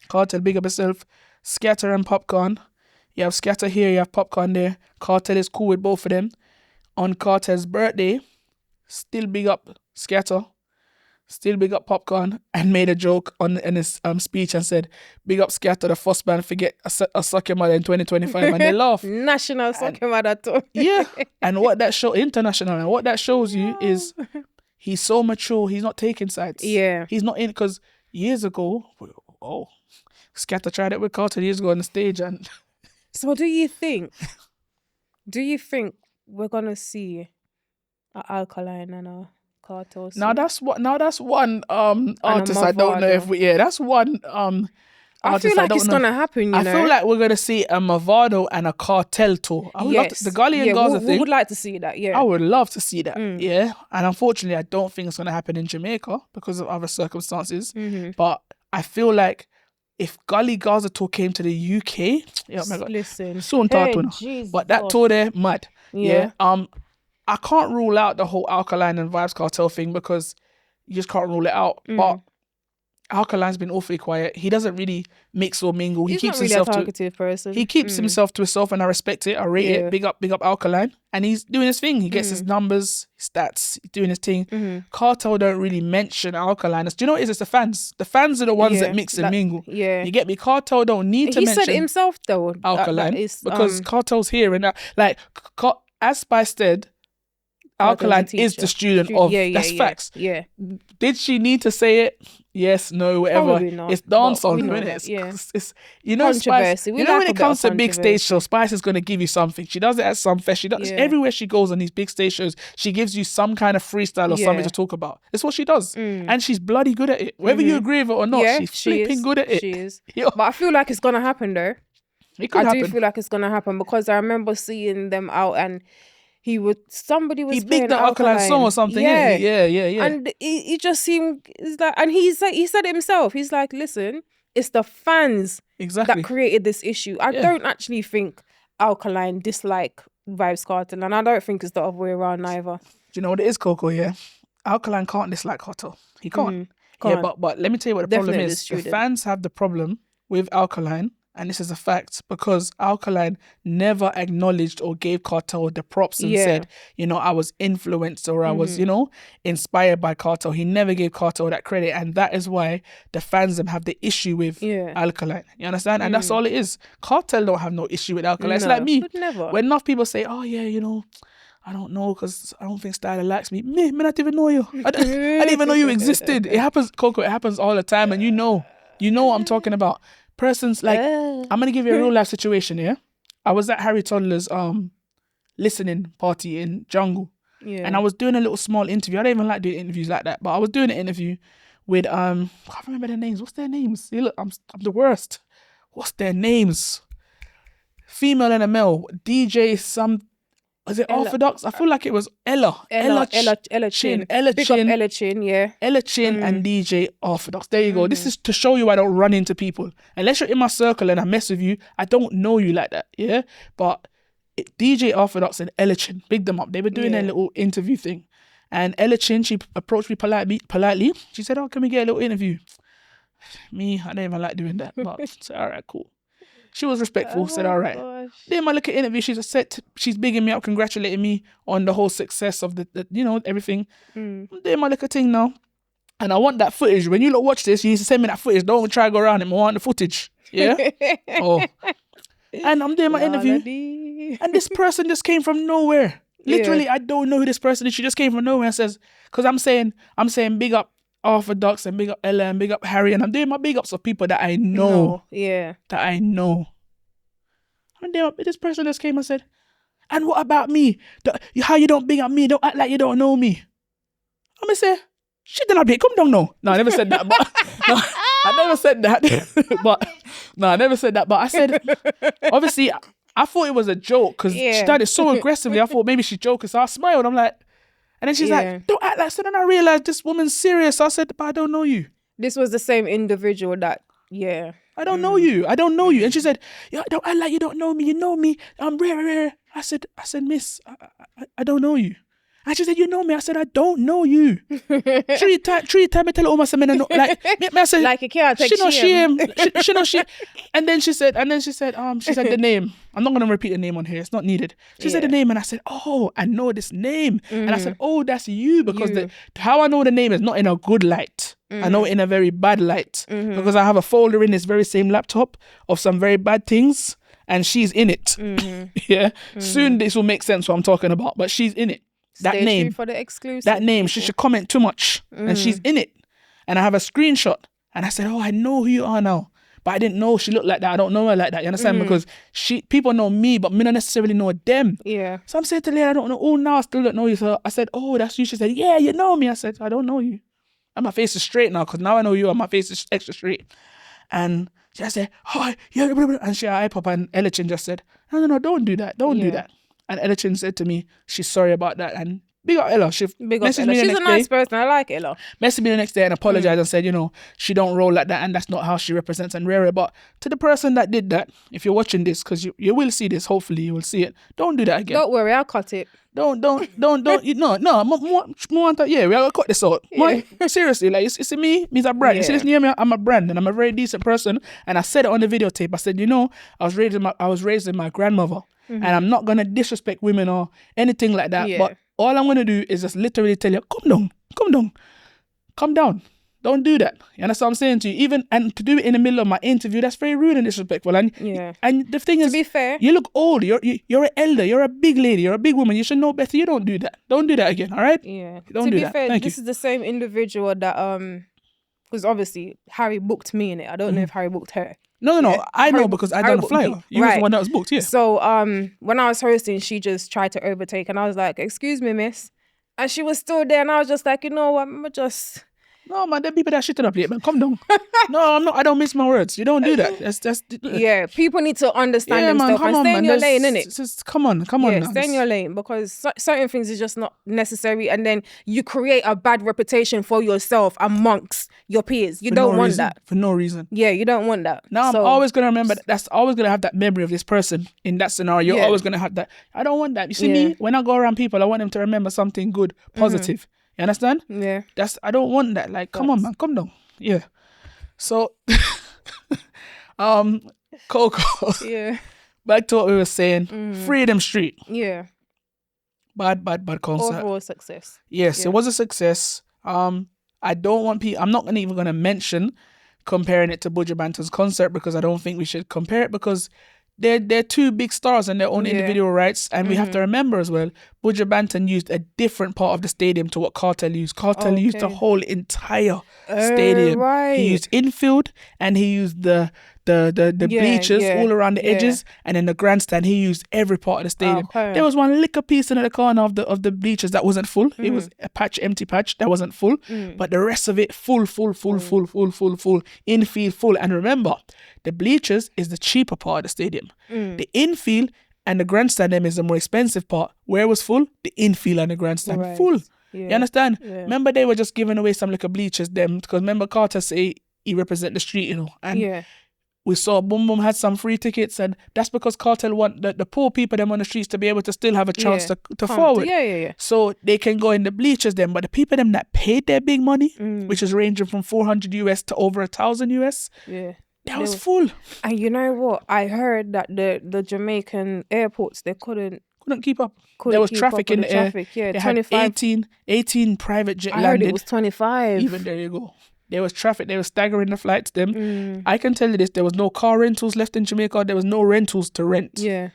Kartel, big up yourself, Scatter and Popcorn. You have Scatter here, you have Popcorn there. Kartel is cool with both of them. On Kartel's birthday, still big up Scatter, still big up Popcorn, and made a joke in his speech and said, big up Scatter, the first band forget a Suck Your Mother in 2025, and they laugh. National Suck Your Mother too. Yeah, and what that show, international, and what that shows you is he's so mature, he's not taking sides. Yeah. He's not in, because years ago, Scatter tried it with Carter years ago on the stage, and... So do you think we're gonna see a Alkaline and a Kartel? Now that's one artist I don't know if that's one I feel like it's gonna happen, you know. I feel like we're gonna see a Mavado and a Kartel tour. I would love to, the Gully and Gaza thing. We would like to see that, yeah. I would love to see that, yeah. And unfortunately, I don't think it's gonna happen in Jamaica because of other circumstances. But I feel like if Gully Gaza tour came to the UK, yeah, my God, listen, soon but that tour there, mad. Yeah. I can't rule out the whole Alkaline and Vybz Kartel thing because you just can't rule it out. But Alkaline's been awfully quiet. He doesn't really mix or mingle. He's not really a talkative person. He keeps himself to himself, and I respect it. I rate it. Big up Alkaline. And he's doing his thing. He gets his numbers, stats, he's doing his thing. Kartel don't really mention Alkaline. Do you know what it is? It's the fans. The fans are the ones that mix and mingle. Yeah. You get me? Kartel don't need to mention... He said it himself though. Alkaline. Because Kartel's here and that. Like, as Spice said, Alkaline is the student of... That's facts. Yeah. Did she need to say it? Yes, no, whatever. It's dancehall, isn't it? It's you know, Spice. You know, when it comes to big stage shows, Spice is going to give you something. She does it at some fest. She does everywhere she goes on these big stage shows. She gives you some kind of freestyle or something to talk about. It's what she does, and she's bloody good at it. Whether you agree with it or not, she's flipping good at it. She is. But I feel like it's gonna happen though. It could happen. I do feel like it's gonna happen because I remember seeing them out and. He playing the Alkaline song or something. Yeah. And he just seemed, it's like, and he said it himself. He's like, listen, it's the fans that created this issue. I don't actually think Alkaline dislike Vybz Kartel, and I don't think it's the other way around either. Do you know what it is, Koko? Yeah, Alkaline can't dislike Kartel. He can't. Yeah, but let me tell you what the problem is. The fans have the problem with Alkaline. And this is a fact because Alkaline never acknowledged or gave Kartel the props and said, you know, I was influenced or I was, you know, inspired by Kartel. He never gave Kartel that credit. And that is why the fans have the issue with Alkaline. You understand? And that's all it is. Kartel don't have no issue with Alkaline. It's like me. When enough people say, oh yeah, you know, I don't know because I don't think Stylah likes me. Me not even know you. I didn't even know you existed. It happens, Koko. It happens all the time. And you know what I'm talking about. Persons like I'm gonna give you a real life situation. Yeah, I was at Harry Toddler's listening party in Jungle, and I was doing a little small interview. I don't even like doing interviews like that, but I was doing an interview with I can't remember their names. What's their names? See, look, I'm the worst. What's their names? Female and a male DJ. Was it Orthodox? I feel like it was Ella Chin. Ella Chin, yeah. Ella Chin and DJ Orthodox. There you go. This is to show you I don't run into people. Unless you're in my circle and I mess with you, I don't know you like that, yeah? But DJ Orthodox and Ella Chin, big them up. They were doing their little interview thing. And Ella Chin, she approached me politely. She said, oh, can we get a little interview? Me, I don't even like doing that. But I said, all right, cool. She was respectful, said, all right. Then my little interview, she's bigging me up, congratulating me on the whole success of the you know, everything. Then my little thing now. And I want that footage. When you lot watch this, you need to send me that footage. Don't try to go around it. I want the footage. Yeah? And I'm doing my interview. And this person just came from nowhere. Literally, I don't know who this person is. She just came from nowhere and says, because I'm saying big up Orthodox and big up Ella and big up Harry, and I'm doing my big ups of people that I know. Yeah. That I know. And then this person just came and said, and what about me? How you don't big up me? Don't act like you don't know me. I'm gonna say, shit, then I'll be, come down now. No, I never said that, but no, I never said that. But no, I never said that. But I said, obviously, I thought it was a joke because she started so aggressively. I thought maybe she's joking. So I smiled. I'm like, and then she's like, don't act like, so then I realized this woman's serious. So I said, but I don't know you. This was the same individual that, I don't know you. I don't know you. And she said, yeah, don't act like you don't know me. You know me. I'm rare. I said, miss, I don't know you. And she said, you know me. I said, I don't know you. three times I tell her almost a minute. Like, I said, like you can't take shame. She know she. And then she said the name. I'm not going to repeat the name on here. It's not needed. She said the name and I said, oh, I know this name. And I said, oh, that's you. Because how I know the name is not in a good light. I know it in a very bad light. Because I have a folder in this very same laptop of some very bad things. And she's in it. Yeah. Soon this will make sense what I'm talking about. But she's in it. That Stay name. tuned for the exclusive. That name. She should comment too much. And she's in it. And I have a screenshot. And I said, oh, I know who you are now. But I didn't know she looked like that. I don't know her like that. You understand? Because people know me, but me don't necessarily know them. Yeah. So I'm saying to Leah, I don't know. Oh, now I still don't know you. So I said, oh, that's you. She said, yeah, you know me. I said, I don't know you. And my face is straight now because now I know you and my face is extra straight. And she said, oh, yeah. And she eye pop and Elichin just said, no, don't do that. Don't do that. And Elichin said to me, she's sorry about that. And big up Ella. She messaged me the next day. She's a nice person. I like Ella. Messaged me the next day and apologized and said, she don't roll like that and that's not how she represents and rare. But to the person that did that, if you're watching this, because you will see this, hopefully you will see it. Don't do that again. Don't worry, I'll cut it. No, more yeah, we gotta cut this out. More, seriously, like, it's me, me's a brand. You see this near me, I'm a brand and I'm a very decent person. And I said it on the videotape. I said, I was raised in my grandmother and I'm not gonna disrespect women or anything like that. But all I'm gonna do is just literally tell you, come down. Don't do that. You understand what I'm saying to you? And to do it in the middle of my interview, that's very rude and disrespectful. And the thing is, to be fair, you look old. You're an elder. You're a big lady. You're a big woman. You should know better. You don't do that. Don't do that again. All right? Yeah. Don't do that. To be fair, Thank this you. is the same individual that because obviously Harry booked me in it. I don't know if Harry booked her. No. I know because I done a flyer. You was the one that was booked. Yeah. So when I was hosting, she just tried to overtake, and I was like, "Excuse me, miss," and she was still there, and I was just like, you know what, I'm just. No, man, there are people that shitting up late, man. Come down. No, I'm not. I don't miss my words. You don't do that. That's yeah, people need to understand themselves and stay in your lane, innit? Come on. Yeah, stay in your lane because certain things is just not necessary, and then you create a bad reputation for yourself amongst your peers. You don't want that. For no reason. Yeah, you don't want that. Now I'm always going to remember that's always going to have that memory of this person in that scenario. You're always going to have that. I don't want that. You see me, when I go around people, I want them to remember something good, positive. You understand? Yeah. I don't want that. Like, come on, man, come down. Yeah. So, Koko. Yeah. Back to what we were saying. Freedom Street. Yeah. Bad concert. Overall success. Yes, it was a success. I don't want people. I'm not even going to mention comparing it to Buju Banton's concert because I don't think we should compare it because they're two big stars and their own individual rights. And we have to remember as well, Buju Banton used a different part of the stadium to what Kartel used. Kartel used the whole entire stadium. Right. He used infield and he used the bleachers all around the edges, and then the grandstand. He used every part of the stadium. There was one little piece in the corner of the bleachers that wasn't full. It was a empty patch that wasn't full, but the rest of it full, infield full. And remember, the bleachers is the cheaper part of the stadium. The infield and the grandstand is the more expensive part. Where it was full, the infield and the grandstand full. Yeah. You understand? Yeah. Remember, they were just giving away some little bleachers them because remember Carter say he represent the street, and we saw Boom Boom had some free tickets, and that's because Kartel want the poor people them on the streets to be able to still have a chance to forward. Yeah. So they can go in the bleachers them, but the people them that paid their big money, which is ranging from $400 to over $1,000, that was full. And you know what? I heard that the Jamaican airports, they couldn't keep up. There was traffic in the air. Yeah, they 25. Had 18 private jet landed. I heard it was 25. Even there you go. There was traffic. They were staggering the flights. I can tell you this. There was no car rentals left in Jamaica. There was no rentals to rent. Yeah.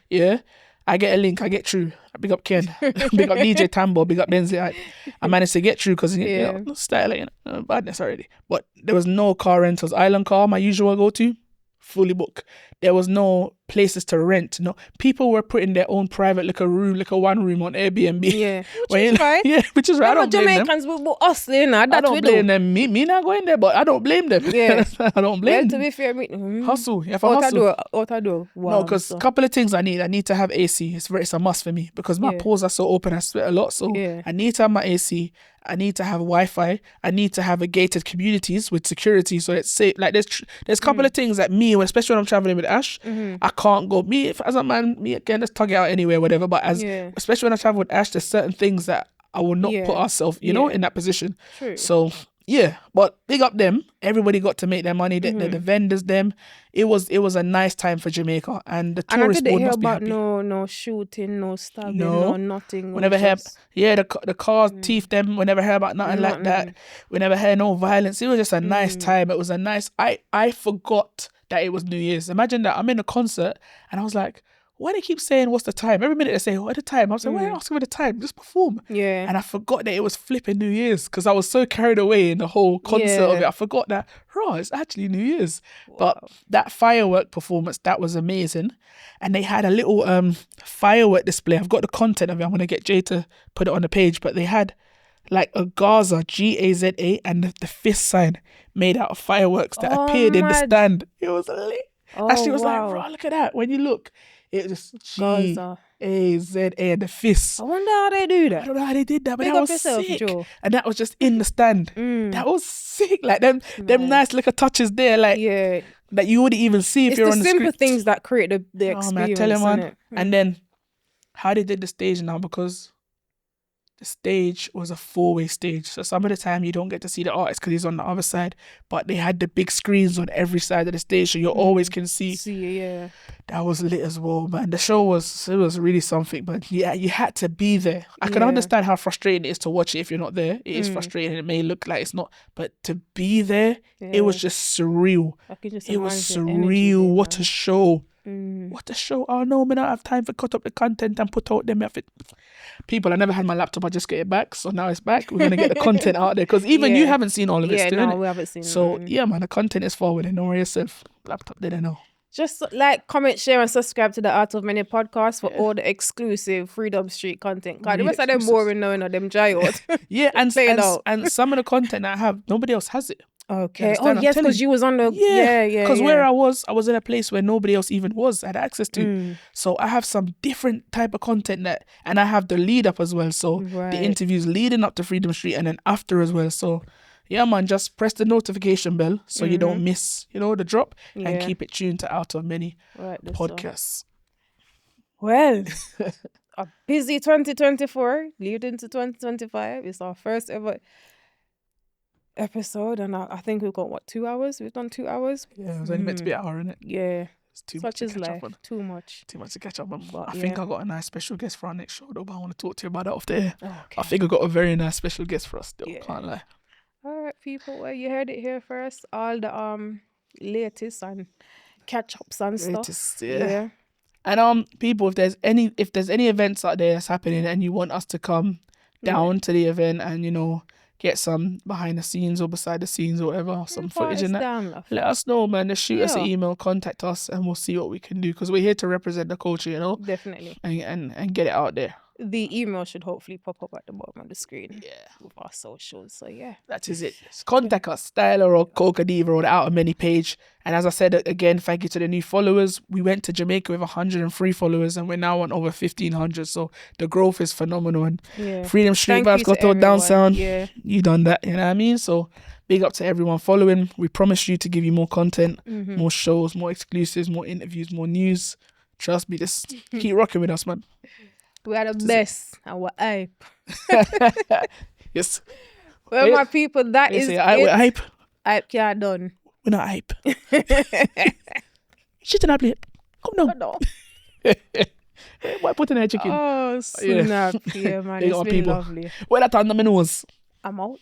I get a link, I get through. Big up Ken, big up DJ Tambo, big up Benzi. I managed to get through because, you know, Stylah, badness already. But there was no car rentals. Island Car, my usual go-to, fully booked. There was no places to rent. No, people were putting their own private little room, little one room on Airbnb. Yeah, which is right. Yeah, which is right. I don't blame them. Jamaicans will hustle, you know. I don't blame them. Me not going there, but I don't blame them. Yeah, I don't blame them. To be fair, hustle. You have to hustle. Wow, no, because a couple of things I need to have AC. It's a must for me because my pores are so open. I sweat a lot, so I need to have my AC. I need to have Wi-Fi. I need to have a gated communities with security, so it's safe. Like there's a couple of things that me, especially when I'm traveling with Ash, I can't go. Me as a man, me again, let's tug it out anywhere, whatever. But especially when I travel with Ash, there's certain things that I will not put ourselves, you know, in that position. True. So yeah, but big up them. Everybody got to make their money. The vendors, them. It was a nice time for Jamaica, and the tourist board must be happy. No shooting, no stabbing, no nothing. We never heard. Yeah, the cars thief them. We never heard about nothing like that. We never heard no violence. It was just a nice time. It was a nice. I forgot that it was New Year's. Imagine that I'm in a concert and I was like, why they keep saying what's the time? Every minute they say, what the time? I was like, why are you asking for the time? Just perform. Yeah. And I forgot that it was flipping New Year's because I was so carried away in the whole concert of it. I forgot that, it's actually New Year's. Wow. But that firework performance, that was amazing. And they had a little firework display. I've got the content of it. I'm going to get Jay to put it on the page. But they had like a Gaza, Gaza, and the fist sign made out of fireworks that appeared in the stand. It was lit. Actually, was like, look at that. When you look, it was Gaza, Gaza, and the fist. I wonder how they do that. I don't know how they did that, but that was sick. Joe. And that was just in the stand. That was sick. Like them nice little touches there, like that you wouldn't even see if you're on the screen. It's the simple things that create the experience. Man, I tell you, man. And then how they did the stage now, because the stage was a 4-way stage. So some of the time you don't get to see the artist because he's on the other side. But they had the big screens on every side of the stage, so you always can see. That was lit as well, man. The show was really something. But yeah, you had to be there. I can understand how frustrating it is to watch it if you're not there. It is frustrating. It may look like it's not, but to be there, it was just surreal. It was surreal. What a show. What a show. Oh no, man, I don't have time to cut up the content and put out them. People, I never had my laptop, I just get it back. So now it's back. We're going to get the content out there. Because even you haven't seen all of it still, no, we haven't seen it. So yeah, man, the content is forward. Don't worry yourself. Laptop, they don't know. Just like, comment, share and subscribe to the Art of Many podcast for all the exclusive Freedom Street content. God, the rest of them boring now, them dry out. Yeah, and some of the content I have, nobody else has it. Okay. Oh yes, because you was on the Because where I was in a place where nobody else even had access to. So I have some different type of content and I have the lead up as well. So the interviews leading up to Freedom Street and then after as well. So yeah, man, just press the notification bell so you don't miss, the drop and keep it tuned to Out of Many podcasts. Well, a busy 2024 leading to 2025. It's our first ever episode, and I think we've got 2 hours. We've done 2 hours. Yeah, it was only meant to be an hour, innit? Yeah, it's too much to catch up on. Too much to catch up on. But I think I got a nice special guest for our next show, though. But I want to talk to you about that off the air. I think I got a very nice special guest for us. Still, can't lie. All right, people. Well, you heard it here first. All the latest and catch ups and stuff. Yeah. And people, if there's any events out there that's happening and you want us to come down to the event and get some behind the scenes or beside the scenes or whatever, some footage in that, let us know, man. Just shoot us an email, contact us, and we'll see what we can do, because we're here to represent the culture, Definitely. And get it out there. The email should hopefully pop up at the bottom of the screen. Yeah. With our socials. So yeah. That is it. Just contact us, Stylah or Koko, Diva, or the Out of Many page. And as I said again, thank you to the new followers. We went to Jamaica with 103 followers and we're now on over 1,500. So the growth is phenomenal. And Freedom Street, Vybz Kartel, Down Sound. Yeah. You done that, you know what I mean? So big up to everyone following. We promise you to give you more content, more shows, more exclusives, more interviews, more news. Trust me, just keep rocking with us, man. We are the best and we're hype. Yes. Well, my people, that is it. We're hype. Hype can't done. We're not hype. Shit in our plate. Come down. Why putting a chicken? Oh, snap. Yeah, man. It's been lovely. Well, that's on the nose. I'm out.